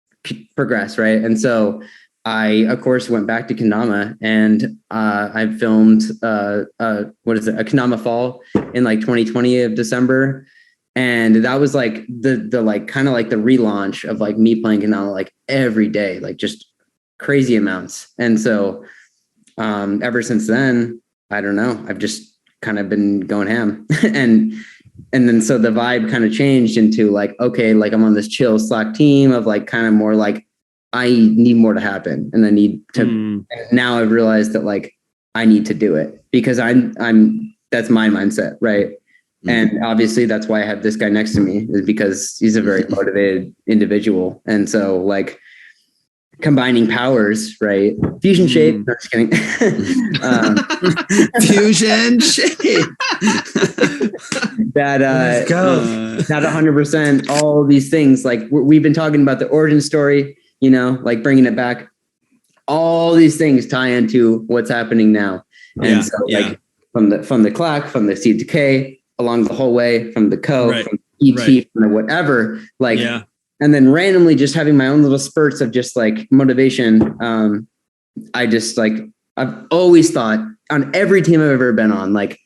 progress. Right. And so I, of course, went back to kendama, and I filmed a kendama fall in like 2020 of December. And that was like the like kind of like the relaunch of like me playing kendama like every day, like just crazy amounts. And so ever since then, I don't know, I've just kind of been going ham. and then so the vibe kind of changed into like, okay, like I'm on this chill Slack team of like kind of more like I need more to happen, and I need to. Now I've realized that like I need to do it because I'm that's my mindset, right? And obviously that's why I have this guy next to me, is because he's a very motivated individual. And so like combining powers, right? Fusion shape. No, just kidding. Fusion shape. That 100%. All these things, like we've been talking about the origin story, like bringing it back. All these things tie into what's happening now. And like from the clack, from the seed decay, along the whole way, from the from ET, from the whatever, like, and then randomly just having my own little spurts of just like motivation. I just like, I've always thought on every team I've ever been on, like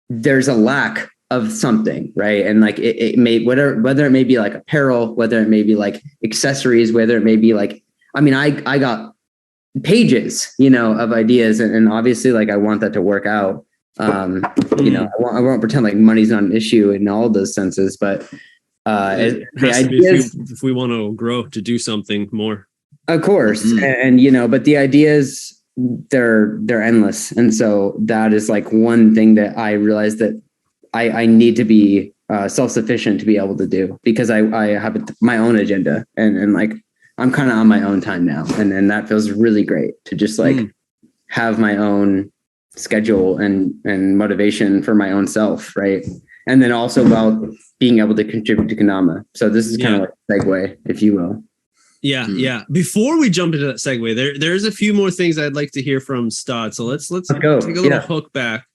there's a lack of something, right? And like it may, whether it may be like apparel, whether it may be like accessories, whether it may be like, I mean, I got pages, of ideas, and obviously like I want that to work out. I won't pretend like money's not an issue in all those senses, but if we want to grow, to do something more, of course. And but the ideas, they're endless. And so that is like one thing that I realized that I need to be self-sufficient to be able to do, because I have my own agenda, and like I'm kind of on my own time now, and that feels really great to just like have my own schedule and motivation for my own self, right? And then also about being able to contribute to kendama. So this is kind of like a segue, if you will. Yeah. Before we jump into that segue, there's a few more things I'd like to hear from Stodd. So let's go. Take a little hook back.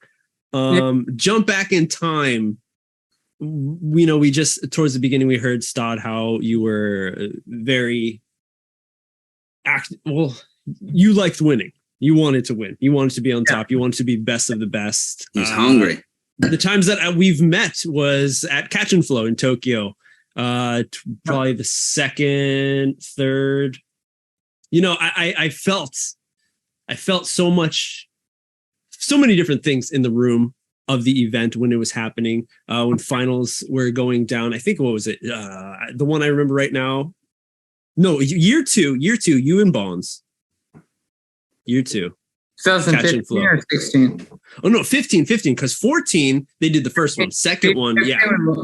Jump back in time. We just towards the beginning we heard, Stodd, how you were very well, you liked winning. You wanted to win. You wanted to be on top. You wanted to be best of the best. He was hungry. The times that we've met was at Catch and Flow in Tokyo. Probably the second, third. I felt so many different things in the room of the event when it was happening. When finals were going down. I think, what was it? The one I remember right now. No, year two, you and Bonds. Year 2. 2015 or 16? Oh, no, 15, because 14, they did the first one. Second one,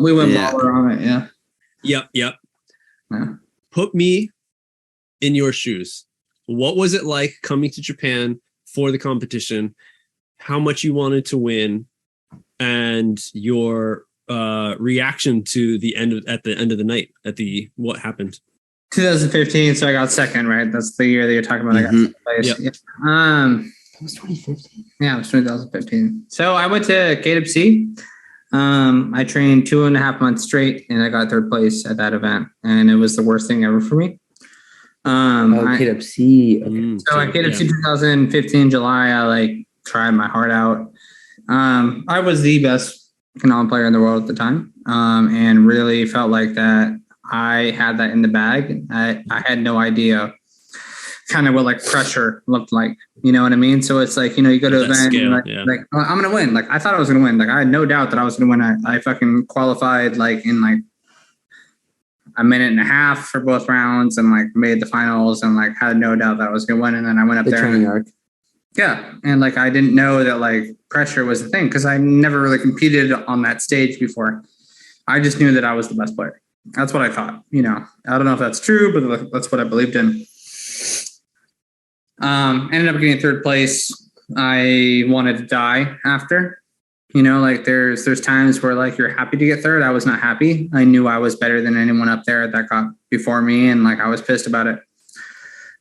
we went baller on it, Yep. Yeah. Put me in your shoes. What was it like coming to Japan for the competition? How much you wanted to win, and your reaction to at the end of the night, what happened? 2015, so I got second, right? That's the year that you're talking about. I got second place. Yep. It was 2015. Yeah, it was 2015. So I went to KWC. I trained 2.5 months straight, and I got third place at that event, and it was the worst thing ever for me. KWC. Okay. So at KWC 2015 July, I like tried my heart out. I was the best kendama player in the world at the time, and really felt like that I had that in the bag. I had no idea kind of what like pressure looked like, you know what I mean? So it's like, you go to an event and like, oh, I'm going to win. Like I thought I was going to win. Like I had no doubt that I was going to win. I fucking qualified like in like a minute and a half for both rounds, and like made the finals, and like had no doubt that I was going to win. And then I went up there. Training arc. Yeah. And like, I didn't know that like pressure was the thing, because I never really competed on that stage before. I just knew that I was the best player. That's what I thought. You know, I don't know if that's true, but that's what I believed in. Ended up getting third place. I wanted to die after. You know, like there's times where like you're happy to get third. I was not happy. I knew I was better than anyone up there that got before me, and like I was pissed about it.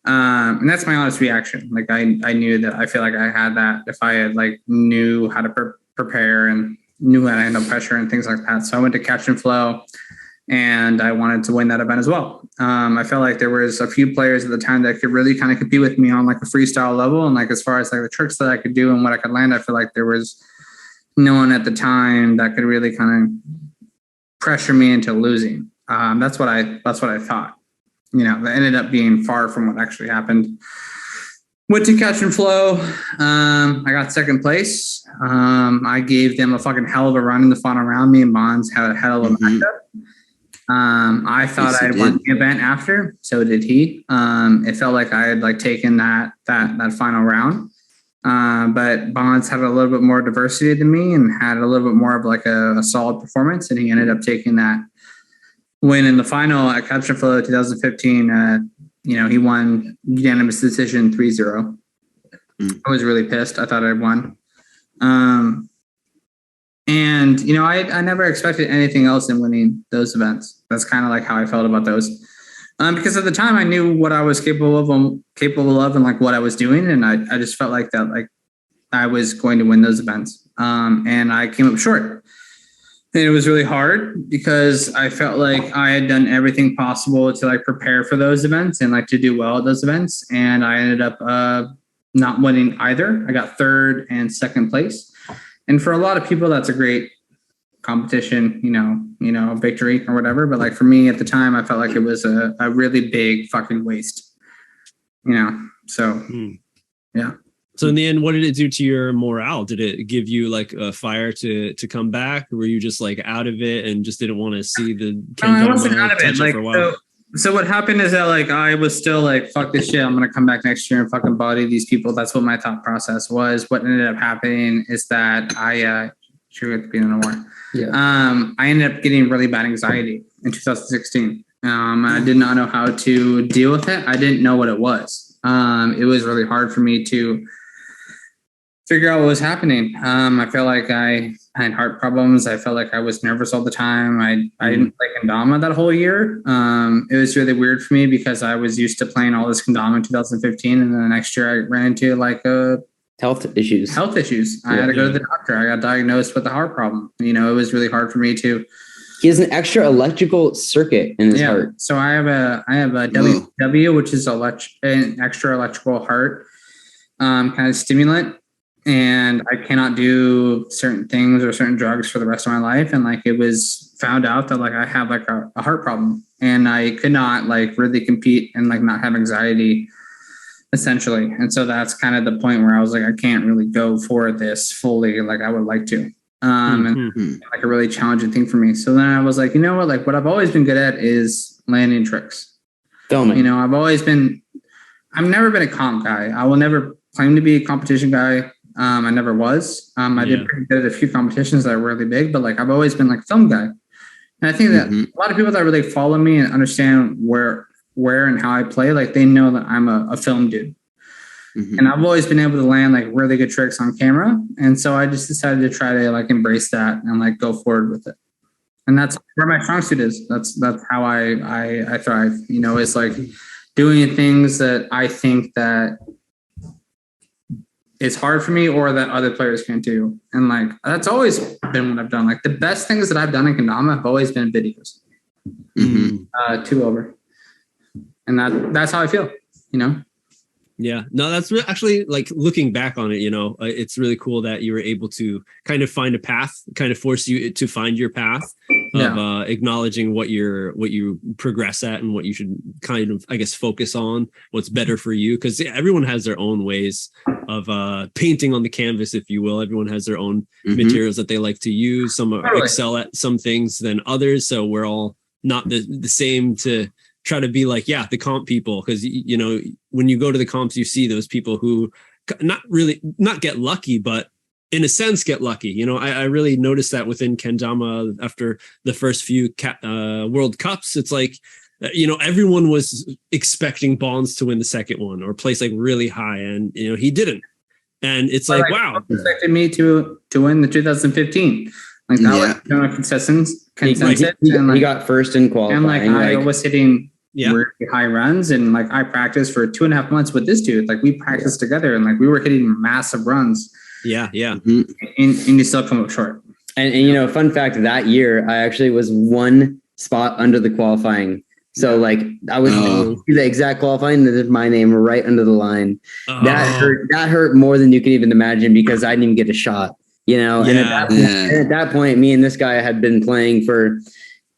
And that's my honest reaction. Like I knew that I feel like I had that if I had like knew how to prepare and knew how to handle pressure and things like that. So I went to catch and flow, and I wanted to win that event as well. I felt like there was a few players at the time that could really kind of compete with me on like a freestyle level. And like, as far as like the tricks that I could do and what I could land, I feel like there was no one at the time that could really kind of pressure me into losing. That's what I thought. You know, that ended up being far from what actually happened. Went to catch and flow. I got second place. I gave them a fucking hell of a run in the final round. Me and Bonds had a hell of a matchup. I thought I had won the event after, so did he. It felt like I had like taken that final round. But Bonds had a little bit more diversity than me and had a little bit more of like a solid performance, and he ended up taking that win in the final at Catch and Flow 2015. You know, he won unanimous decision 3-0. I was really pissed. I thought I'd won. And, you know, I never expected anything else in winning those events. That's kind of like how I felt about those. Because at the time I knew what I was capable of and like what I was doing. And I just felt like that, like I was going to win those events. And I came up short. And it was really hard because I felt like I had done everything possible to like prepare for those events and like to do well at those events. And I ended up not winning either. I got third and second place. And for a lot of people, that's a great competition, you know, victory or whatever. But like for me at the time, I felt like it was a really big fucking waste, you know? So, yeah. So in the end, what did it do to your morale? Did it give you like a fire to come back? Or were you just like out of it and just didn't want to see the kendama? I wasn't out of it. Like, so what happened is that like I was still like, fuck this shit. I'm gonna come back next year and fucking body these people. That's what my thought process was. What ended up happening is that I ended up getting really bad anxiety in 2016. I did not know how to deal with it. I didn't know what it was. It was really hard for me to figure out what was happening. I felt like I had heart problems. I felt like I was nervous all the time. I didn't play kendama that whole year. It was really weird for me because I was used to playing all this kendama in 2015. And then the next year I ran into like health issues. I had to go to the doctor. I got diagnosed with a heart problem. You know, it was really hard for me to. He has an extra electrical circuit in his heart. So I have a WW, which is an extra electrical heart kind of stimulant. And I cannot do certain things or certain drugs for the rest of my life. And like, it was found out that like I have like a heart problem and I could not like really compete and like not have anxiety essentially. And so that's kind of the point where I was like, I can't really go for this fully like I would like to. And like a really challenging thing for me. So then I was like, you know what, like what I've always been good at is landing tricks. Filming. You know, I've never been a comp guy. I will never claim to be a competition guy. I never was. I did pretty good at a few competitions that were really big, but like I've always been like a film guy. And I think that a lot of people that really follow me and understand where and how I play, like they know that I'm a film dude. And I've always been able to land like really good tricks on camera. And so I just decided to try to like embrace that and like go forward with it. And that's where my strong suit is. That's how I thrive, you know, it's like doing things that I think that it's hard for me or that other players can't do. And like, that's always been what I've done. Like the best things that I've done in kendama have always been videos. 2 over. And that's how I feel, you know? Yeah, no, that's actually like looking back on it, you know, it's really cool that you were able to kind of find a path, kind of force you to find your path of acknowledging what you progress at and what you should kind of, I guess, focus on, what's better for you. Because everyone has their own ways of painting on the canvas, if you will. Everyone has their own materials that they like to use. Some excel at some things than others. So we're all not the same to try to be like, the comp people. Because, you know, when you go to the comps, you see those people who not get lucky, but in a sense, get lucky. You know, I really noticed that within kendama after the first few World Cups. It's like, you know, everyone was expecting Bonds to win the second one or place like really high, and you know he didn't. And it's like, wow, expected me to win the 2015. Like that was consensus. He got first in qualifying. And I was hitting really high runs, and like I practiced for 2.5 months with this dude. Like we practiced together, and like we were hitting massive runs. Yeah. And you still come up short. And you know, fun fact, that year I actually was one spot under the qualifying. So like I was the exact qualifying, there's my name right under the line. That hurt more than you can even imagine, because I didn't even get a shot, you know. And at that point, me and this guy had been playing for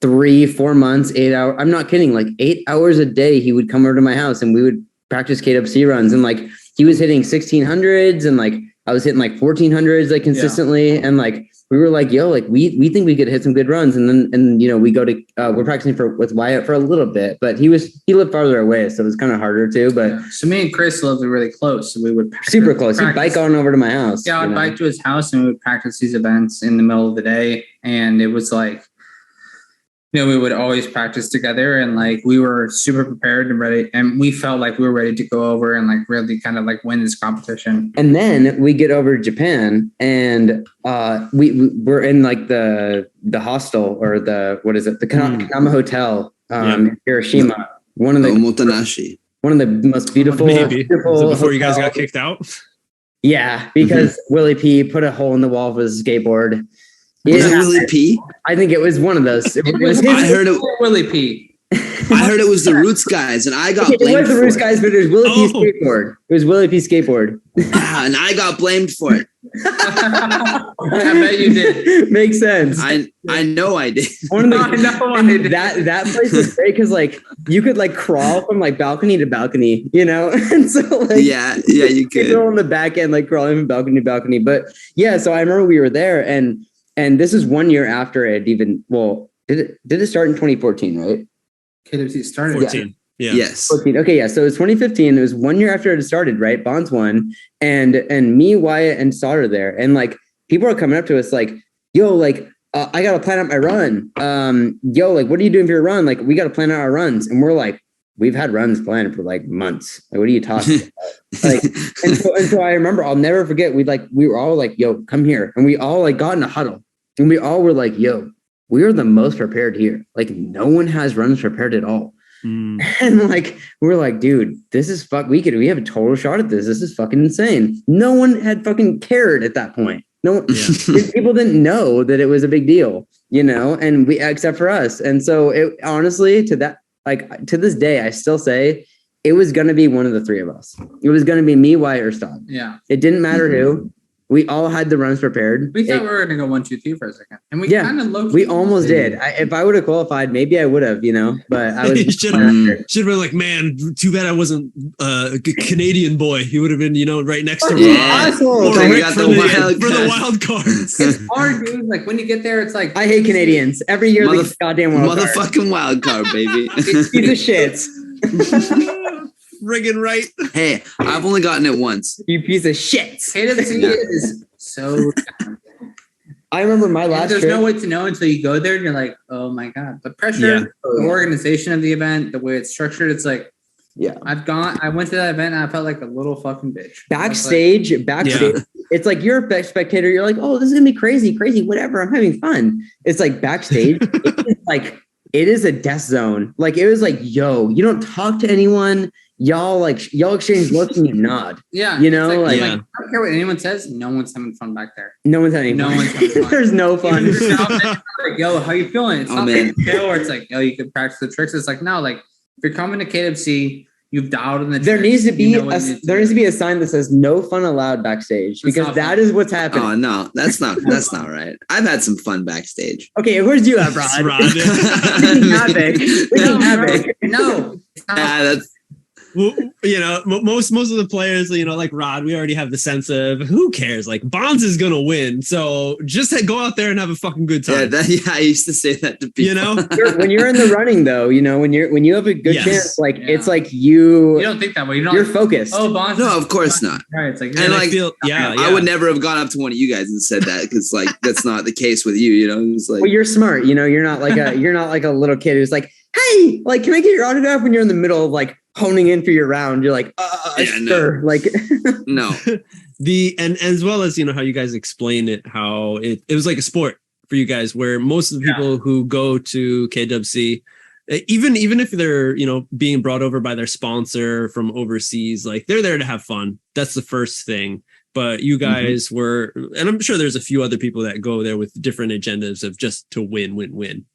3-4 months, 8 hours. I'm not kidding, like 8 hours a day. He would come over to my house and we would practice KWC runs, and like he was hitting 1600s and like I was hitting like 1400s like consistently. And like we were like, yo, like we think we could hit some good runs. And you know, we go to we're practicing with Wyatt for a little bit, but he lived farther away, so it was kind of harder too. But so me and Chris lived really close, so we would super close. He'd bike on over to my house. Yeah, I'd bike to his house and we would practice these events in the middle of the day. And it was like, you know, we would always practice together, and like we were super prepared and ready, and we felt like we were ready to go over and like really kind of like win this competition. And then we get over to Japan, and we're in like the hostel, or the Kendama hotel in Hiroshima. One of the Motanashi. One of the most beautiful. Beautiful before you guys got kicked out. Yeah, because Willie P put a hole in the wall of his skateboard. Was it Willie P? I think it was one of those. I heard it Willie P. I heard it was the Roots guys, and I got blamed. It was the Roots guys, but it was Willie P's skateboard. It was Willie P's skateboard. And I got blamed for it. I bet you did. Makes sense. I know I did. That place was great because like you could like crawl from like balcony to balcony, you know, and so like you could go on the back end like crawling from balcony to balcony. But yeah, so I remember we were there, and this is 1 year after it even. Well, did it start in 2014, right? KWC started 14. Yeah. Yes. 14. Okay, yeah. So it was 2015. It was 1 year after it started, right? Bonds won, and me, Wyatt, and Stodd are there, and like people are coming up to us like, "Yo, like I gotta plan out my run. Yo, like what are you doing for your run? Like we gotta plan out our runs." And we're like, "We've had runs planned for like months. Like what are you talking about?" Like, and so I remember, I'll never forget. We were all like, "Yo, come here," and we all like got in a huddle, and we all were like, "Yo, we are the most prepared here. Like no one has runs prepared at all." And like we're like, dude, this is we have a total shot at this. This is fucking insane. No one had fucking cared at that point. No, people didn't know that it was a big deal, you know, and we except for us. And so it honestly, to this day, I still say it was gonna be one of the three of us. It was gonna be me, Wyatt, or Stodd. Yeah. It didn't matter who. We all had the runs prepared. We thought we were going to go 1, 2, 3 for a second. And we kind of looked. We almost did. If I would have qualified, maybe I would have, you know, but I was. should have been like, man, too bad I wasn't a Canadian boy. He would have been, you know, right next to Rod. For the wild cards. It's hard, dude. Like when you get there, it's like. I hate Canadians. Every year, they goddamn motherfucking wild card, baby. Piece of shits. Friggin' right. Hey, I've only gotten it once. You piece of shit. KWC is so. I remember my last. There's no way to know until you go there, and you're like, "Oh my god!" The pressure, the organization of the event, the way it's structured. It's like, I went to that event, and I felt like a little fucking bitch. Backstage. It's like you're a spectator. You're like, "Oh, this is gonna be crazy, whatever. I'm having fun." It's like backstage. It's like it is a death zone. Like it was like, "Yo, you don't talk to anyone." Y'all exchange looks and you nod. Yeah. You know, like I don't care what anyone says. No one's having fun back there. No one's having fun. There's no fun. Like, yo, how you feeling? It's not like chill, or it's like, yo, you can practice the tricks. It's like, no, like if you're coming to KWC, you've dialed in the there tricks, needs to be a sign that says no fun allowed backstage, because that is what's happening. Oh no, that's not right. I've had some fun backstage. Okay, where's you at, Rod? No, it's not. Well, most of the players, like Rod, we already have the sense of who cares? Like Bonds is gonna win, so just go out there and have a fucking good time. Yeah, I used to say that to people. When you're in the running, though, when you have a good chance, it's like you don't think that way. You're focused. Oh, Bonds. No, of course not. Right. It's like, and I feel, I would never have gone up to one of you guys and said that because like that's not the case with you. It's like, well, you're smart. You're not like a little kid who's like, hey, like, can I get your autograph when you're in the middle of like honing in for your round? You're like, sure. No. Like, no. And as well as, how you guys explain it, how it was like a sport for you guys, where most of the people who go to KWC, even if they're, being brought over by their sponsor from overseas, like they're there to have fun. That's the first thing. But you guys were, and I'm sure there's a few other people that go there with different agendas of just to win.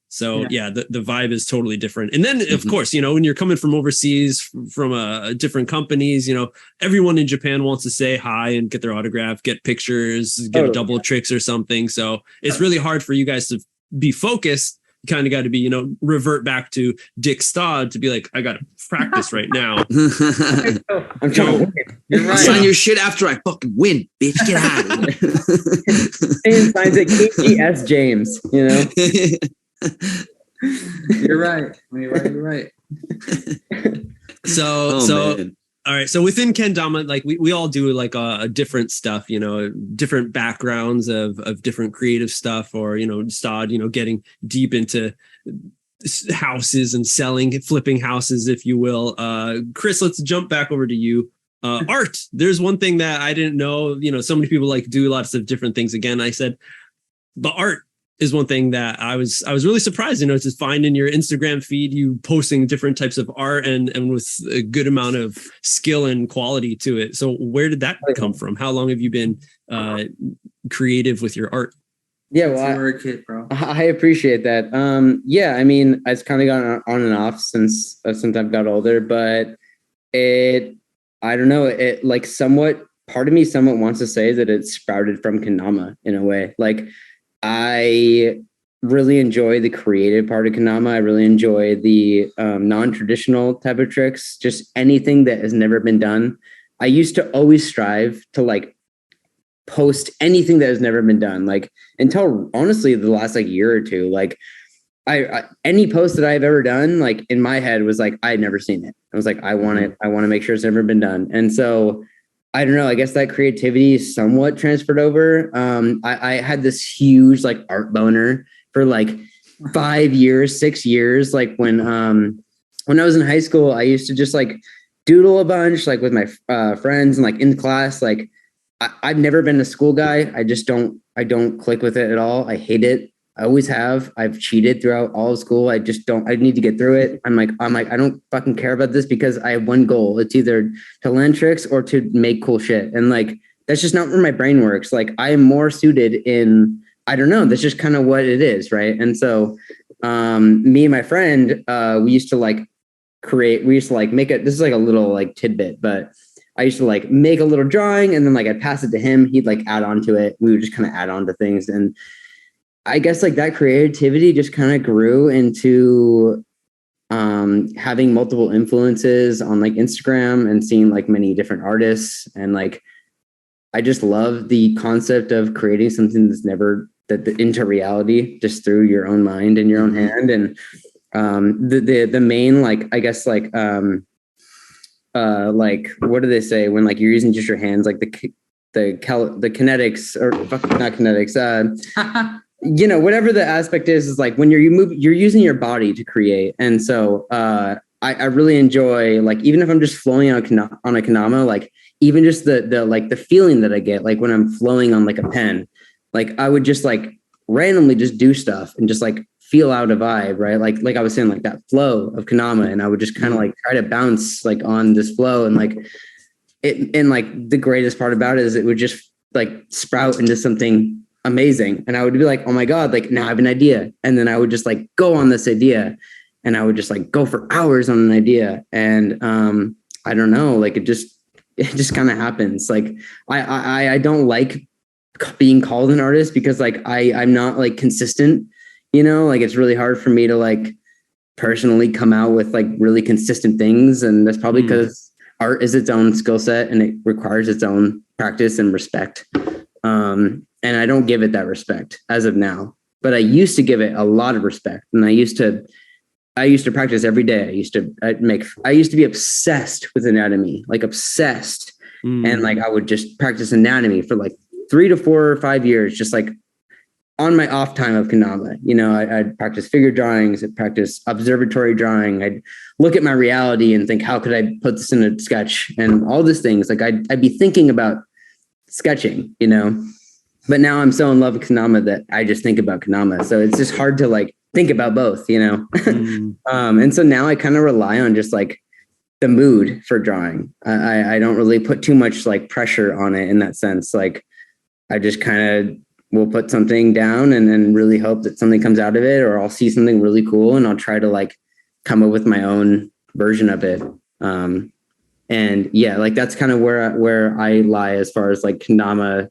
So the vibe is totally different. And then of course, when you're coming from overseas from different companies, everyone in Japan wants to say hi and get their autograph, get pictures, get a double tricks or something. So it's really hard for you guys to be focused. You kind of got to be, revert back to Nic Stodd to be like, I got to practice right now. I'm trying to win. You're right. Sign your shit after I fucking win, bitch. Get out of here. And signs it KGS James, You're right. You're right. So all right. So within kendama, like we all do like a different stuff, different backgrounds of different creative stuff, or Stodd, getting deep into houses and flipping houses, if you will. Chris, let's jump back over to you. Art. There's one thing that I didn't know. So many people like do lots of different things. Again, I said, but art is one thing that I was really surprised, to find in your Instagram feed, you posting different types of art and with a good amount of skill and quality to it. So where did that come from? How long have you been creative with your art? Yeah, well, we're a kid, bro. I appreciate that. I mean, it's kind of gone on and off since I've got older, but I don't know, it like part of me somewhat wants to say that it sprouted from kendama in a way. Like, I really enjoy the creative part of kendama. I really enjoy the non-traditional type of tricks, just anything that has never been done. I used to always strive to like post anything that has never been done, like until honestly the last like year or two. Like I any post that I've ever done, like in my head was like I had never seen it. I was like, I want it. I want to make sure it's never been done. And so I don't know. I guess that creativity somewhat transferred over. I had this huge like art boner for like 5 years, 6 years. Like when I was in high school, I used to just like doodle a bunch, like with my friends and like in class. Like I've never been a school guy. I don't click with it at all. I hate it. I always have. I've cheated throughout all of school. I need to get through it. I'm like, I don't fucking care about this because I have one goal. It's either to land tricks or to make cool shit. And like, that's just not where my brain works. Like I am more suited in, I don't know, that's just kind of what it is. Right. And so me and my friend, we used to like make it. This is like a little like tidbit, but I used to like make a little drawing and then like I'd pass it to him. He'd like add on to it. We would just kind of add on to things. And I guess like that creativity just kind of grew into having multiple influences on like Instagram and seeing like many different artists. And like, I just love the concept of creating something that's never into reality just through your own mind and your own hand. And the main, like, I guess like what do they say when like you're using just your hands, like the kinetics or not kinetics, whatever the aspect is like when you're using your body to create. And so I really enjoy, like, even if I'm just flowing on a kendama, like even just the feeling that I get, like when I'm flowing on like a pen, like I would just like randomly just do stuff and just like feel out a vibe, right? Like I was saying, like that flow of kendama, and I would just kind of like try to bounce like on this flow, and like it, and like the greatest part about it is it would just like sprout into something amazing. And I would be like, oh my God, like now I have an idea. And then I would just like go on this idea, and I would just like go for hours on an idea. And I don't know, like it just kind of happens. Like I don't like being called an artist because like I'm not like consistent, like it's really hard for me to like personally come out with like really consistent things. And that's probably because art is its own skill set and it requires its own practice and respect. And I don't give it that respect as of now, but I used to give it a lot of respect. And I used to practice every day. I used to be obsessed with anatomy, like obsessed. And like, I would just practice anatomy for like 3 to 4 or 5 years, just like on my off time of kendama. You know, I'd practice figure drawings, I'd practice observatory drawing. I'd look at my reality and think, how could I put this in a sketch and all these things. Like I'd be thinking about sketching, you know, but now I'm so in love with kendama that I just think about kendama. So it's just hard to like think about both, you know? And so now I kind of rely on just like the mood for drawing. I don't really put too much like pressure on it in that sense. Like I just kind of will put something down and then really hope that something comes out of it, or I'll see something really cool and I'll try to like come up with my own version of it. And yeah, like that's kind of where I lie as far as like kendama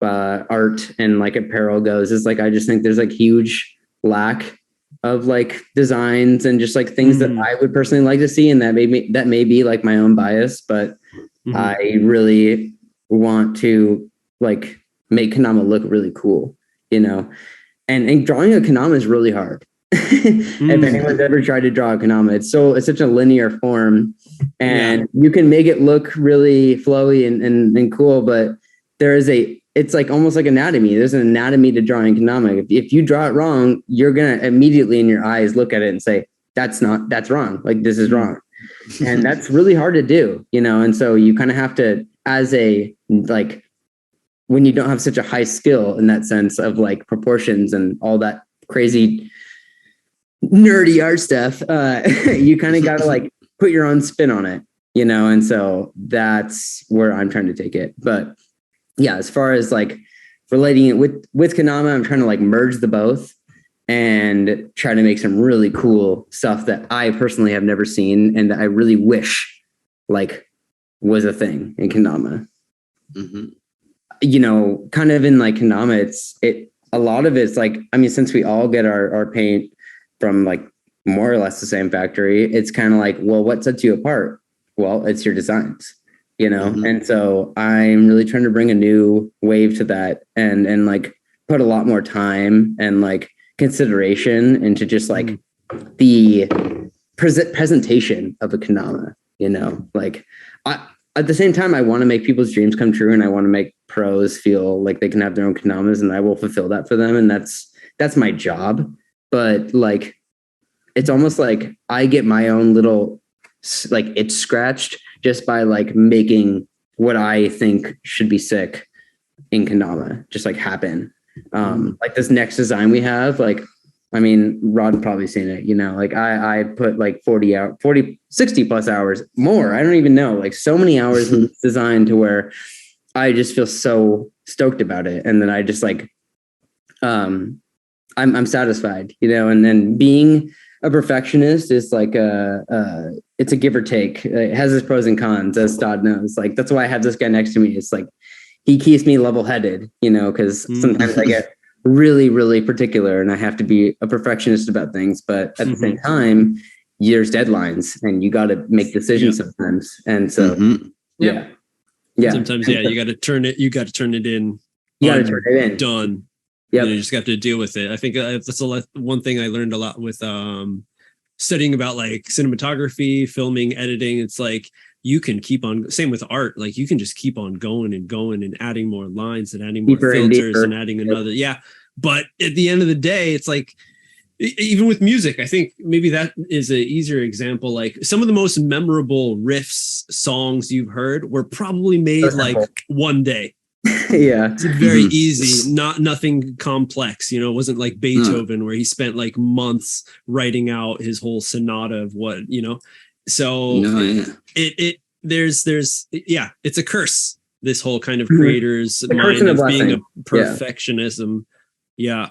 art and like apparel goes. Is like I just think there's like huge lack of like designs and just like things that I would personally like to see, and that may be like my own bias, but I really want to like make kendama look really cool, you know. And drawing a kendama is really hard. If anyone's ever tried to draw a kendama, it's such a linear form, and you can make it look really flowy and cool, but it's like almost like anatomy. There's an anatomy to drawing kendama. If you draw it wrong, you're going to immediately in your eyes look at it and say, that's wrong. Like this is wrong. And that's really hard to do, you know? And so you kind of have to, like when you don't have such a high skill in that sense of like proportions and all that crazy nerdy art stuff, you kind of got to like put your own spin on it, you know? And so that's where I'm trying to take it. But yeah, as far as like relating it with kendama, I'm trying to like merge the both and try to make some really cool stuff that I personally have never seen and that I really wish like was a thing in kendama. You know, kind of in like kendama, a lot of it's like, I mean, since we all get our paint from like more or less the same factory, it's kind of like, well, what sets you apart? Well, it's your designs. You know, and so I'm really trying to bring a new wave to that and like put a lot more time and like consideration into just like the presentation of a kendama, you know, like at the same time, I want to make people's dreams come true and I want to make pros feel like they can have their own kendamas and I will fulfill that for them. And that's my job. But like, it's almost like I get my own little like itch scratched just by like making what I think should be sick in kendama just like happen. Like this next design we have, like, I mean, Rod probably seen it, you know, like I put like 60 plus hours more. I don't even know, like so many hours in this design to where I just feel so stoked about it. And then I just like, I'm satisfied, you know, and then being a perfectionist is like it's a give or take. It has its pros and cons, as Stodd knows. Like that's why I have this guy next to me. It's like he keeps me level-headed, you know, because sometimes I get really, really particular and I have to be a perfectionist about things. But at the same time, there's deadlines and you got to make decisions sometimes. And so, yeah. Sometimes, you got to turn it. You got to turn it in. You got to turn it in. Done. Yeah, you just have to deal with it. I think that's one thing I learned a lot with studying about like cinematography, filming, editing. It's like you can keep on, same with art, like you can just keep on going and adding more lines and adding more filters and adding another. Yeah. But at the end of the day, it's like, even with music, I think maybe that is an easier example. Like some of the most memorable riffs, songs you've heard were probably made like one day. Yeah, it's very easy, nothing complex, you know. It wasn't like Beethoven where he spent like months writing out his whole sonata of what, you know. So there's it's a curse, this whole kind of creator's mind of being a perfectionism. Yeah,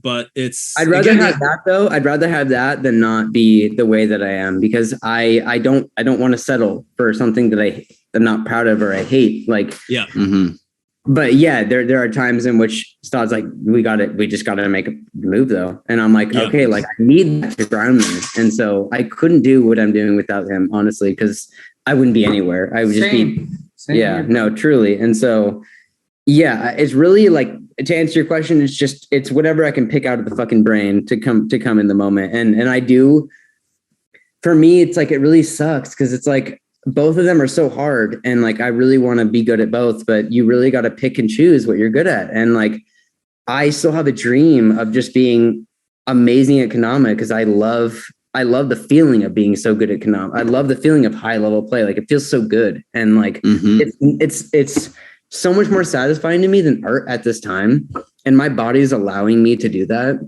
but it's I'd rather have that though. I'd rather have that than not be the way that I am, because I don't want to settle for something that I'm not proud of or I hate. Like But yeah, there are times in which Stodd's like, we just gotta make a move though. And I'm like, okay, like I need that to ground me. And so I couldn't do what I'm doing without him, honestly, because I wouldn't be anywhere. I would just be, truly. And so, yeah, it's really like, to answer your question, it's whatever I can pick out of the fucking brain to come in the moment. And I do, for me, it's like, it really sucks because it's like, both of them are so hard and like I really want to be good at both, but you really got to pick and choose what you're good at. And like I still have a dream of just being amazing at kendama because I love the feeling of being so good at kendama. I love the feeling of high level play. Like it feels so good. And like it's so much more satisfying to me than art at this time. And my body is allowing me to do that.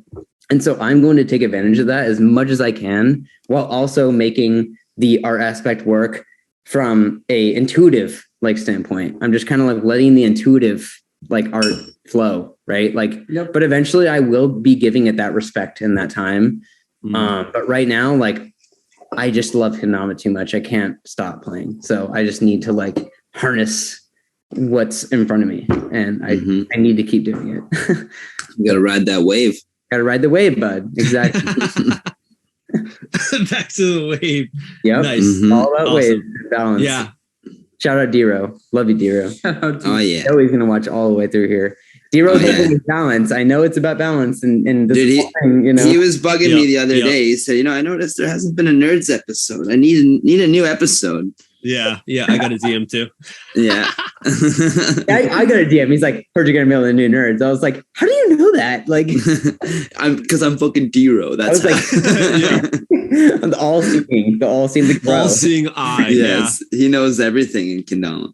And so I'm going to take advantage of that as much as I can while also making the art aspect work from a intuitive like standpoint. I'm just kind of like letting the intuitive like art flow, right? Like, but eventually I will be giving it that respect in that time. But right now, like I just love kendama too much. I can't stop playing. So I just need to like harness what's in front of me. And I need to keep doing it. You got to ride that wave. Got to ride the wave, bud. Exactly. Back to the wave. Yep. Nice. All about wave balance. Yeah. Shout out D-Ro. Love you, D-Ro. Oh yeah. Always gonna watch all the way through here. D-Ro's with balance. I know it's about balance and this dude, thing, you know. He was bugging me the other day. He said, I noticed there hasn't been a Nerds episode. I need a new episode. Yeah. I got a DM too. Yeah. I got a DM. He's like, heard you're gonna mail the new Nerds. I was like, how do you know that? Like, because I'm fucking D-Ro. That's I was like, the all-seeing, the all-seeing eye. Yes, he knows everything in kendama.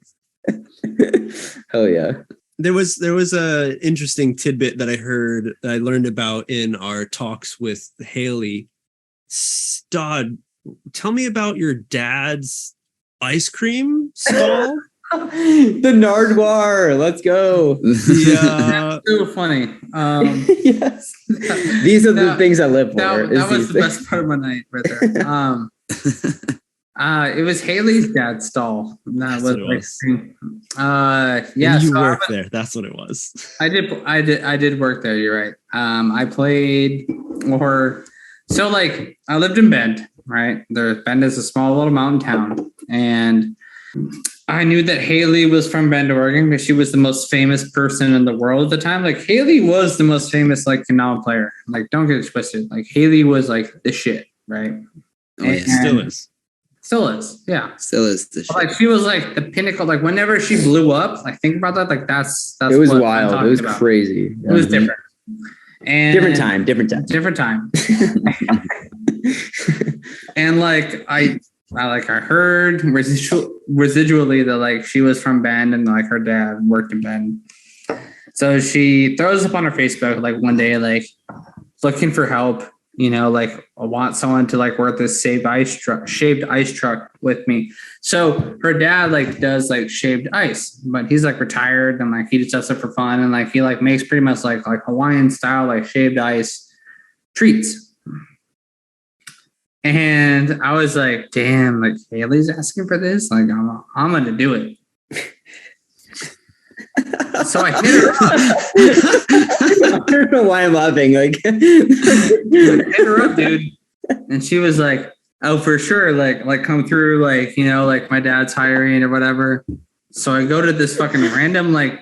Oh yeah. There was a interesting tidbit that I learned about in our talks with Haley. Stodd, tell me about your dad's ice cream stall. The Nardwar. Let's go. Yeah. So funny. Yes. These are the things I live for. That was the best part of my night right there. It was Haley's dad's stall. That was like, yeah. You worked there. That's what it was. I did work there. You're right. I played so like I lived in Bend, right? Bend is a small little mountain town, and I knew that Haley was from Bend, Oregon, because she was the most famous person in the world at the time. Like Haley was the most famous like kendama player. Like don't get it twisted. Like Haley was like the shit, right? Oh yeah, still is. Still is, yeah. Still is the shit. Like she was like the pinnacle. Like whenever she blew up, like think about that. Like that's it was wild. It was crazy. It was different. And different time. And like I heard residually that like she was from Bend and like her dad worked in Bend. So she throws up on her Facebook like one day, like looking for help. Like I want someone to like work this shaved ice truck with me. So her dad like does like shaved ice, but he's like retired and like he just does it for fun. And like he like makes pretty much like Hawaiian style, like shaved ice treats. And I was like, damn, like Haley's asking for this. Like I'm going to do it. So I hit her up. I don't know why I'm laughing. Like, hit her up, dude. And she was like, oh, for sure. Like come through, like, like my dad's hiring or whatever. So I go to this fucking random like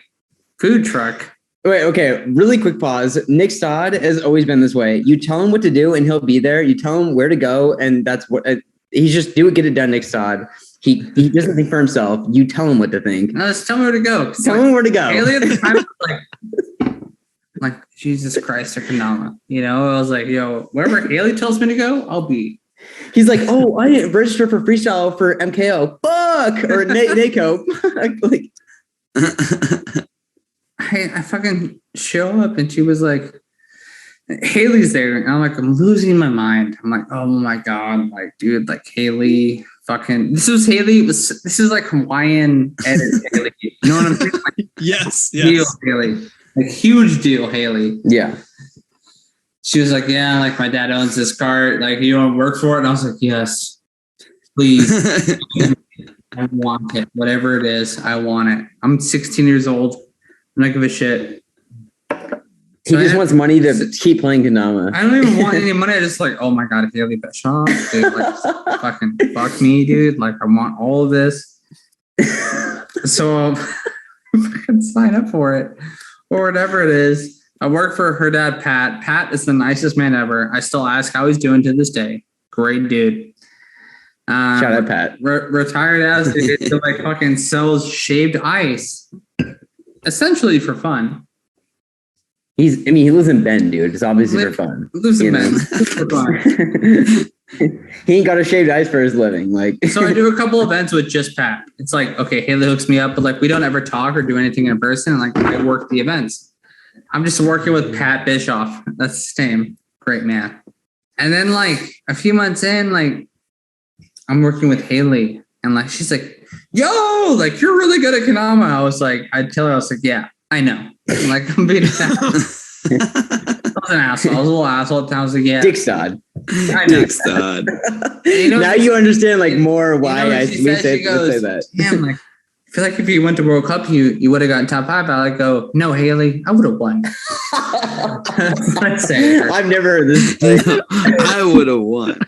food truck. Wait, okay. Really quick pause. Nic Stodd has always been this way. You tell him what to do and he'll be there. You tell him where to go. And that's what he's just do it, get it done. Nic Stodd. He doesn't think for himself. You tell him what to think. No, just tell him where to go. Tell him where to go. Haley at the time was like Jesus Christ or kendama. I was like, wherever Haley tells me to go, I'll be. He's like, oh, I didn't register for freestyle for MKO. Fuck! Or NACO. Like, I fucking show up and she was like, Haley's there. And I'm like, I'm losing my mind. I'm like, oh my God. Like, dude, like Haley fucking, this is like Hawaiian edit Haley. You know what I'm saying? Like, yes. Deal Haley. Like huge deal Haley. Yeah. She was like, yeah, like my dad owns this cart. Like, you want to work for it? And I was like, yes, please. I want it. Whatever it is, I want it. I'm 16 years old. don't give a shit. He just wants money to keep playing kendama. I don't even want any money. I just like, oh my god, Haley Bishop, dude, like fucking fuck me, dude. Like I want all of this. So I can sign up for it or whatever it is. I work for her dad, Pat. Pat is the nicest man ever. I still ask how he's doing to this day. Great dude. Shout out Pat. Retired ass dude who like fucking sells shaved ice, essentially for fun. He lives in Bend, dude. It's obviously for fun. Lives in Bend for fun. He ain't got a shaved ice for his living. Like, so I do a couple events with just Pat. It's like, okay, Haley hooks me up, but like we don't ever talk or do anything in person. And like I work the events. I'm just working with Pat Bischoff. That's his name. Great man. And then like a few months in, like I'm working with Haley, and like she's like, "Yo, like you're really good at kendama." I tell her, I was like, "Yeah, I know." I'm like, I'm being an asshole. I was an asshole. I was a little asshole. I was like, "Yeah, Nic Stodd." I know. Nic Stodd. Now you understand like more why I say that. Damn, like I feel like if you went to World Cup, you would have gotten top 5. I like go, no, Haley, I would have won. I've never heard this. I would have won.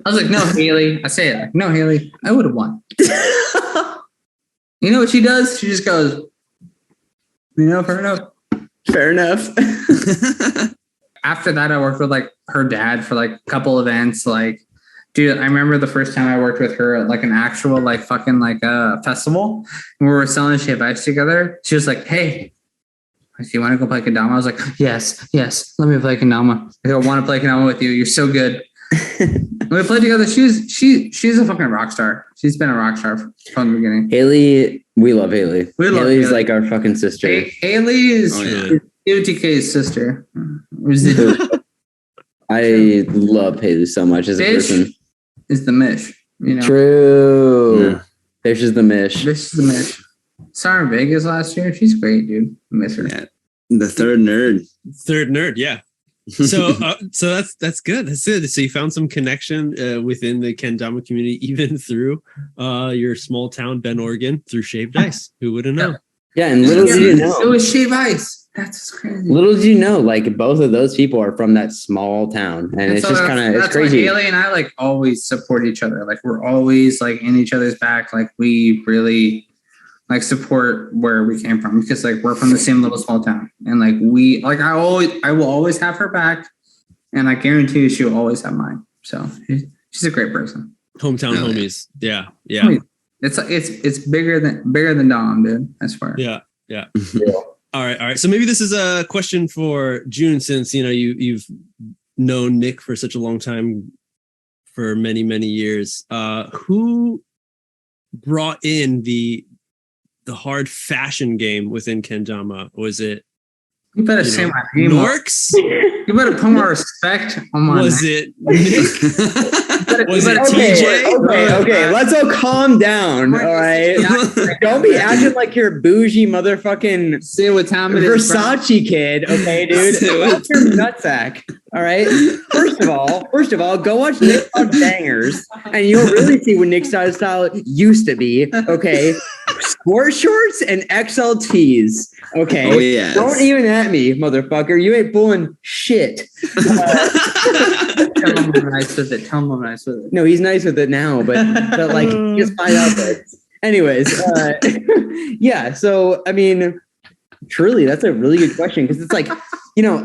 I was like, no, Haley. I say it like, no, Haley, I would have won. You know what she does? She just goes, fair enough. Fair enough. After that, I worked with like her dad for like a couple events. Like, dude, I remember the first time I worked with her at like an actual like fucking like festival. And we were selling shaved ice together. She was like, hey, do you want to go play kendama? I was like, yes, let me play kendama. I want to play kendama with you. You're so good. We played together. She's a fucking rock star. She's been a rock star from the beginning. Haley, we love Haley. Haley's Haley. Like our fucking sister. Haley is UTK's sister. I love Haley so much as a person. Is the Mish, True. Yeah. Fish is the Mish. Saw her in Vegas last year. She's great, dude. I miss her. Yeah. The third nerd, yeah. So that's good. That's good. So you found some connection within the kendama community, even through your small town, Bend, Oregon, through shaved ice. Who would have known? Yeah, and little did you know, it was shaved ice. That's crazy. Little did you know, like both of those people are from that small town, and it's just kind of it's crazy. Haley and I like always support each other. Like we're always like in each other's back. Like we really like support where we came from because like we're from the same little small town, and like we like I will always have her back, and I guarantee you she will always have mine. So she's a great person. Hometown homies. Yeah. It's bigger than Dom, dude. I swear. Yeah. All right. So maybe this is a question for June, since you've known Nic for such a long time, for many, many years. Who brought in the hard fashion game within kendama? Was it? You better say my name. Norks? You better put more respect on my name. Was it Nic? Was it TJ? Okay. Let's all calm down. All right. Don't be acting like you're a bougie motherfucking say what time it is, Versace kid. Okay, dude. That's your nutsack. All right. First of all, go watch Nic Stodd Bangers, and you'll really see what Nic Stodd style used to be. Okay. Sport shorts and XLTs. Okay. Oh, yes. Don't even at me, motherfucker. You ain't pulling shit. Tell him I'm nice with it. No, he's nice with it now, but like just find out that. Anyways, yeah. So I mean, truly, that's a really good question, because it's like,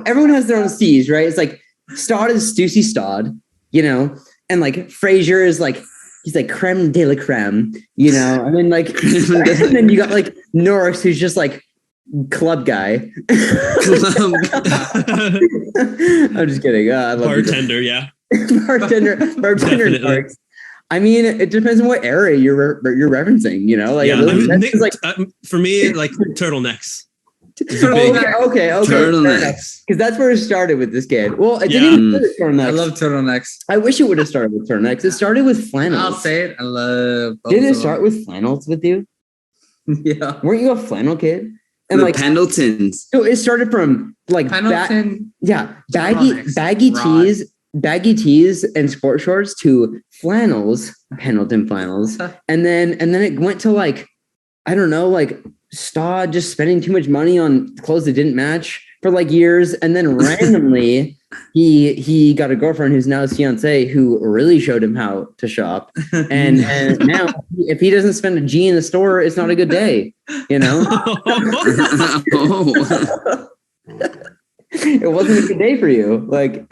everyone has their own C's, right? It's like Stodd is Stussy Stodd, and like Frazier is like, he's like creme de la creme, and then like, and then you got like Norris, who's just like club guy. I'm just kidding. I love bartender, yeah. bartender Norris. I mean, it depends on what era you're referencing, Like for me, like turtlenecks. Okay. Turtlenecks. Because that's where it started with this kid. Well, it didn't even start with turtlenecks. I love turtlenecks. I wish it would have started with turtlenecks. It started with flannels. I'll say it. I love both. Didn't it start with flannels with you? Yeah. Weren't you a flannel kid? And the Pendletons. So it started from like Pendleton. baggy tees and sport shorts to flannels, Pendleton flannels, and then it went to like, I don't know, like Stodd just spending too much money on clothes that didn't match for like years, and then randomly he got a girlfriend who's now his fiance who really showed him how to shop. And now if he doesn't spend a G in the store, it's not a good day, you know. It wasn't a good day for you, like.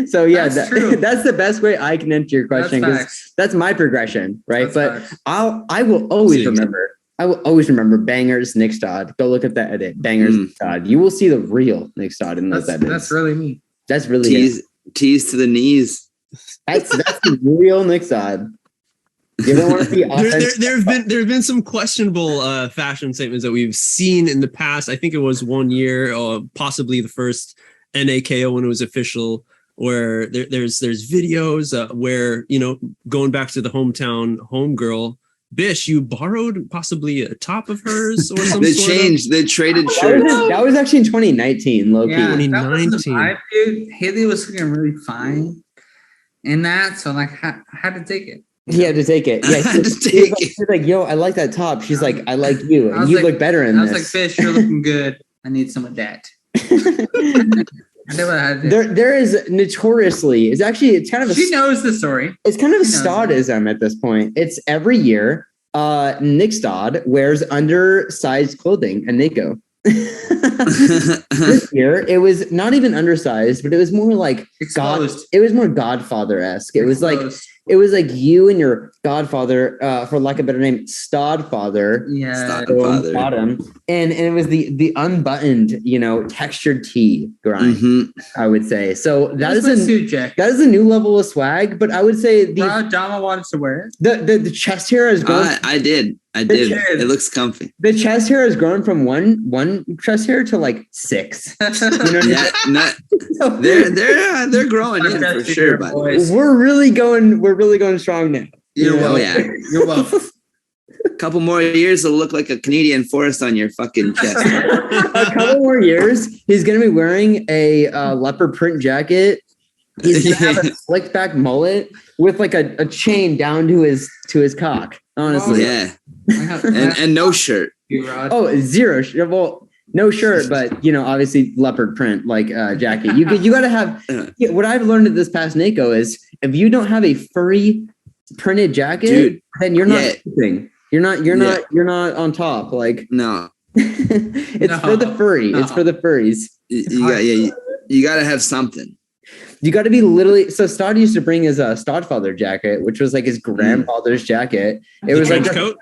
So yeah, that's the best way I can answer your question, because that's my progression, right? That's I will always remember. I will always remember Bangers Nic Stodd. Go look at that edit. Bangers Nic Stodd. You will see the real Nic Stodd in those edits. That's really me. That's really tease to the knees. That's the real Nic Stodd. You don't want to see there have been some questionable fashion statements that we've seen in the past. I think it was 1 year, or possibly the first NAKO when it was official, where there's videos where, you know, going back to the hometown homegirl, Bish, you borrowed possibly a top of hers or something. They traded shirts. That was actually in 2019, low key. Yeah, 2019. Dude, Haley was looking really fine in that, so like, I had to take it. He had to take it. Yeah, he's like, yo, I like that top. She's like, I like you, and you look better in this. I was like, Bish, you're looking good. I need some of that. There is notoriously, it's kind of she knows the story. It's kind of a Stoddism at this point. It's every year Nic Stodd wears undersized clothing and NAKO. This year it was not even undersized, but it was more like it was more Godfather-esque. It was like you and your godfather, for lack of a better name, Stoddfather. Yeah, Stoddfather. Bottom, and it was the unbuttoned, you know, textured tee grind. I would say so. That is a new level of swag. But I would say Dama wanted to wear it. The chest hair has grown. I did. It looks comfy. The chest hair has grown from one chest hair to like 6. You know they're growing in for sure. But we're really going strong now. You're welcome. A couple more years, it'll look like a Canadian forest on your fucking chest. A couple more years, he's gonna be wearing a leopard print jacket. He's gonna have a slicked back mullet with like a chain down to his cock. Honestly, and no shirt. Oh, zero. Well, no shirt, but you know, obviously leopard print like jacket. You got to have. What I've learned at this past NAKO is if you don't have a furry printed jacket, then you're not sleeping. You're not on top. Like no, it's for the furry. No. It's for the furries. You got to have something. You got to be literally. So Stodd used to bring his Stoddfather jacket, which was like his grandfather's jacket. It was like coat.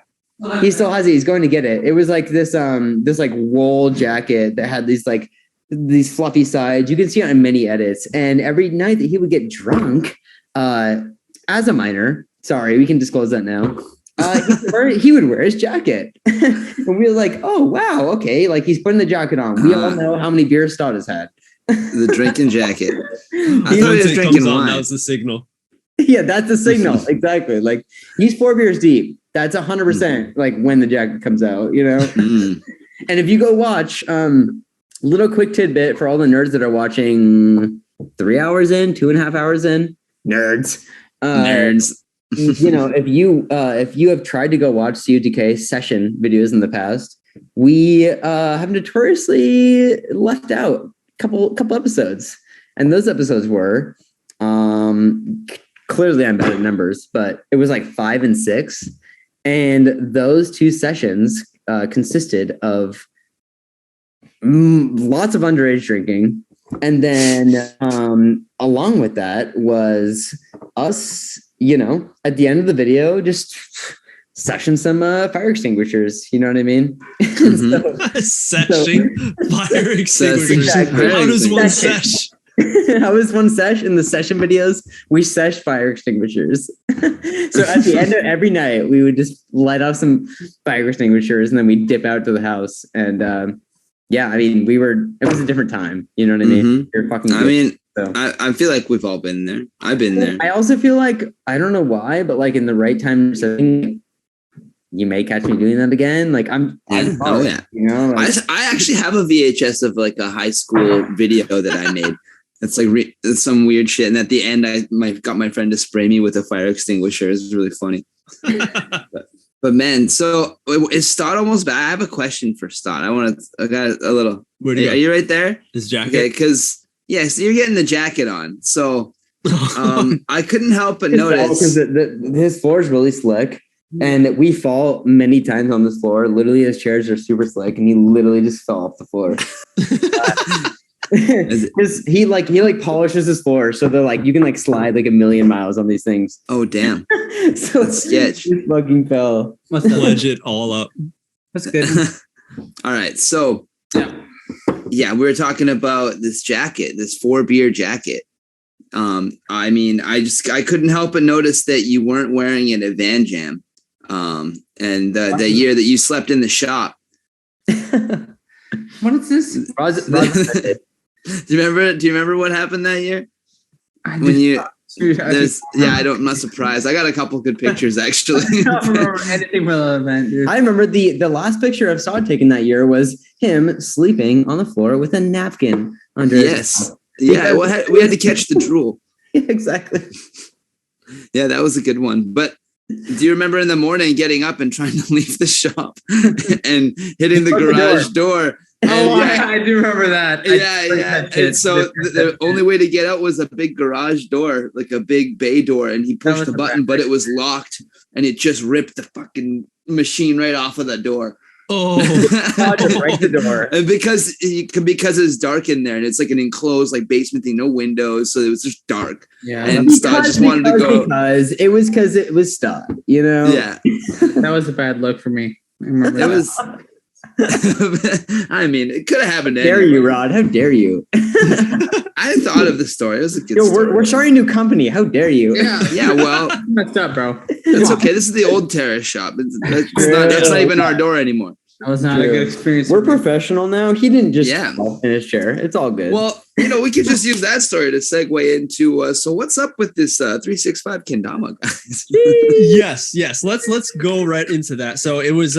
He still has it. He's going to get it. It was like this like wool jacket that had these fluffy sides. You can see it in many edits. And every night that he would get drunk, as a minor, sorry, we can disclose that now. He would wear his jacket, and we were like, "Oh wow, okay." Like he's putting the jacket on. We all know how many beers Stodd has had. The drinking jacket. I thought he was drinking wine. That was the signal. Yeah, that's the signal. Exactly. Like he's 4 beers deep. That's 100% like when the jacket comes out, you know? And if you go watch, little quick tidbit for all the nerds that are watching 3 hours in, 2.5 hours in, nerds. You know, if you have tried to go watch CUTK session videos in the past, we have notoriously left out a couple episodes. And those episodes were clearly I'm bad at numbers, but it was like 5 and 6. And those 2 sessions consisted of lots of underage drinking. And then along with that was us, you know, at the end of the video, just session some fire extinguishers. You know what I mean? Session fire extinguishers. How does one sesh? How was one sesh in the session videos? We sesh fire extinguishers. So at the end of every night, we would just light off some fire extinguishers and then we'd dip out to the house. And yeah, I mean, it was a different time. You know what I mean? You're fucking good. I mean, so. I feel like we've all been there. I've been there. I also feel like, I don't know why, but like in the right time, you may catch me doing that again. Like You know, like, I actually have a VHS of like a high school video that I made. It's like it's some weird shit. And at the end, I got my friend to spray me with a fire extinguisher. It's really funny. But man, so is Stodd almost back? I have a question for Stodd. I got a little. Where'd he go? Are you right there? His jacket. Okay, because so you're getting the jacket on. So I couldn't help but notice because his floor is really slick, and we fall many times on this floor. Literally, his chairs are super slick, and he literally just fell off the floor. He polishes his floor so they're like you can like slide like a million miles on these things. Oh damn! So that's sketch. He fucking fell. Must ledge it all up. That's good. All right, so we were talking about this jacket, this 4-beer jacket. I mean, I couldn't help but notice that you weren't wearing it at Van Jam, and the year that you slept in the shop. What is this? Do you remember what happened that year? I'm not surprised. I got a couple good pictures actually. I don't remember anything from the event, dude. I remember the last picture of Stodd taken that year was him sleeping on the floor with a napkin under his mouth. Yeah, we had to catch the drool. Yeah, exactly. Yeah, that was a good one. But do you remember in the morning getting up and trying to leave the shop and hitting the garage door? I do remember that. And so the only way to get out was a big garage door, like a big bay door, and he pushed the button, but it was locked, and it just ripped the fucking machine right off of the door. Oh, just right the door. And because it's dark in there, and it's like an enclosed like basement thing, no windows, so it was just dark. Yeah, and Stodd just wanted to go because it was Stodd, you know. Yeah, that was a bad look for me. I remember that was. I mean, it could have happened. How dare you, Rod? How dare you? I thought of the story. It was a good story. We're starting a new company. How dare you? Yeah. Well, messed up, bro. It's okay. This is the old terrace shop. That's not even our door anymore. That was not a good experience. We're professional now. He didn't just fall in his chair. It's all good. Well, we could just use that story to segue into. So what's up with this 365 kendama, guys? Yes. Let's go right into that. So it was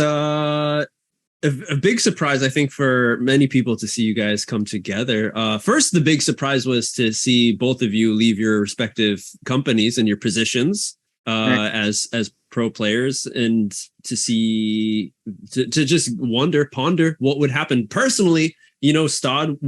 a big surprise, I think, for many people to see you guys come together. First, the big surprise was to see both of you leave your respective companies and your positions as pro players, and to see to just ponder what would happen. Personally, Stodd,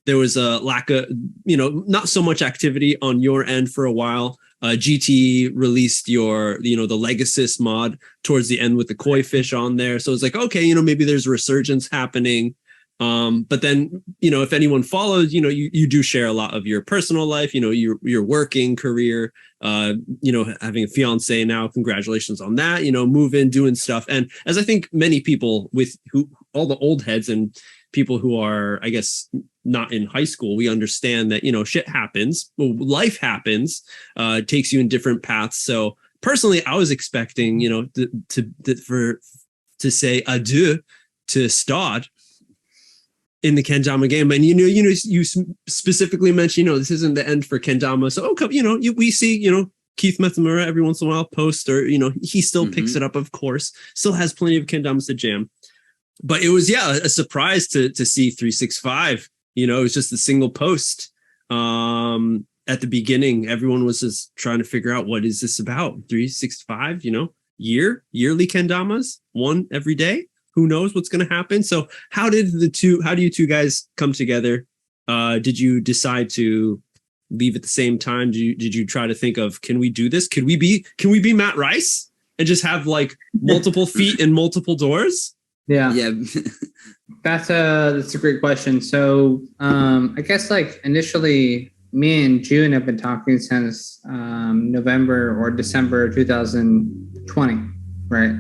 there was a lack of, not so much activity on your end for a while. GT released the Legacy mod towards the end with the koi fish on there. So it's like, okay, maybe there's a resurgence happening. But then, if anyone follows, you do share a lot of your personal life, your working career, having a fiance now, congratulations on that, moving, doing stuff. And as I think many people all the old heads and people who are, I guess, not in high school, we understand that, shit happens. Well, life happens, takes you in different paths. So personally, I was expecting, to say adieu to Stodd in the kendama game. And, you specifically mentioned, this isn't the end for kendama. So, we see, Keith Methemura every once in a while post, or, he still picks it up, of course, still has plenty of kendamas to jam. But it was, a surprise to see 365. It was just a single post. At the beginning, everyone was just trying to figure out, what is this about? 365, yearly kendamas, one every day. Who knows what's going to happen? So how do you two guys come together? Did you decide to leave at the same time? Did you try to think of, can we do this? Can we be Matt Rice and just have like multiple feet and multiple doors? Yeah. That's a great question. So I guess like initially me and June have been talking since November or December 2020, right?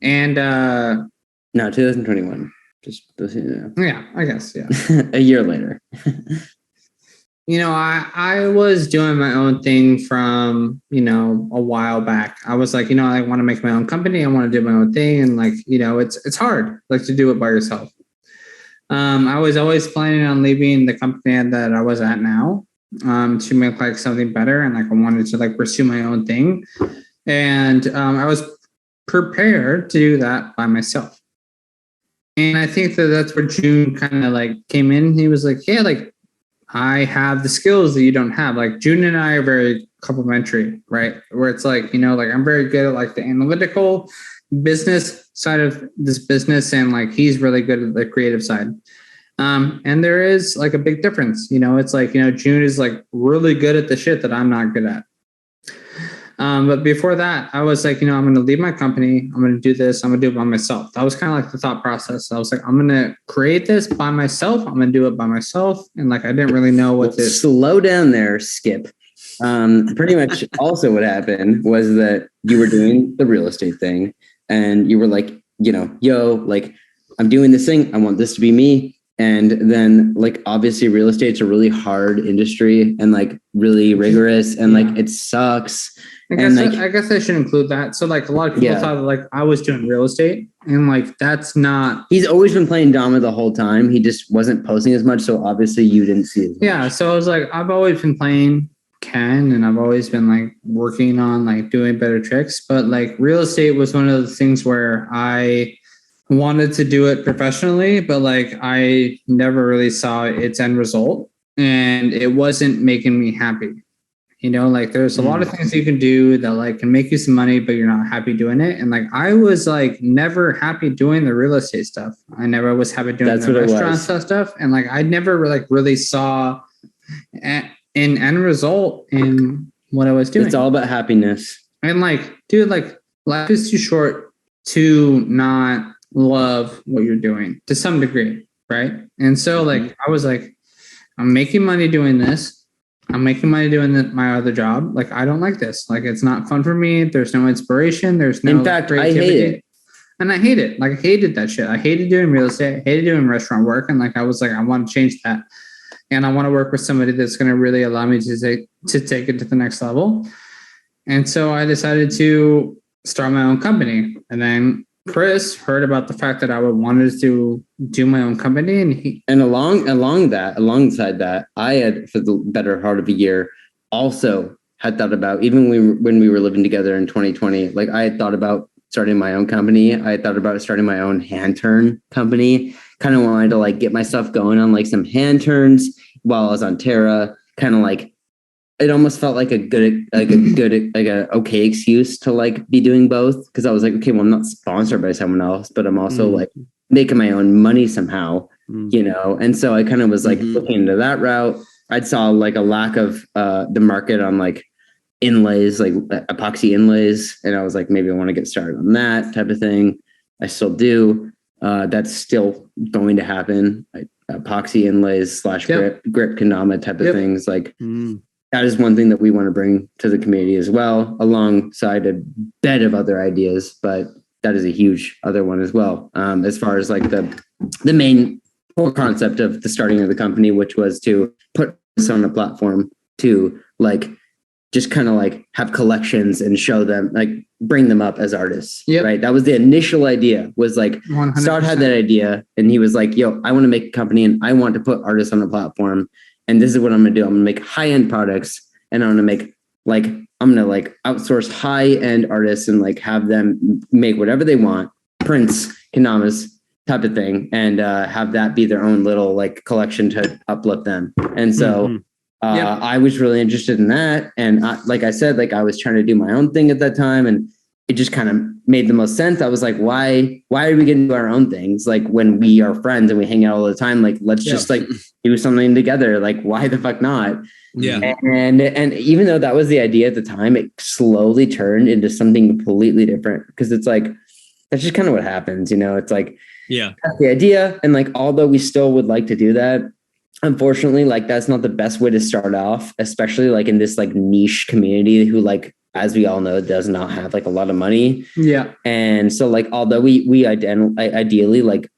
And no, 2021. Yeah, I guess, yeah. A year later. I was doing my own thing from, a while back. I was like, I want to make my own company. I want to do my own thing. And like, it's hard like to do it by yourself. I was always planning on leaving the company that I was at now to make like something better. And like, I wanted to like pursue my own thing. And I was prepared to do that by myself. And I think that's where June kind of like came in. He was like, yeah, like, I have the skills that you don't have. Like June and I are very complementary, right? Where it's like, like I'm very good at like the analytical business side of this business, and like he's really good at the creative side. And there is like a big difference. It's like, June is like really good at the shit that I'm not good at. But before that, I was like, I'm going to leave my company. I'm going to do this. I'm going to do it by myself. That was kind of like the thought process. I was like, I'm going to create this by myself. I'm going to do it by myself. And like, I didn't really know what to slow down there, Skip. Pretty much also what happened was that you were doing the real estate thing and you were like, like I'm doing this thing. I want this to be me. And then like, obviously real estate's a really hard industry and like really rigorous and like, it sucks. I guess I should include that. So like a lot of people thought that like I was doing real estate and like, that's not. He's always been playing Dama the whole time. He just wasn't posting as much. So obviously you didn't see it. Yeah. So I was like, I've always been playing Ken and I've always been like working on like doing better tricks. But like real estate was one of the things where I wanted to do it professionally, but like I never really saw its end result and it wasn't making me happy. Like there's a lot of things you can do that like can make you some money, but you're not happy doing it. And like I was like never happy doing the real estate stuff. I never was happy doing the restaurant stuff. And like I never like really saw an end result in what I was doing. It's all about happiness. And like, dude, like life is too short to not love what you're doing to some degree, right? And so like I was like, I'm making money doing this. I'm making money doing my other job. Like I don't like this. Like it's not fun for me. There's no inspiration. There's no. In fact, creativity. I hate it. And I hate it. Like I hated that shit. I hated doing real estate. I hated doing restaurant work. And like I was like, I want to change that. And I want to work with somebody that's going to really allow me to take it to the next level. And so I decided to start my own company. And then Chris heard about the fact that I wanted to do my own company, and alongside that, I had for the better part of a year also had thought about, even when we were living together in 2020, like I had thought about starting my own company. I had thought about starting my own hand turn company. Kind of wanted to like get myself going on like some hand turns while I was on Terra. Kind of like it almost felt like a okay excuse to like be doing both. Cause I was like, okay, well, I'm not sponsored by someone else, but I'm also like making my own money somehow, And so I kind of was like looking into that route. I saw like a lack of the market on like inlays, like epoxy inlays. And I was like, maybe I want to get started on that type of thing. I still do. That's still going to happen. Epoxy inlays / grip kendama type of things. Like, that is one thing that we want to bring to the community as well, alongside a bed of other ideas. But that is a huge other one as well. As far as like the main core concept of the starting of the company, which was to put this on a platform to like just kind of like have collections and show them, like bring them up as artists. Right. That was the initial idea, was like 100%. Stodd had that idea and he was like, yo, I want to make a company and I want to put artists on a platform. And this is what I'm going to do. I'm going to make high-end products and I'm going to outsource high-end artists and like have them make whatever they want, prints, kendamas type of thing, and have that be their own little like collection to uplift them. And so I was really interested in that. And like I said, like I was trying to do my own thing at that time, and it just kind of made the most sense. I was like, why are we getting to do our own things? Like when we are friends and we hang out all the time, like, let's just like do something together. Like, why the fuck not? Yeah. And even though that was the idea at the time, it slowly turned into something completely different, because it's like, that's just kind of what happens. It's like, that's the idea. And like, although we still would like to do that, unfortunately, like that's not the best way to start off, especially like in this like niche community who, like, as we all know, does not have like a lot of money. Yeah. And so like, although we ideally like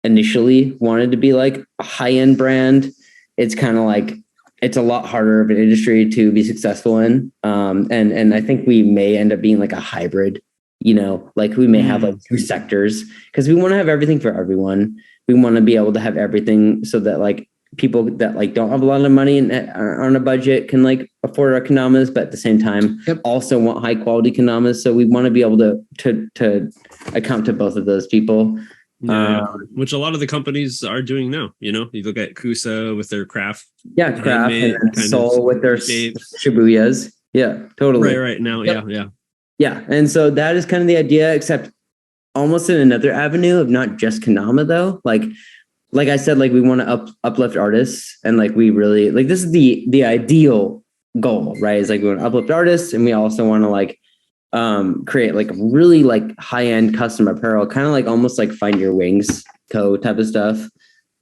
initially wanted to be like a high-end brand, it's kind of like, it's a lot harder of an industry to be successful in. And I think we may end up being like a hybrid, like we may have like two sectors, because we want to have everything for everyone. We want to be able to have everything so that like people that like don't have a lot of money and are on a budget can like afford our kendamas, but at the same time also want high quality kendamas. So we want to be able to account to both of those people. Which a lot of the companies are doing now. You know, you look at Kusa with their craft. Craft, and then Soul with their Shibuyas. Yeah, totally. Right now. Yep. Yeah. And so that is kind of the idea, except almost in another avenue of not just kendama though. Like I said, like we want to uplift artists, and like we really like this is the ideal goal, right? Is like we want to uplift artists, and we also want to like create like really like high-end custom apparel, kind of like almost like Find Your Wings type of stuff.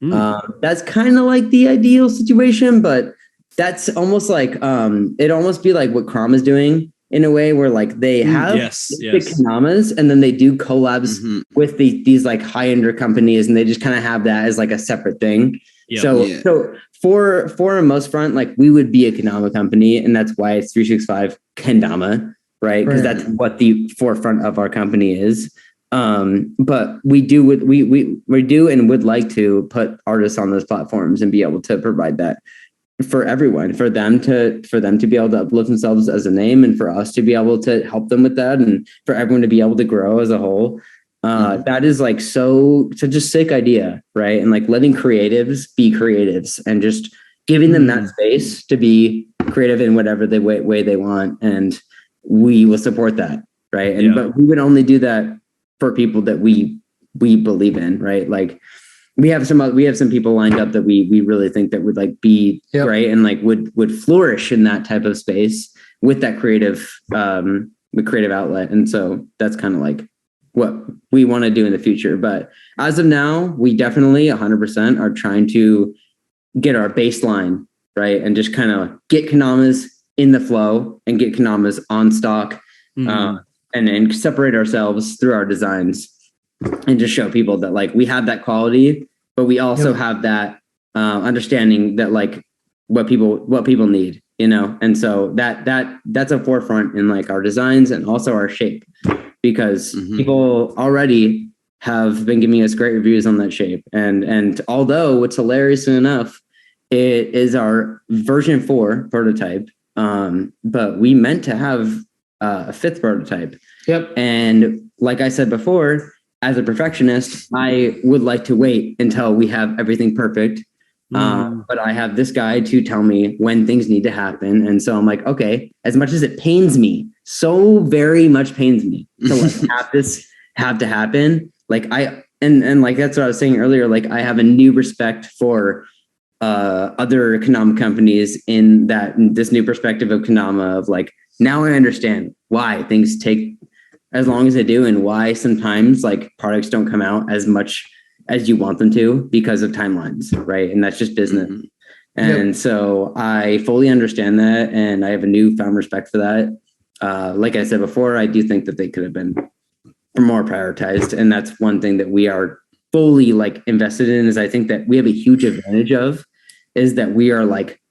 That's kind of like the ideal situation, but that's almost like it'd almost be like what Crom is doing in a way, where like they have the kendamas, and then they do collabs with these like high-ender companies, and they just kind of have that as like a separate thing. So for a most front, like we would be a kendama company, and that's why it's 365 kendama, right? Because that's what the forefront of our company is. But we do and would like to put artists on those platforms and be able to provide that for everyone, for them to be able to uplift themselves as a name, and for us to be able to help them with that, and for everyone to be able to grow as a whole. That is like such a sick idea, right? And like letting creatives be creatives, and just giving them that space to be creative in whatever way they want, and we will support that, right? And but we would only do that for people that we believe in, right? Like we have some people lined up that we really think that would like be great, and like would flourish in that type of space with that creative outlet. And so that's kind of like what we want to do in the future. But as of now, we definitely 100% are trying to get our baseline right, and just kind of get kendamas in the flow and get kendamas on stock, and then separate ourselves through our designs, and just show people that like we have that quality, but we also have that understanding that like what people need, you know. And so that's a forefront in like our designs and also our shape, because people already have been giving us great reviews on that shape. And although what's hilarious enough, it is our version 4 prototype, but we meant to have a 5th prototype. And like I said before, as a perfectionist, I would like to wait until we have everything perfect. But I have this guy to tell me when things need to happen. And so I'm like, okay, as much as it pains me, so very much pains me to like have to happen. Like and like, that's what I was saying earlier. Like I have a new respect for other kendama companies in this new perspective of kendama of like, now I understand why things take as long as they do, and why sometimes like products don't come out as much as you want them to because of timelines, right? And that's just business. And so I fully understand that, and I have a newfound respect for that. Like I said before, I do think that they could have been more prioritized, and that's one thing that we are fully like invested in. Is I think that we have a huge advantage of is that we are like,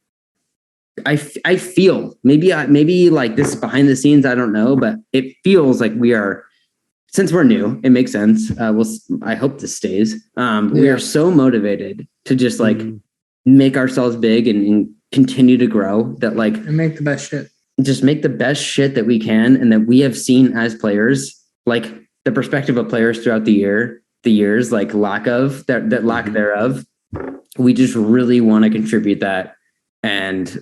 I feel maybe like this is behind the scenes, I don't know, but it feels like we are, since we're new, it makes sense. I hope this stays. We are so motivated to just like make ourselves big and continue to grow, that like, and make the best shit. Just make the best shit that we can, and that we have seen as players, like the perspective of players throughout the years, like lack thereof. We just really want to contribute that, and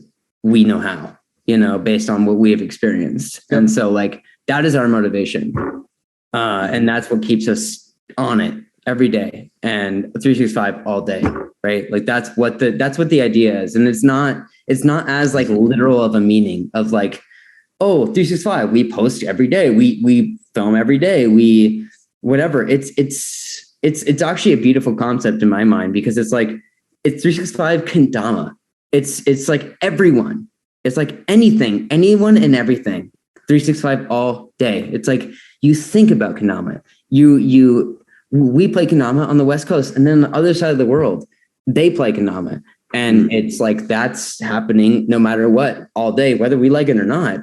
we know how, you know, based on what we have experienced. And so like that is our motivation. And that's what keeps us on it every day, and 365 all day, right? Like that's what the idea is. And it's not as like literal of a meaning of like, oh, 365, we post every day, we film every day, we whatever. It's actually a beautiful concept in my mind, because it's like, it's 365 kendama. It's like everyone. It's like anything, anyone and everything. 365 all day. It's like you think about kendama. We play kendama on the West Coast, and then on the other side of the world, they play kendama. And it's like that's happening no matter what, all day, whether we like it or not,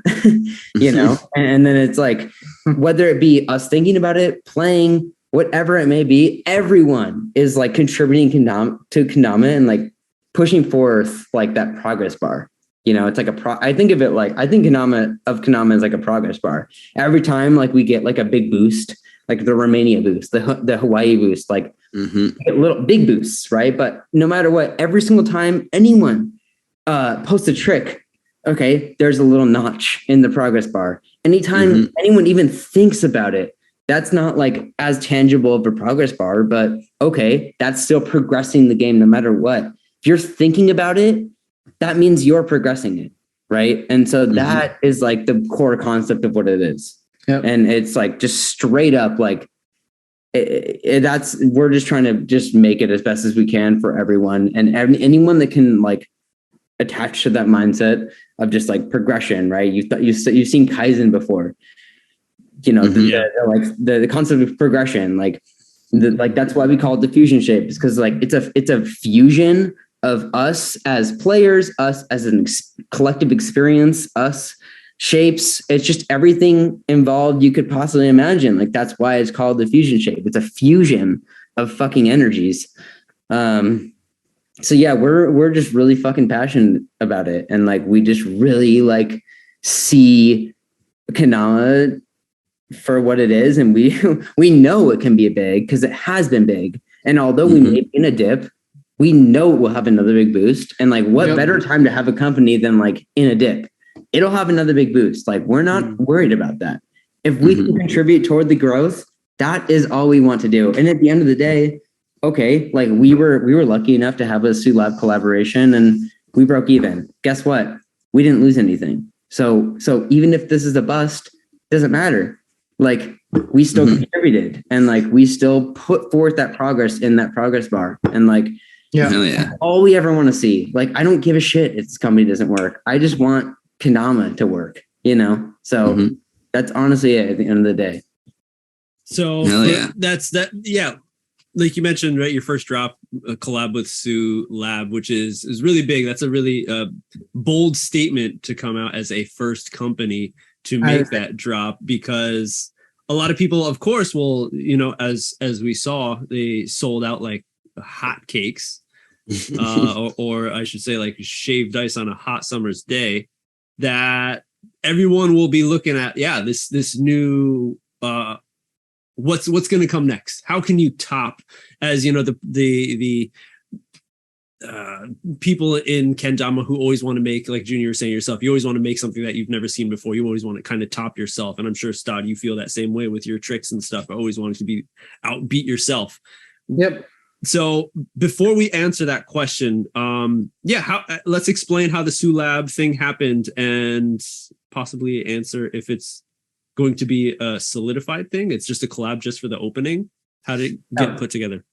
you know. And then it's like, whether it be us thinking about it, playing, whatever it may be, everyone is like contributing to kendama and like pushing forth like that progress bar. You know, it's like I think kendama is like a progress bar. Every time like we get like a big boost, like the Romania boost, the Hawaii boost, like little big boosts, right? But no matter what, every single time anyone posts a trick, okay, there's a little notch in the progress bar. Anytime anyone even thinks about it, that's not like as tangible of a progress bar, but okay, that's still progressing the game no matter what. If you're thinking about it, that means you're progressing it, right? And so that is like the core concept of what it is. Yep. And it's like just straight up like we're just trying to just make it as best as we can for everyone, and anyone that can like attach to that mindset of just like progression, right? You've seen Kaizen before. You know, the concept of progression, like that's why we call it the fusion shape, is because like it's a fusion of us as players, us as a collective experience, us shapes. It's just everything involved you could possibly imagine. Like that's why it's called the fusion shape. It's a fusion of fucking energies. So yeah, we're just really fucking passionate about it, and like we just really like see kendama for what it is, and we know it can be big because it has been big, and although we may be in a dip, we know we'll have another big boost. And like what better time to have a company than like in a dip? It'll have another big boost. Like we're not worried about that. If we can contribute toward the growth, that is all we want to do. And at the end of the day, okay, like we were lucky enough to have a SULAB collaboration and we broke even. Guess what? We didn't lose anything. So even if this is a bust, doesn't matter. Like we still contributed, and like we still put forth that progress in that progress bar. And like, all we ever want to see. Like, I don't give a shit if this company doesn't work. I just want kendama to work, you know? So that's honestly it at the end of the day. So that's that. Yeah. Like you mentioned, right? Your first drop, a collab with SULAB, which is really big. That's a really bold statement to come out as a first company to make that drop, because a lot of people, of course, will, you know, as we saw, they sold out like hot cakes, or I should say like shaved ice on a hot summer's day, that everyone will be looking at, this new, what's going to come next? How can you top, as you know, the people in kendama who always want to make, like Junior was saying yourself, you always want to make something that you've never seen before. You always want to kind of top yourself. And I'm sure, Stodd, you feel that same way with your tricks and stuff. I always wanted to outbeat yourself. Yep. So before we answer that question, let's explain how the SULAB thing happened and possibly answer if it's going to be a solidified thing. It's just a collab just for the opening. How did it get put together?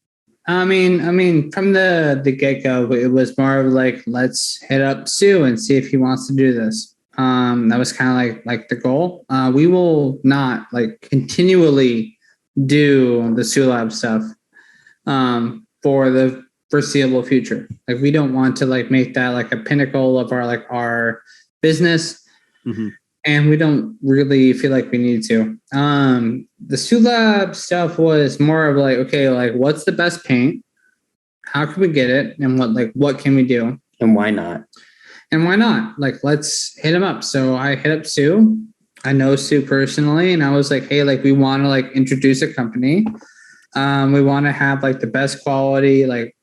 I mean, from the get-go, it was more of like, let's hit up Sue and see if he wants to do this. That was kind of like the goal. We will not like continually do the SULAB stuff for the foreseeable future. Like we don't want to like make that like a pinnacle of our business. And we don't really feel like we need to. The SULAB stuff was more of like, okay, like what's the best paint? How can we get it? And what can we do? And why not? Like, let's hit him up. So I hit up Sue. I know Sue personally. And I was like, hey, like we want to like introduce a company. We want to have like the best quality, like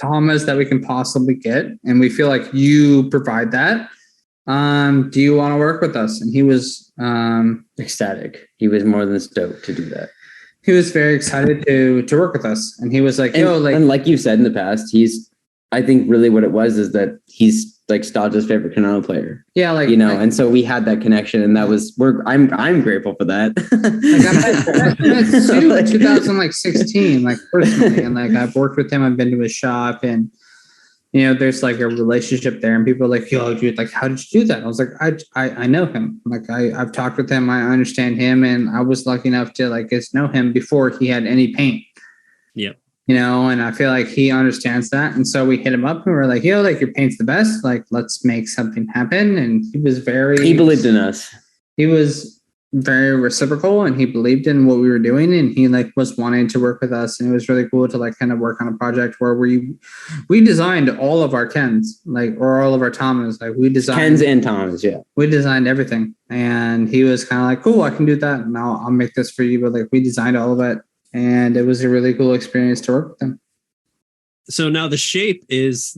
Damas that we can possibly get. And we feel like you provide that. Do you want to work with us? And he was ecstatic. He was more than stoked to do that. He was very excited to work with us. And he was like, and like you said in the past, I think really what it was is that he's like Stodd's favorite kendama player. Yeah, like, you know, and so we had that connection, and that was I'm grateful for that. Like I met Sue in 2016, like personally, and like I've worked with him. I've been to his shop, and you know, there's like a relationship there, and people are like, yo, dude, like, how did you do that? I was like, I know him. Like I've talked with him. I understand him. And I was lucky enough to like get to know him before he had any paint. Yep. You know, and I feel like he understands that. And so we hit him up and we're like, yo, like your paint's the best. Like, let's make something happen. And he believed in us. He was very reciprocal, and he believed in what we were doing, and he like was wanting to work with us, and it was really cool to like kind of work on a project where we designed all of our Kens, like, or all of our Tamas, like we designed Kens and Tamas, yeah. We designed everything, and he was kind of like, cool, I can do that, and I'll make this for you, but like we designed all of it, and it was a really cool experience to work with him. So now the shape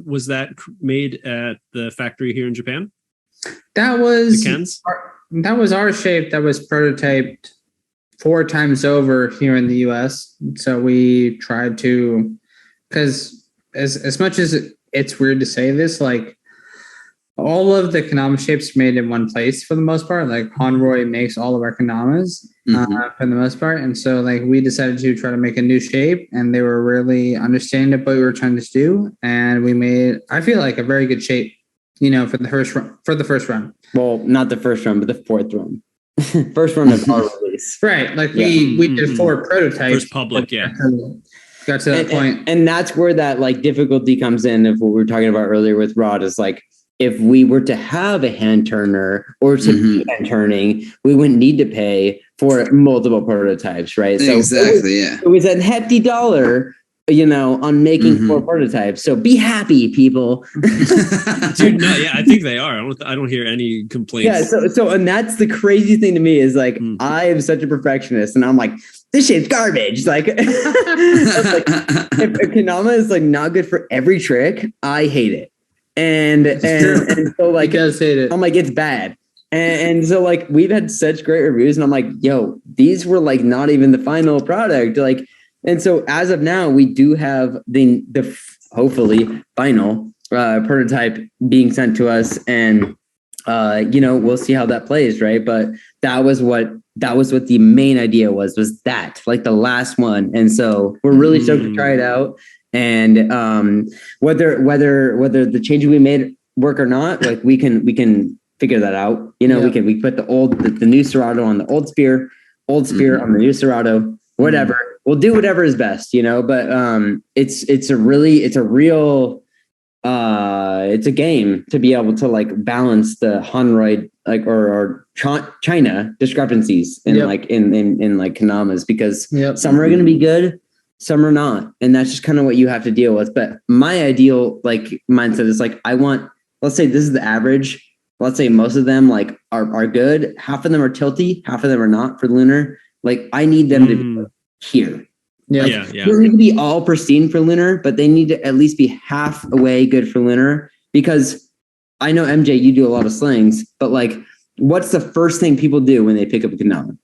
was that made at the factory here in Japan? That was the Kens? That was our shape that was prototyped 4 times over here in the US. So we tried to, because as much as it's weird to say this, like all of the kendama shapes are made in one place for the most part. Like Honroy makes all of our kendamas for the most part. And so like we decided to try to make a new shape, and they were really understanding of what we were trying to do. And we made, I feel like, a very good shape, for the first run. Well, not the first run, but the 4th run. First run of our release. Right. Like we did 4 prototypes. First public, yeah. Got to that point. And that's where that like difficulty comes in of what we were talking about earlier with Rod, is like, if we were to have a hand turner or to be hand turning, we wouldn't need to pay for multiple prototypes, right? So exactly, it was a hefty dollar, on making 4 prototypes. So be happy, people. Dude, no, yeah, I think they are. I don't hear any complaints. Yeah, so and that's the crazy thing to me is like I am such a perfectionist, and I'm like, this shit's garbage. Like, if kendama is like not good for every trick, I hate it. And so like, he does hate it. I'm like, it's bad. And so like we've had such great reviews, and I'm like, yo, these were like not even the final product. Like, and so as of now, we do have the hopefully final prototype being sent to us, and we'll see how that plays, right? But that was what the main idea was that, like, the last one. And so we're really stoked to try it out. And whether the changes we made work or not, like we can figure that out. We put the new Serato on the old spear on the new Serato, whatever. We'll do whatever is best, but it's a game to be able to like balance the Honroy like or China discrepancies in like in like kendamas, because some are going to be good, some are not, and that's just kind of what you have to deal with. But my ideal like mindset is like, let's say this is the average. Let's say most of them like are good. Half of them are tilty, half of them are not for lunar. Like I need them to be here. Yeah. They don't need to be all pristine for lunar, but they need to at least be half away good for lunar. Because I know, MJ, you do a lot of slings, but like, what's the first thing people do when they pick up a kendama?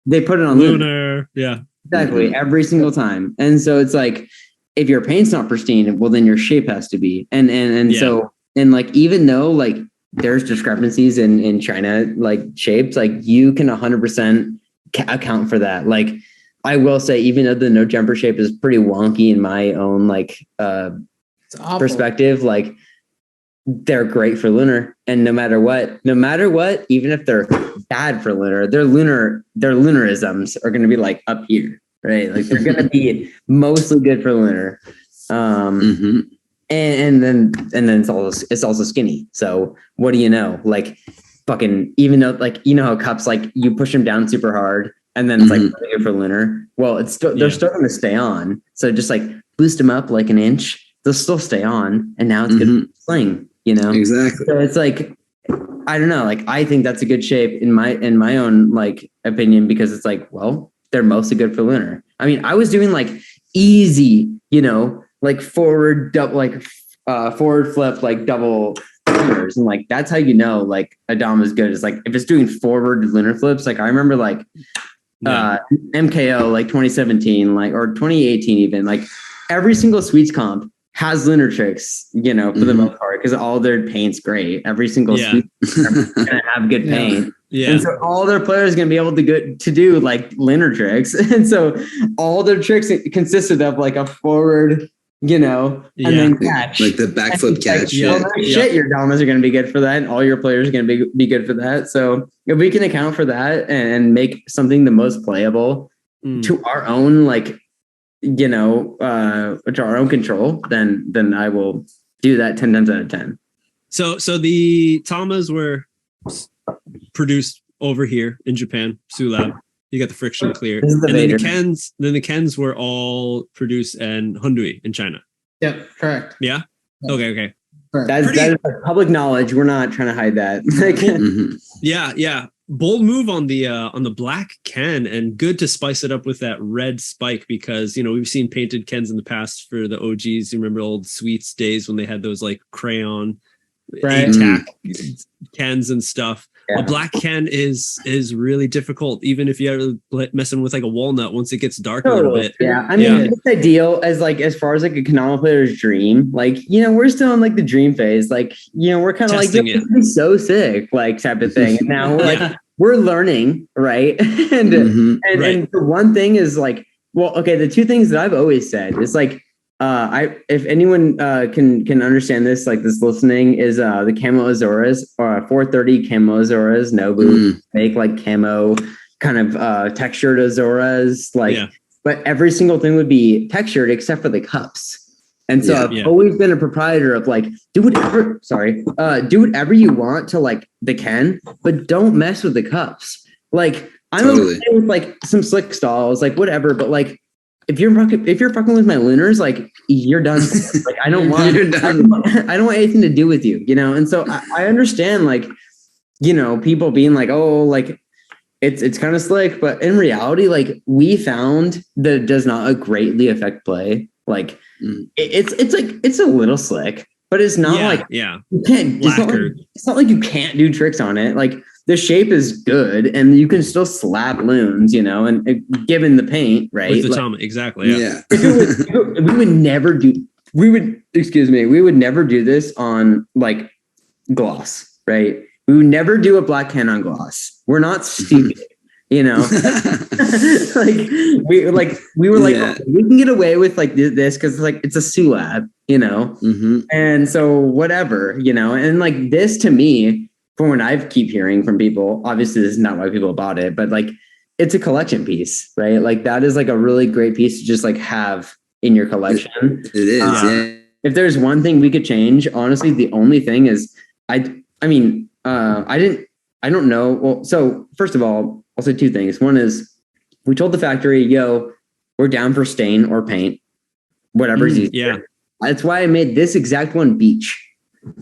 They put it on lunar. Yeah, exactly, every single time. And so it's like, if your paint's not pristine, well, then your shape has to be. So like, even though like there's discrepancies in China like shapes, like you can 100% account for that. Like, I will say, even though the no jumper shape is pretty wonky in my own like perspective, like they're great for lunar. And no matter what, even if they're bad for lunar, their lunarisms are going to be like up here, right? Like they're going to be mostly good for lunar. And then it's also skinny. So what do you know? Like fucking, even though like, how cups, like you push them down super hard, and then it's like good for lunar. Well, it's they're still going to stay on. So just like boost them up like an inch, they'll still stay on. And now it's good for sling, Exactly. So it's like, I don't know. Like, I think that's a good shape in my own like opinion, because it's like, well, they're mostly good for lunar. I mean, I was doing like easy, like forward flip, like double lunars. And like, that's how like a Dama is good. It's like, if it's doing forward lunar flips, like I remember like, MKO like 2017 like or 2018 even, like every single Sweets comp has lunar tricks, for the most part, because all their paint's great. Every single Sweets are gonna have good paint. And so all their players are gonna be able to do like lunar tricks. And so all their tricks consisted of like a forward, and then catch, like the back flip catch. Shit, your Damas are going to be good for that, and all your players are going to be good for that. So if we can account for that and make something the most playable to our own, like, to our own control, then I will do that 10 times out of 10. So the Tamas were produced over here in Japan, Sulab. You got the friction clear. This is the And then Vader. the Kens were all produced in Hundui in China. Yep, correct. Yeah? Okay. Correct. That is public knowledge. We're not trying to hide that. Yeah. Bold move on the black Ken, and good to spice it up with that red spike, because we've seen painted Kens in the past for the OGs. You remember old Sweets days when they had those like crayon tack Kens and stuff. Yeah. A black Ken is really difficult, even if you're messing with like a walnut once it gets dark a little bit. Yeah, I mean, it's ideal as far as like a kendama player's dream. Like, we're still in like the dream phase. Like, we're kind of like, this is so sick, like type of thing. And now we're like, we're learning, right? and the one thing is like, well, okay, the two things that I've always said is like, if anyone can understand this, like this listening, is the camo Azoras or 430 camo Azoras. Nobu make like camo kind of textured Azoras, like, but every single thing would be textured except for the cups. And so I've always been a proprietor of like, do whatever you want to like the Ken, but don't mess with the cups. Like I'm okay with like some slick stalls, like whatever, but like if you're fucking with my lunars, like you're done. Like I don't want I don't want anything to do with you, And so I understand like, people being like, oh, like it's kind of slick, but in reality, like we found that it does not greatly affect play. Like it's a little slick, but it's not you can't. It's not like you can't do tricks on it. Like the shape is good, and you can still slap loons, and given the paint, right? With the like, Dama, exactly. Yeah. We would never do this on like gloss, right? We would never do a black Ken on gloss. We're not stupid. like we were like, okay, we can get away with like this because like it's a Sulab, and so whatever, and like this to me, from what I keep hearing from people, obviously this is not why people bought it, but like it's a collection piece, right? Like that is like a really great piece to just like have in your collection. It is. If there's one thing we could change, honestly, the only thing is I don't know. Well, so first of all, I'll say two things. One is we told the factory, we're down for stain or paint, whatever's easier. Yeah. That's why I made this exact one beach.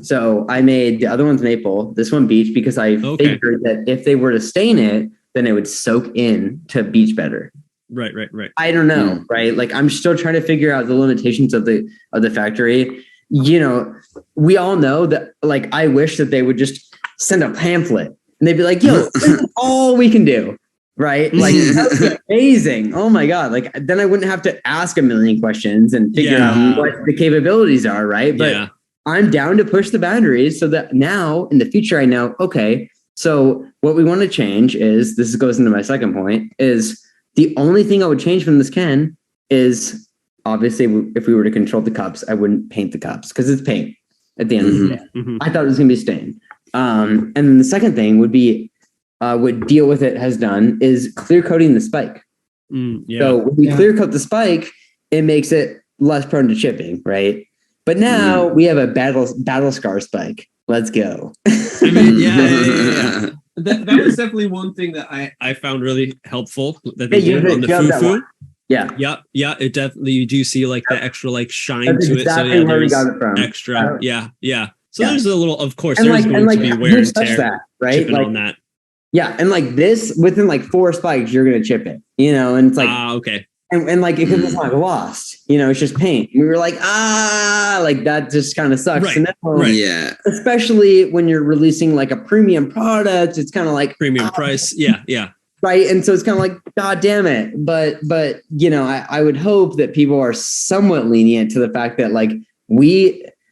So I made the other one's maple, this one beach, because I figured that if they were to stain it, then it would soak in to beach better. Right. I don't know, right? Like I'm still trying to figure out the limitations of the factory. We all know that like I wish that they would just send a pamphlet and they'd be like, this is all we can do. Right. Like that would be amazing. Oh my God. Like then I wouldn't have to ask a million questions and figure out what the capabilities are. Right. But I'm down to push the boundaries so that now in the future, I know, okay, so what we want to change is, this goes into my second point, is the only thing I would change from this Ken is obviously if we were to control the cups, I wouldn't paint the cups because it's paint at the end of the day. I thought it was going to be stain. And then the second thing would be what Deal With It has done is clear coating the spike. So when we clear coat the spike, it makes it less prone to chipping, right? But now we have a battle scar spike. Let's go. I mean, That was definitely one thing that I found really helpful that they did on the fufu. Yeah. It definitely, you do see like the extra like shine to it. So where we got it from. Extra. Yeah. So there's a little, of course, there's going to be wear and tear that, right? Chipping on that. Yeah, and like this, within like 4 spikes, you're gonna chip it, and it's like okay. And like, because it's not lost, it's just paint. We were like, like that just kind of sucks. Right. And then, especially when you're releasing like a premium product, it's kind of like premium price. Yeah. Right. And so it's kind of like, God damn it. But I would hope that people are somewhat lenient to the fact that like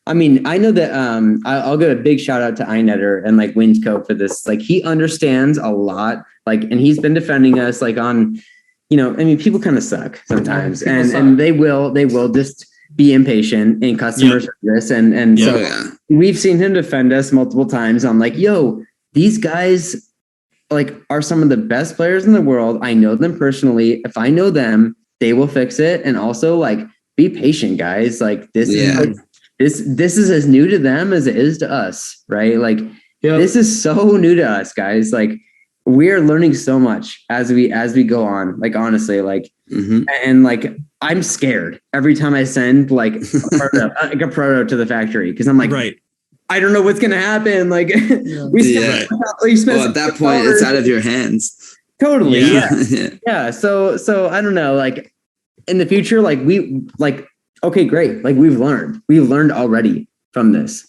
I know that I'll give a big shout out to iNetter and like Winscope for this. Like he understands a lot, like, and he's been defending us like on, people kind of suck sometimes, and they will just be impatient in customer service. And so we've seen him defend us multiple times on like, these guys like are some of the best players in the world. I know them personally. If I know them, they will fix it. And also like, be patient, guys. Like this is like, this is as new to them as it is to us. Right. Like this is so new to us, guys. Like we're learning so much as we go on. Like honestly, like and like I'm scared every time I send like a proto to the factory because I'm like, I don't know what's gonna happen. Like at that point, it's out of your hands. Totally. Yeah. So I don't know. Like in the future, like okay, great. Like we've learned already from this.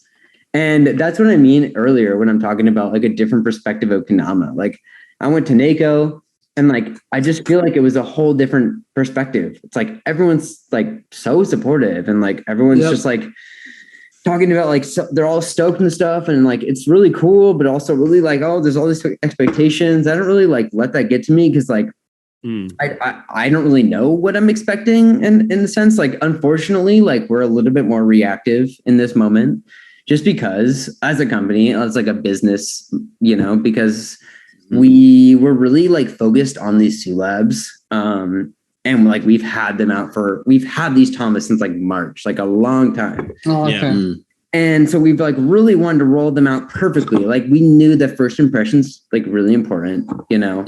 And that's what I mean earlier when I'm talking about like a different perspective of kendama. Like I went to NACO and like I just feel like it was a whole different perspective. It's like everyone's like so supportive and like everyone's just like talking about like they're all stoked and stuff and like it's really cool, but also really like, oh, there's all these expectations. I don't really like let that get to me because like I don't really know what I'm expecting in the sense like unfortunately like we're a little bit more reactive in this moment. Just because as a company, as like a business, you know, because we were really like focused on these two labs. And like we've had these Tamas since like March, like a long time. Oh, okay. And so we've like really wanted to roll them out perfectly. Like we knew that first impressions like really important, you know,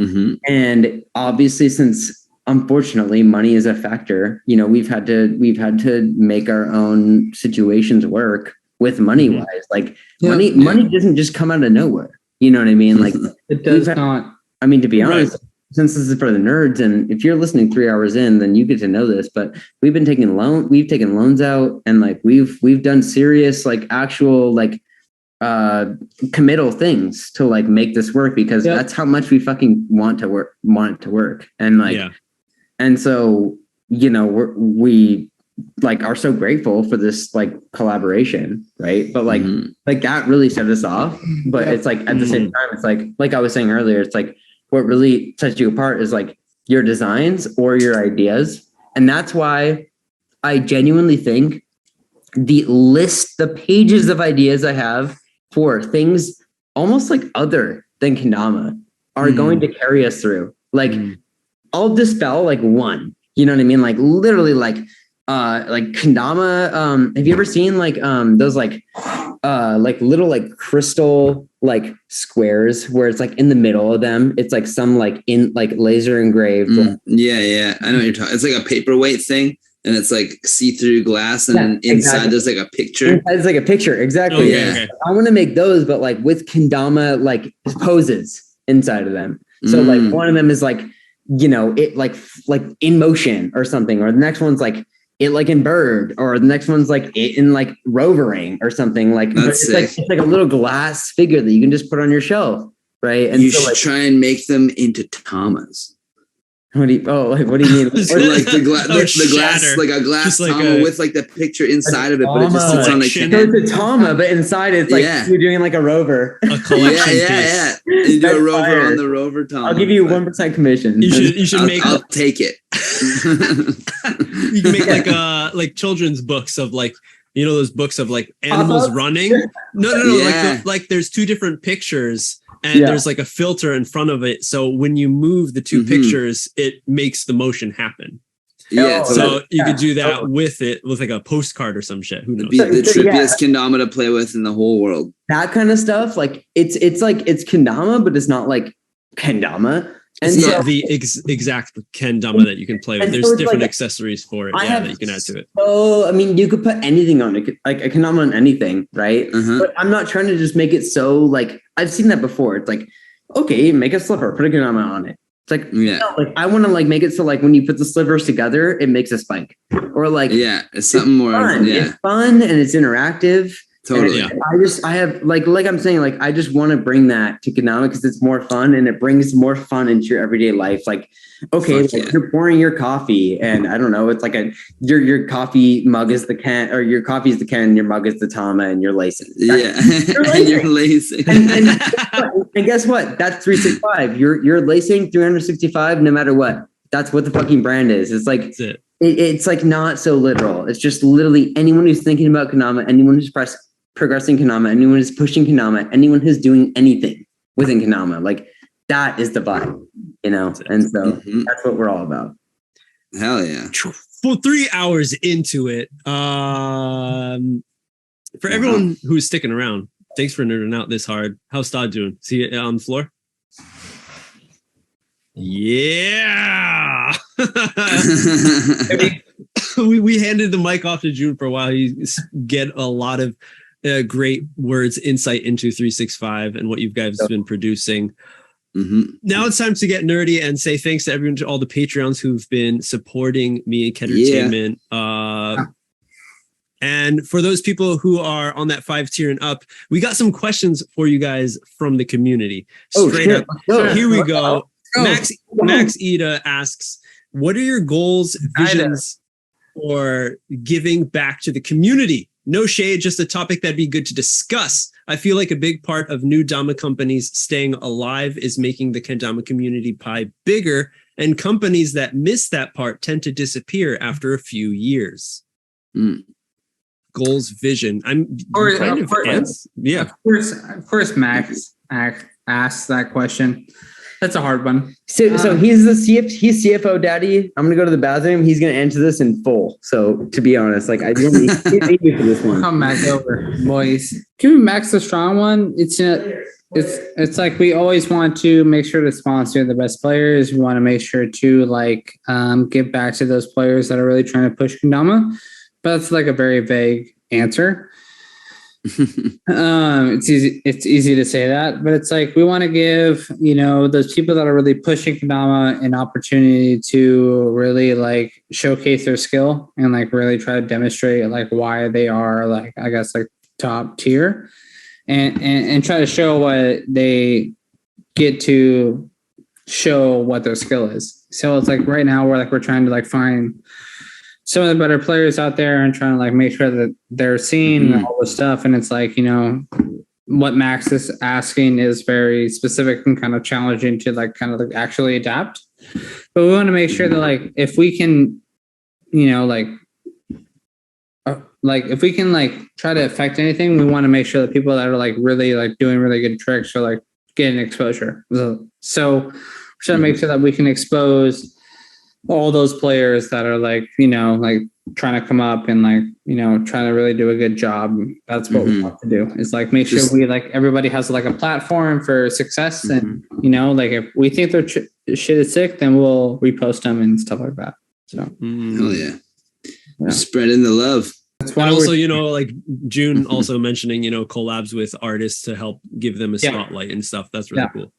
and obviously since unfortunately money is a factor, you know, we've had to make our own situations work. With money wise, like money doesn't just come out of nowhere. You know what I mean? Like it does not. I mean, to be honest, since this is for the nerds, and if you're listening 3 hours in, then you get to know this. But we've taken loans out, and like we've done serious, like actual, like committal things to like make this work because that's how much we fucking want it to work, and like, and so you know we like are so grateful for this like collaboration, right? But like like that really set us off. But it's like at the same time, it's like I was saying earlier, it's like what really sets you apart is like your designs or your ideas. And that's why I genuinely think the pages of ideas I have for things almost like other than kendama are going to carry us through. Like I'll dispel like one, you know what I mean? Like literally like kendama. Have you ever seen like those like little like crystal like squares where it's like in the middle of them it's like some like in like laser engraved I know what you're talking. It's like a paperweight thing and it's like see-through glass and then inside there's like a picture. It's like a picture, exactly. Okay. I want to make those but like with kendama like poses inside of them. So like one of them is like, you know, it like in motion or something, or the next one's like it like in bird, or the next one's like it in like rovering or something. Like it's like a little glass figure that you can just put on your shelf, right? And you should try and make them into tamas. What do you mean? Or like the glass, like a glass tama with like the picture inside of it, but it just sits on the can. So it's a tama, but inside it's like you're doing like a rover. A collection piece. You do a rover on the rover tama. I'll give you 1% commission. You should make. I'll take it. You can make like children's books of like, you know, those books of like animals running. No. Like there's two different pictures. And there's like a filter in front of it. So when you move the two pictures, it makes the motion happen. Yeah. So you could do that with like a postcard or some shit. Who knows? The trippiest kendama to play with in the whole world. That kind of stuff. Like it's kendama, but it's not like kendama. And it's not the exact kendama that you can play with. There's different accessories for it that you can add to it. Oh, I mean, you could put anything on it, like a kendama on anything, right? But I'm not trying to just make it so like I've seen that before. It's like, okay, make a slipper, put a kendama on it. It's like, no, like I want to like make it so like when you put the slivers together, it makes a spike, or like it's something more. Fun. Yeah, it's fun and it's interactive. Totally. I have like I'm saying, like, I just want to bring that to kendama because it's more fun and it brings more fun into your everyday life. Like, okay, you're pouring your coffee and I don't know, it's like your coffee mug is the can, or your coffee is the can, your mug is the tama, and you're lacing. You're lacing. And guess what? That's 365. You're lacing 365 no matter what. That's what the fucking brand is. It's like it's like not so literal. It's just literally anyone who's thinking about kendama, anyone who's progressing kendama, anyone who's pushing kendama, anyone who's doing anything within kendama, like that is the vibe, you know. And so that's what we're all about. Hell yeah! For 3 hours into it, for everyone who's sticking around, thanks for nerding out this hard. How's Stodd doing? Is he on the floor? Yeah. we handed the mic off to June for a while. He get a lot of great words, insight into 365 and what you guys have been producing. Now it's time to get nerdy and say thanks to everyone, to all the Patreons who've been supporting me and Kendertainment. And for those people who are on that 5 tier and up, we got some questions for you guys from the community. Straight up. Here we go. Max Ida asks, what are your goals, visions for giving back to the community? No shade, just a topic that'd be good to discuss. I feel like a big part of new Dama companies staying alive is making the kendama community pie bigger, and companies that miss that part tend to disappear after a few years. Goals, vision. Of course, Max asks that question. That's a hard one. So he's he's CFO daddy. I'm gonna go to the bathroom. He's gonna answer this in full. So to be honest, like I really need you for this one. Come Max over, boys. Giving Max the strong one. It's like we always want to make sure to sponsor the best players. We want to make sure to give back to those players that are really trying to push kendama. But that's like a very vague answer. It's easy to say that, but it's like we want to give those people that are really pushing kendama an opportunity to really like showcase their skill and like really try to demonstrate like why they are like I guess like top tier and try to show what they get to show what their skill is. So it's like right now we're trying to like find some of the better players out there and trying to like make sure that they're seeing all the stuff. And it's like, what Max is asking is very specific and kind of challenging to like kind of like actually adapt. But we want to make sure that like, if we can, if we can like try to affect anything, we want to make sure that people that are like really like doing really good tricks are like getting exposure. So we're trying to make sure that we can expose all those players that are like, like trying to come up and like, trying to really do a good job. That's what we want to do is like, make sure we like everybody has like a platform for success. And, like if we think their shit is sick, then we'll repost them and stuff like that. So, hell yeah. Spreading the love. That's why also, like June also mentioning, collabs with artists to help give them a spotlight and stuff. That's really cool.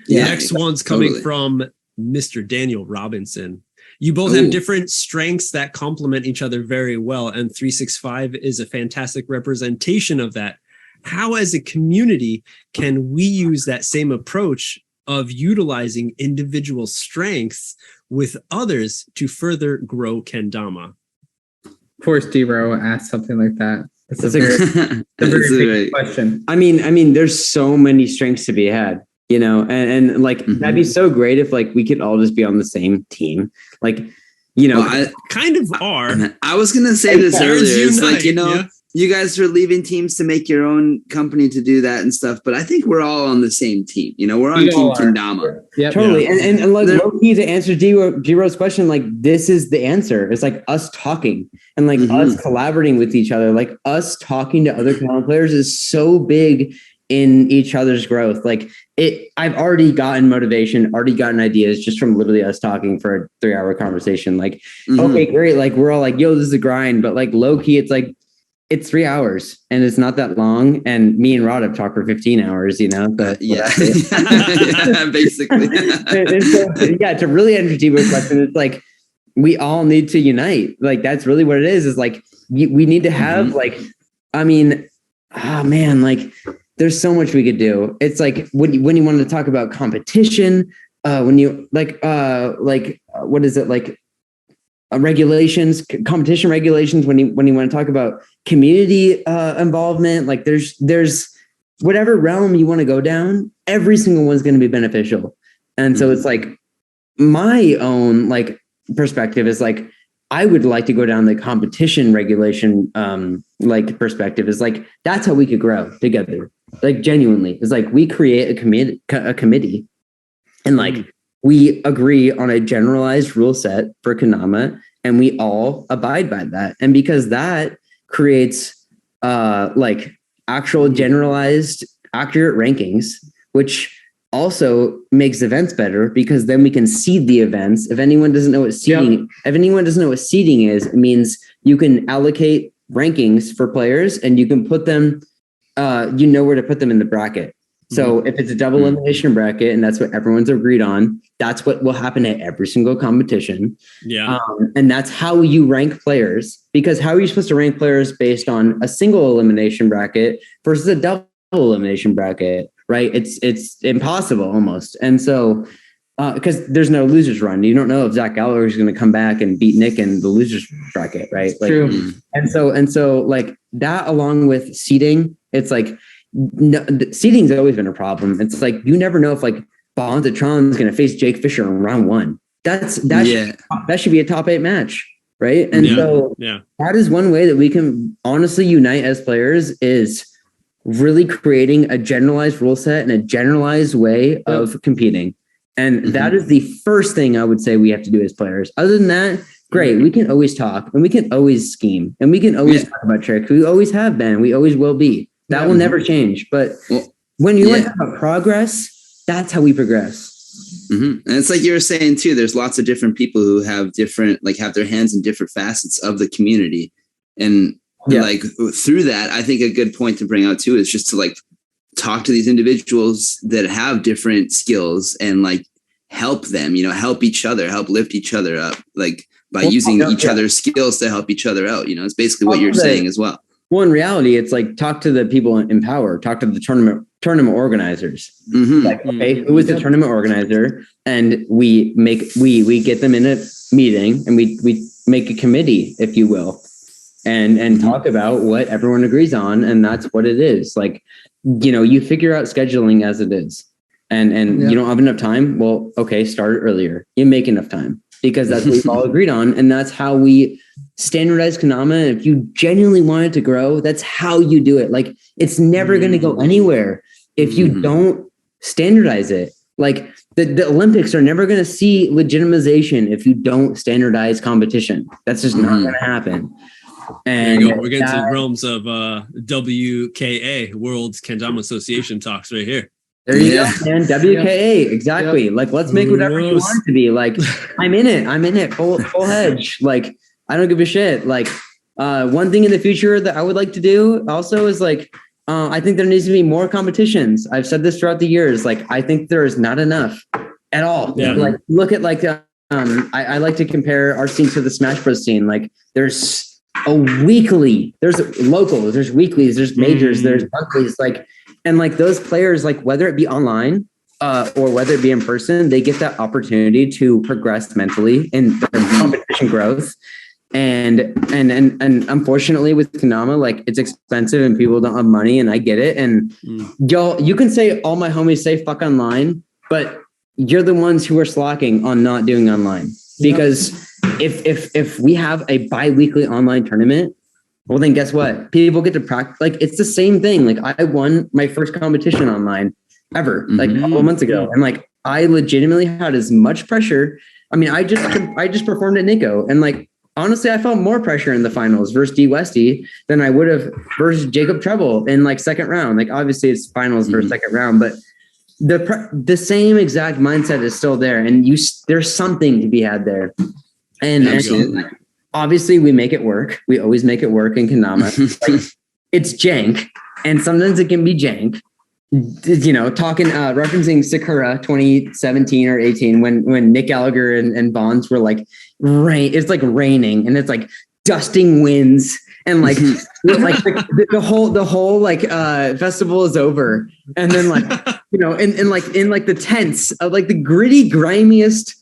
Yeah. Next one's coming from Mr. Daniel Robinson. You both have different strengths that complement each other very well, and 365 is a fantastic representation of that. How, as a community, can we use that same approach of utilizing individual strengths with others to further grow kendama? Of course, D-Row asked something like that. It's a very big question. I mean, there's so many strengths to be had. And like, that'd be so great if like we could all just be on the same team. Like, I kind of are. I was going to say this earlier. It's like, you guys are leaving teams to make your own company to do that and stuff. But I think we're all on the same team. We're on Team Kendama. Yeah, totally. Yeah. And like low-key to answer G-Row's question, like this is the answer. It's like us talking and like us collaborating with each other. Like us talking to other Kendama players is so big in each other's growth. Like I've already gotten motivation, already gotten ideas just from literally us talking for a 3-hour conversation. Like, okay, great. Like we're all like, yo, this is a grind, but like low key, it's like, it's 3 hours and it's not that long. And me and Rod have talked for 15 hours, but basically. To really answer T-Bo's question, it's like, we all need to unite. Like, that's really what it is like, we need to have like, like, there's so much we could do. It's like when you wanted to talk about competition, when you what is it like? Regulations, competition regulations. When you want to talk about community involvement, like there's whatever realm you want to go down, every single one's going to be beneficial. And so it's like my own like perspective is like, I would like to go down the competition regulation like perspective is like, that's how we could grow together. Like genuinely, it's like we create a committee and like we agree on a generalized rule set for kendama and we all abide by that. And because that creates like actual generalized accurate rankings, which also makes events better because then we can seed the events. If anyone doesn't know what seeding is, it means you can allocate rankings for players and you can put them, where to put them in the bracket. So if it's a double elimination bracket and that's what everyone's agreed on, that's what will happen at every single competition. Yeah. And that's how you rank players, because how are you supposed to rank players based on a single elimination bracket versus a double elimination bracket, right? It's impossible almost. And so, because there's no losers run, you don't know if Zach Gallagher is going to come back and beat Nick in the losers bracket, right? Like, True. And so like that, along with seeding, it's like, no, seeding's always been a problem. It's like you never know if like Bontatron is going to face Jake Fisher in round 1. That should be a top 8 match, right? And that is one way that we can honestly unite as players, is really creating a generalized rule set and a generalized way of competing. And that is the first thing I would say we have to do as players. Other than that, great, we can always talk and we can always scheme and we can always talk about tricks. We always have been, we always will be. That will never change. But when you want to talk about progress, that's how we progress. And it's like you were saying too, there's lots of different people who have different, like have their hands in different facets of the community. And like through that, I think a good point to bring out too is just to like talk to these individuals that have different skills and like help them, help each other, help lift each other up, like by using each other's skills to help each other out. It's basically what you're saying as well. Well, in reality, it's like talk to the people in power, talk to the tournament organizers. Like, okay, who is the tournament organizer? And we get them in a meeting and we make a committee, if you will, and talk about what everyone agrees on. And that's what it is. Like, you figure out scheduling as it is. And you don't have enough time. Well, okay, start earlier. You make enough time because that's what we've all agreed on. And that's how we standardize Kendama. If you genuinely want it to grow, that's how you do it. Like, it's never going to go anywhere if you don't standardize it. Like the Olympics are never going to see legitimization if you don't standardize competition. That's just not going to happen. And we're getting to the realms of WKA, World Kendama Association talks right here. There you go, man. WKA, exactly. Yep. Like, let's make whatever you want it to be. Like, I'm in it, full hedge. Like, I don't give a shit. Like, one thing in the future that I would like to do also is like, I think there needs to be more competitions. I've said this throughout the years. Like, I think there is not enough at all. Yeah. Like, look at like, I like to compare our scene to the Smash Bros scene. Like, there's there's locals, there's weeklies, there's majors, there's monthlies, like. And like those players, like whether it be online or whether it be in person, they get that opportunity to progress mentally in their competition growth. And unfortunately with Kendama, like it's expensive and people don't have money, and I get it. And y'all, you can say all my homies say fuck online, but you're the ones who are slacking on not doing online. Because if we have a bi-weekly online tournament, well, then guess what? People get to practice. Like, it's the same thing. Like, I won my first competition online ever, like a couple of months ago. And like, I legitimately had as much pressure. I mean, I just performed at Nico. And like, honestly, I felt more pressure in the finals versus D Westy than I would have versus Jacob Treble in like second round. Like, obviously it's finals versus second round, but the same exact mindset is still there. And there's something to be had there. And obviously, we make it work. We always make it work in Kendama. Like, it's jank, and sometimes it can be jank. Referencing Sakura 2017 or 18, when Nick Gallagher and Bonds were like rain. It's like raining, and it's like dusting winds, and like the whole like festival is over, and then like in the tents of like the gritty, grimiest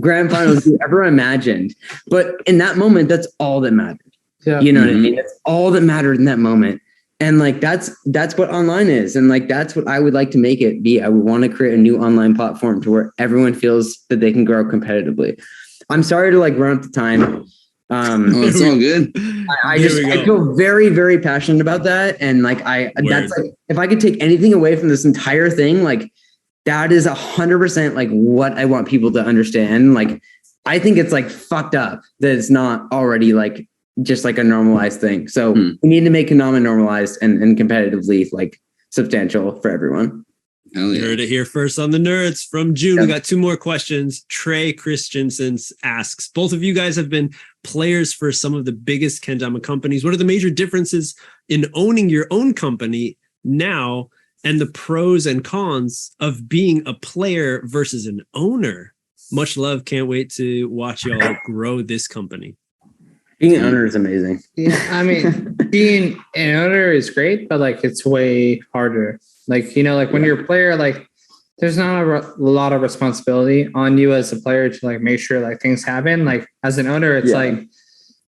grand finals you ever imagined. But in that moment, that's all that mattered. Yeah. You know what I mean? That's all that mattered in that moment. And like, that's what online is. And like, that's what I would like to make it be. I would want to create a new online platform to where everyone feels that they can grow competitively. I'm sorry to like run up the time. It's all good. I feel very, very passionate about that. And like, that's like, if I could take anything away from this entire thing, like, that is 100% like what I want people to understand. Like, I think it's like fucked up that it's not already like just like a normalized thing. So we need to make Kendama normalized and competitively like substantial for everyone. Hell You yeah. heard it here first on the Nerds from June. We got 2 more questions. Trey Christensen asks, both of you guys have been players for some of the biggest kendama companies. What are the major differences in owning your own company now and the pros and cons of being a player versus an owner? Much love. Can't wait to watch y'all grow this company. Being an owner is amazing. Yeah, I mean, being an owner is great, but like it's way harder. Like, you know, like when you're a player, like there's not a lot of responsibility on you as a player to like make sure like things happen. Like as an owner, it's like,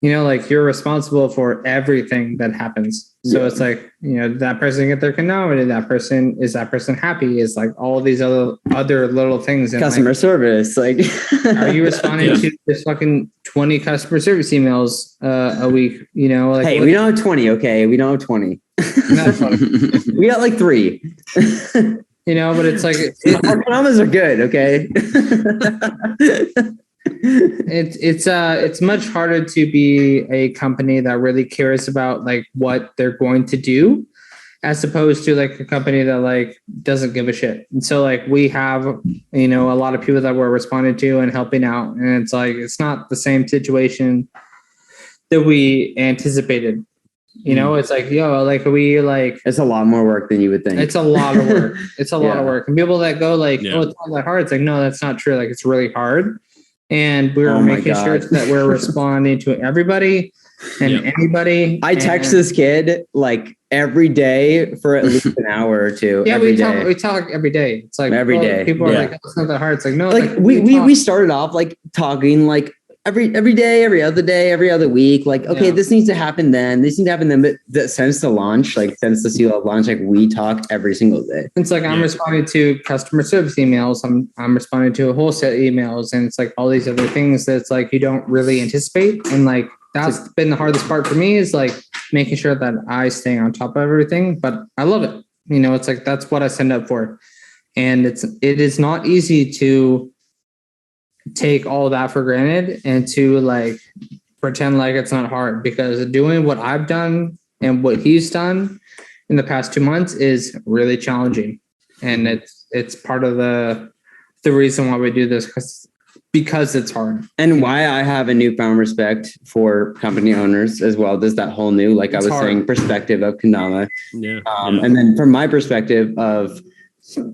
you know, like you're responsible for everything that happens. So it's like, you know, that person get their kendama, did that person happy? Is like all these other little things. And customer like, service, like are you responding to this fucking 20 customer service emails a week? You know, like hey, we don't have 20, okay? We don't have 20. We got like 3. You know, but it's like our kendamas are good, okay? It's much harder to be a company that really cares about like what they're going to do, as opposed to like a company that like doesn't give a shit. And so like we have, you know, a lot of people that we're responding to and helping out, and it's like it's not the same situation that we anticipated. You know, it's like, yo, like we like it's a lot more work than you would think. It's a lot of work. It's a lot of work. And people that go like, oh, it's not that hard. It's like, no, that's not true. Like it's really hard. And we're making sure that we're responding to everybody and anybody. I text this kid like every day for at least an hour or 2. Yeah, we talk every day. It's like every day. People are like, oh, it's not that hard. It's like, no, like we started off like talking like every day, every other day, every other week. Like, okay, this needs to happen then. This needs to happen then. But that since the launch, like since the seal of launch, like we talk every single day. It's like I'm responding to customer service emails. I'm responding to wholesale emails, and it's like all these other things that's like you don't really anticipate. And like that's been the hardest part for me is like making sure that I stay on top of everything. But I love it. You know, it's like that's what I signed up for, and it is not easy to take all that for granted and to like pretend like it's not hard, because doing what I've done and what he's done in the past 2 months is really challenging. And it's part of the reason why we do this, because it's hard. And why I have a newfound respect for company owners as well. There's that whole new, like it's I was saying, perspective of kendama. And then from my perspective of,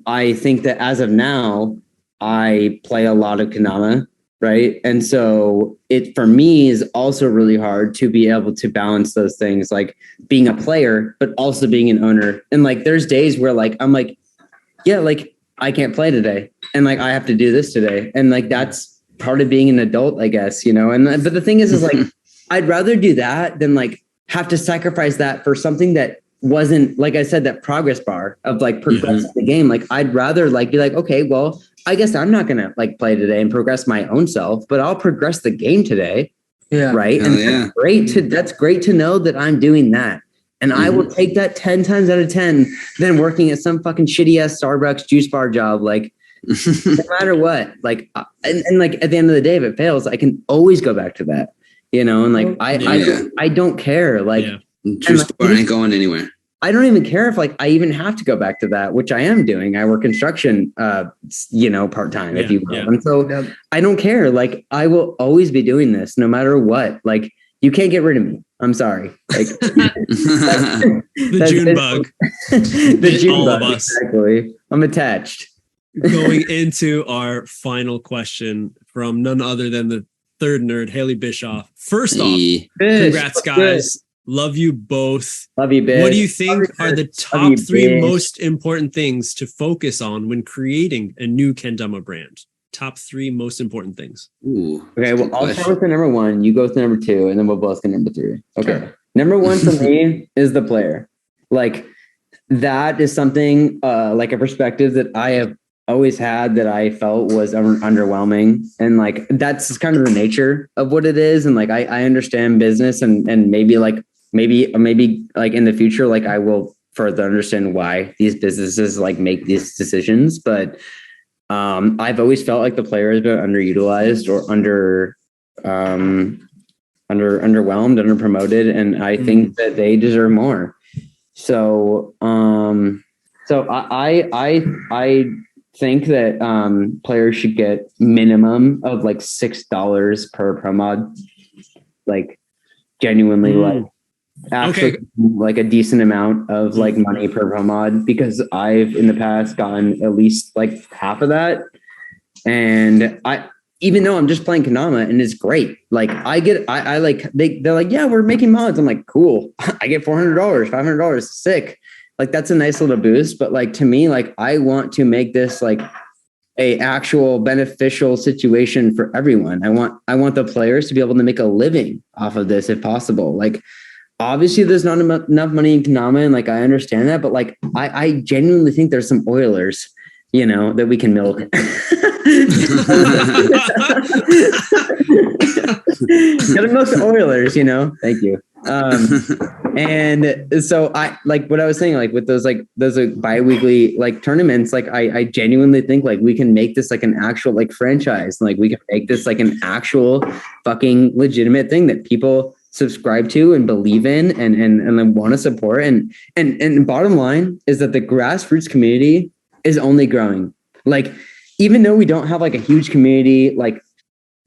I think that as of now, I play a lot of kendama, right? And so it, for me, is also really hard to be able to balance those things, like being a player, but also being an owner. And like, there's days where like, I'm like, yeah, like I can't play today. And like, I have to do this today. And like, that's part of being an adult, I guess, you know? And, but the thing is like, I'd rather do that than like have to sacrifice that for something that wasn't, like I said, that progress bar of like progressing the game. Like, I'd rather like be like, okay, well, I guess I'm not going to like play today and progress my own self, but I'll progress the game today. Yeah. Right. And that's great to know that I'm doing that. And I will take that 10 times out of 10 than working at some fucking shitty ass Starbucks juice bar job. Like no matter what, like, and like at the end of the day, if it fails, I can always go back to that, you know? And like, I don't care. Like juice bar ain't going anywhere. I don't even care if like I even have to go back to that, which I am doing. I work construction, part-time, if you will. Yeah. And so I don't care. Like I will always be doing this no matter what. Like you can't get rid of me. I'm sorry. Like the June bug. The June all bug. Of us. Exactly. I'm attached. Going into our final question from none other than the third nerd, Haley Bischoff. First off, congrats, guys. Love you both. Love you, bitch. What do you think are the top 3 most important things to focus on when creating a new kendama brand? Top 3 most important things. Ooh, okay, well, I'll start with the number 1. You go with the number 2, and then we'll both get number 3. Okay. Sure. Number 1 for me is the player. Like that is something like a perspective that I have always had that I felt was underwhelming. And like, that's kind of the nature of what it is. And like, I understand business and maybe like, maybe like in the future, like I will further understand why these businesses like make these decisions. But I've always felt like the player has been underutilized or underwhelmed, underpromoted. And I think that they deserve more. So So I think that players should get minimum of like $6 per pro mod, like genuinely like actually like a decent amount of like money per pro mod, because I've in the past gotten at least like half of that. And even though I'm just playing kendama and it's great, like I like they're like, yeah, we're making mods. I'm like, cool. I get $400, $500, sick. Like that's a nice little boost. But like to me, like I want to make this like a actual beneficial situation for everyone. I want the players to be able to make a living off of this if possible. Like obviously there's not enough money in kendama, and like I understand that, but like I genuinely think there's some oilers, you know, that we can milk. Gotta milk the oilers, you know. Thank you. And so I like what I was saying, like with those bi-weekly like tournaments, like I genuinely think like we can make this like an actual like franchise. Like we can make this like an actual fucking legitimate thing that people subscribe to and believe in and then want to support. And bottom line is that the grassroots community is only growing. Like even though we don't have like a huge community, like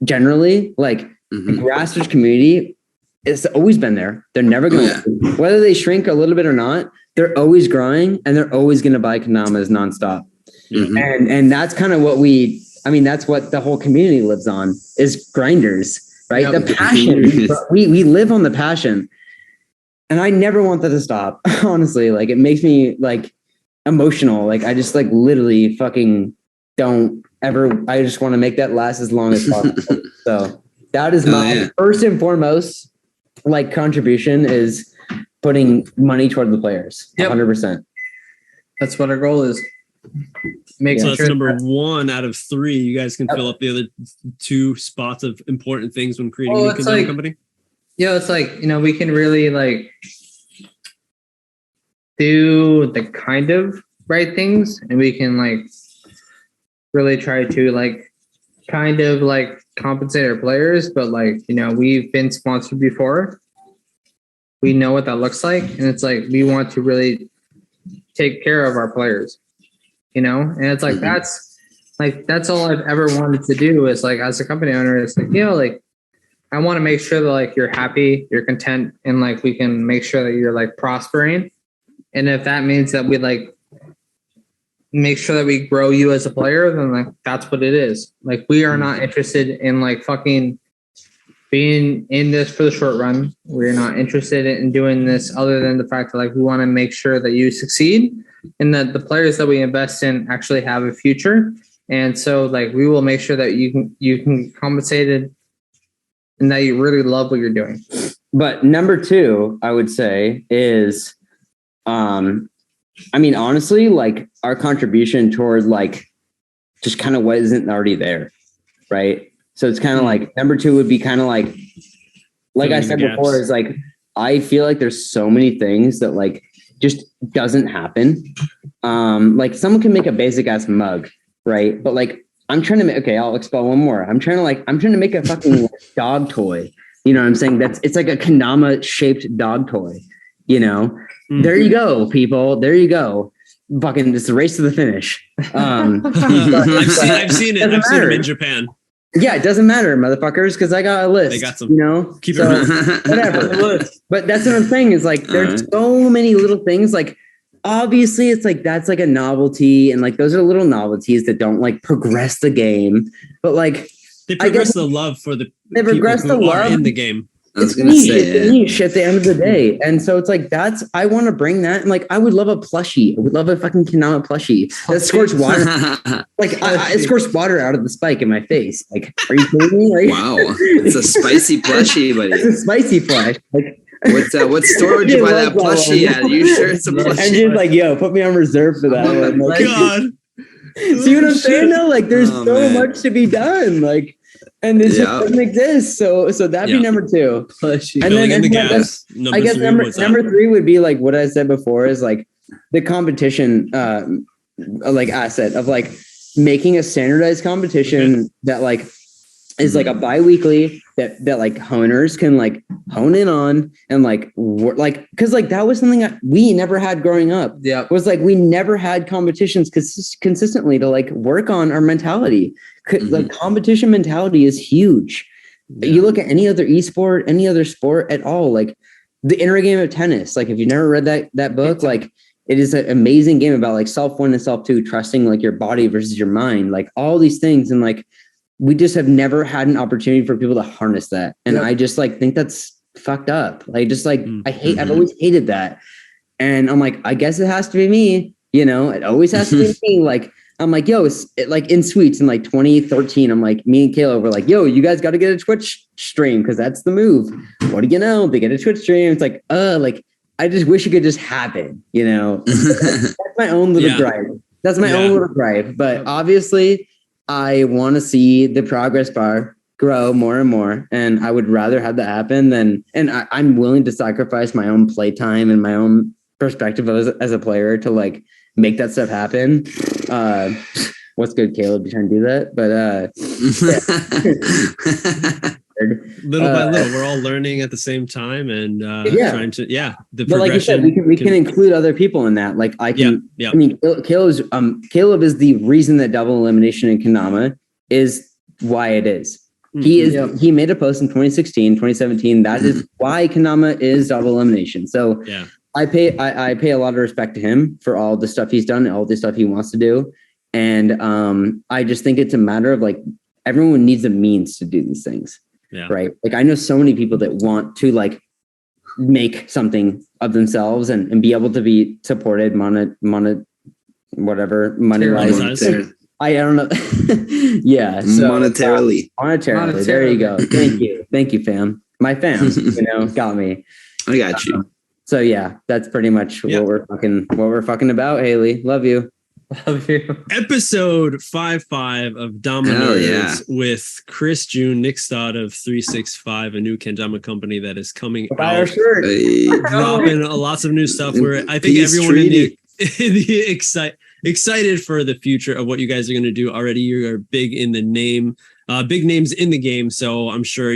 generally, like the grassroots community, it's always been there. They're never going to, whether they shrink a little bit or not, they're always growing and they're always going to buy kendamas nonstop. And that's kind of what that's what the whole community lives on, is grinders, right? Yep. The passion. we live on the passion. And I never want that to stop. Honestly, like it makes me like emotional. Like I just like literally fucking don't ever, I just want to make that last as long as possible. So that is my first and foremost like contribution, is putting money toward the players. 100%. That's what our goal is. So that's number 1 out of 3. You guys can fill up the other 2 spots of important things when creating a kendama company. Yeah, it's like, you know, we can really like do the kind of right things, and we can like really try to like kind of like compensate our players. But like, you know, we've been sponsored before. We know what that looks like. And it's like, we want to really take care of our players, you know? And it's like, that's all I've ever wanted to do, is like, as a company owner, it's like, you know, like, I want to make sure that like you're happy, you're content, and like we can make sure that you're like prospering. And if that means that we like make sure that we grow you as a player, then like that's what it is. Like we are not interested in like fucking being in this for the short run. We're not interested in doing this other than the fact that like we want to make sure that you succeed and that the players that we invest in actually have a future. And so like we will make sure that you can get compensated and that you really love what you're doing. But number 2, I would say is I mean, honestly, like our contribution toward like just kind of what isn't already there, right? So it's kind of like number 2 would be kind of like I said before, is like I feel like there's so many things that like just doesn't happen. Like someone can make a basic ass mug, right? But like I'm trying to make, I'll expel one more. I'm trying to make a fucking dog toy. You know what I'm saying? It's like a kendama shaped dog toy, you know? There you go, people. There you go. Fucking, it's the race to the finish. I've seen it. I've seen them in Japan. Yeah, it doesn't matter, motherfuckers, because I got a list. They got some. You know, keep it running. Whatever. But that's what I'm saying, is like there's so many little things. Like obviously, it's like that's like a novelty, and like those are little novelties that don't like progress the game. But like they progress the love for the people who are in the game. I was gonna say it's niche at the end of the day. And so it's like I want to bring that, and like I would love a plushie. I would love a fucking kendama plushie that squirts water. Like it squirts water out of the spike in my face. Like, are you kidding me? Like, wow, it's a spicy plushie, buddy. It's a spicy plush. Like, what store would you buy that plushie at? Are you sure it's a plushie? And just like, yo, put me on reserve for that one. Like, God. See what I'm saying though? Like there's so much to be done. Like, and this just doesn't exist. So that'd be number 2. And then I guess number 3 would be like what I said before, is like the competition like asset of like making a standardized competition that like is like a bi-weekly that like honers can like hone in on and like like because like that was something that we never had growing up. Yeah, was like we never had competitions consistently to like work on our mentality. Like competition mentality is huge. You look at any other esport, any other sport at all, like the inner game of tennis. Like if you've never read that book, like it is an amazing game about like self one and self two, trusting like your body versus your mind, like all these things. And like we just have never had an opportunity for people to harness that. And I just like think that's fucked up. Like just like I've always hated that. And I'm like, I guess it has to be me, you know, it always has to be me. Like I'm like, yo, like in Suites in like 2013, I'm like, me and Caleb were like, yo, you guys got to get a Twitch stream because that's the move. What do you know? They get a Twitch stream. It's like, I just wish it could just happen, you know. That's my own little gripe. That's my own little gripe. But obviously, I want to see the progress bar grow more and more, and I would rather have that happen than. And I'm willing to sacrifice my own playtime and my own perspective as a player to like make that stuff happen. What's good, Caleb? You trying to do that? But little by little, we're all learning at the same time and trying to the but progression. like you said, we can include other people in that. Like I can. I mean, Caleb is the reason that double elimination in kendama is why it is. He made a post in 2016, 2017. That is why kendama is double elimination. So I pay a lot of respect to him for all the stuff he's done, all the stuff he wants to do. And I just think it's a matter of like everyone needs a means to do these things. Yeah. Right. Like I know so many people that want to like make something of themselves and be able to be supported money wise. I don't know. Yeah. So, monetarily. There you go. Thank you, fam. My fam, you know, got me. I got you. So yeah, that's pretty much what we're fucking about. Haley, love you. Episode 55 of Damanerds with Chris June, Nic Stodd of 365, a new kendama company that is coming out, dropping lots of new stuff. Where I think everyone in the excited for the future of what you guys are going to do. Already, you are big in the name, big names in the game. So I'm sure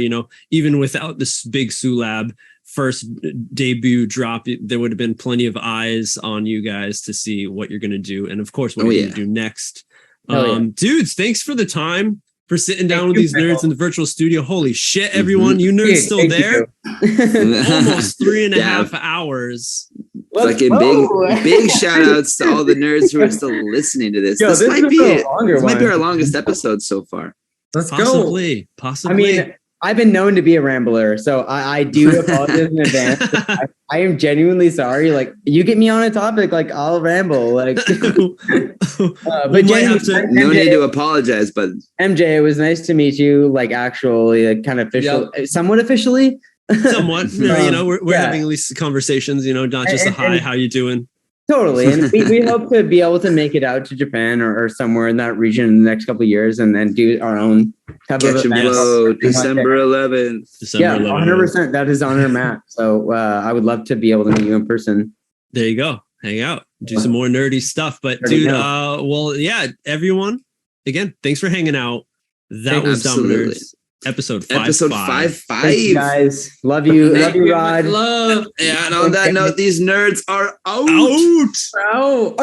even without this big Sulab first debut drop, there would have been plenty of eyes on you guys to see what you're going to do. And of course, what you're going to do next. Dudes, thanks for the time, for sitting down with these nerds in the virtual studio. Holy shit, everyone. You nerds still there? Almost 3.5 hours. Fucking big shout outs to all the nerds who are still listening to this. This might be our longest episode so far. Let's go. Possibly. I mean, I've been known to be a rambler, so I do apologize in advance. I am genuinely sorry. Like, you get me on a topic, like I'll ramble. Like, but no need to apologize. But MJ, it was nice to meet you. Like, actually, like, kind of somewhat officially. Somewhat. We're having at least conversations. Not just hi, how you doing? Totally. And we hope to be able to make it out to Japan or somewhere in that region in the next couple of years and then do our own type of event. December 11th. 100%. That is on our map. So I would love to be able to meet you in person. There you go. Hang out. Do some more nerdy stuff. But dude, everyone, again, thanks for hanging out. That was Damanerds. Episode 55. Thank you guys. Love you. Love you, Rod. Love. Yeah, and on that note, these nerds are out. Out.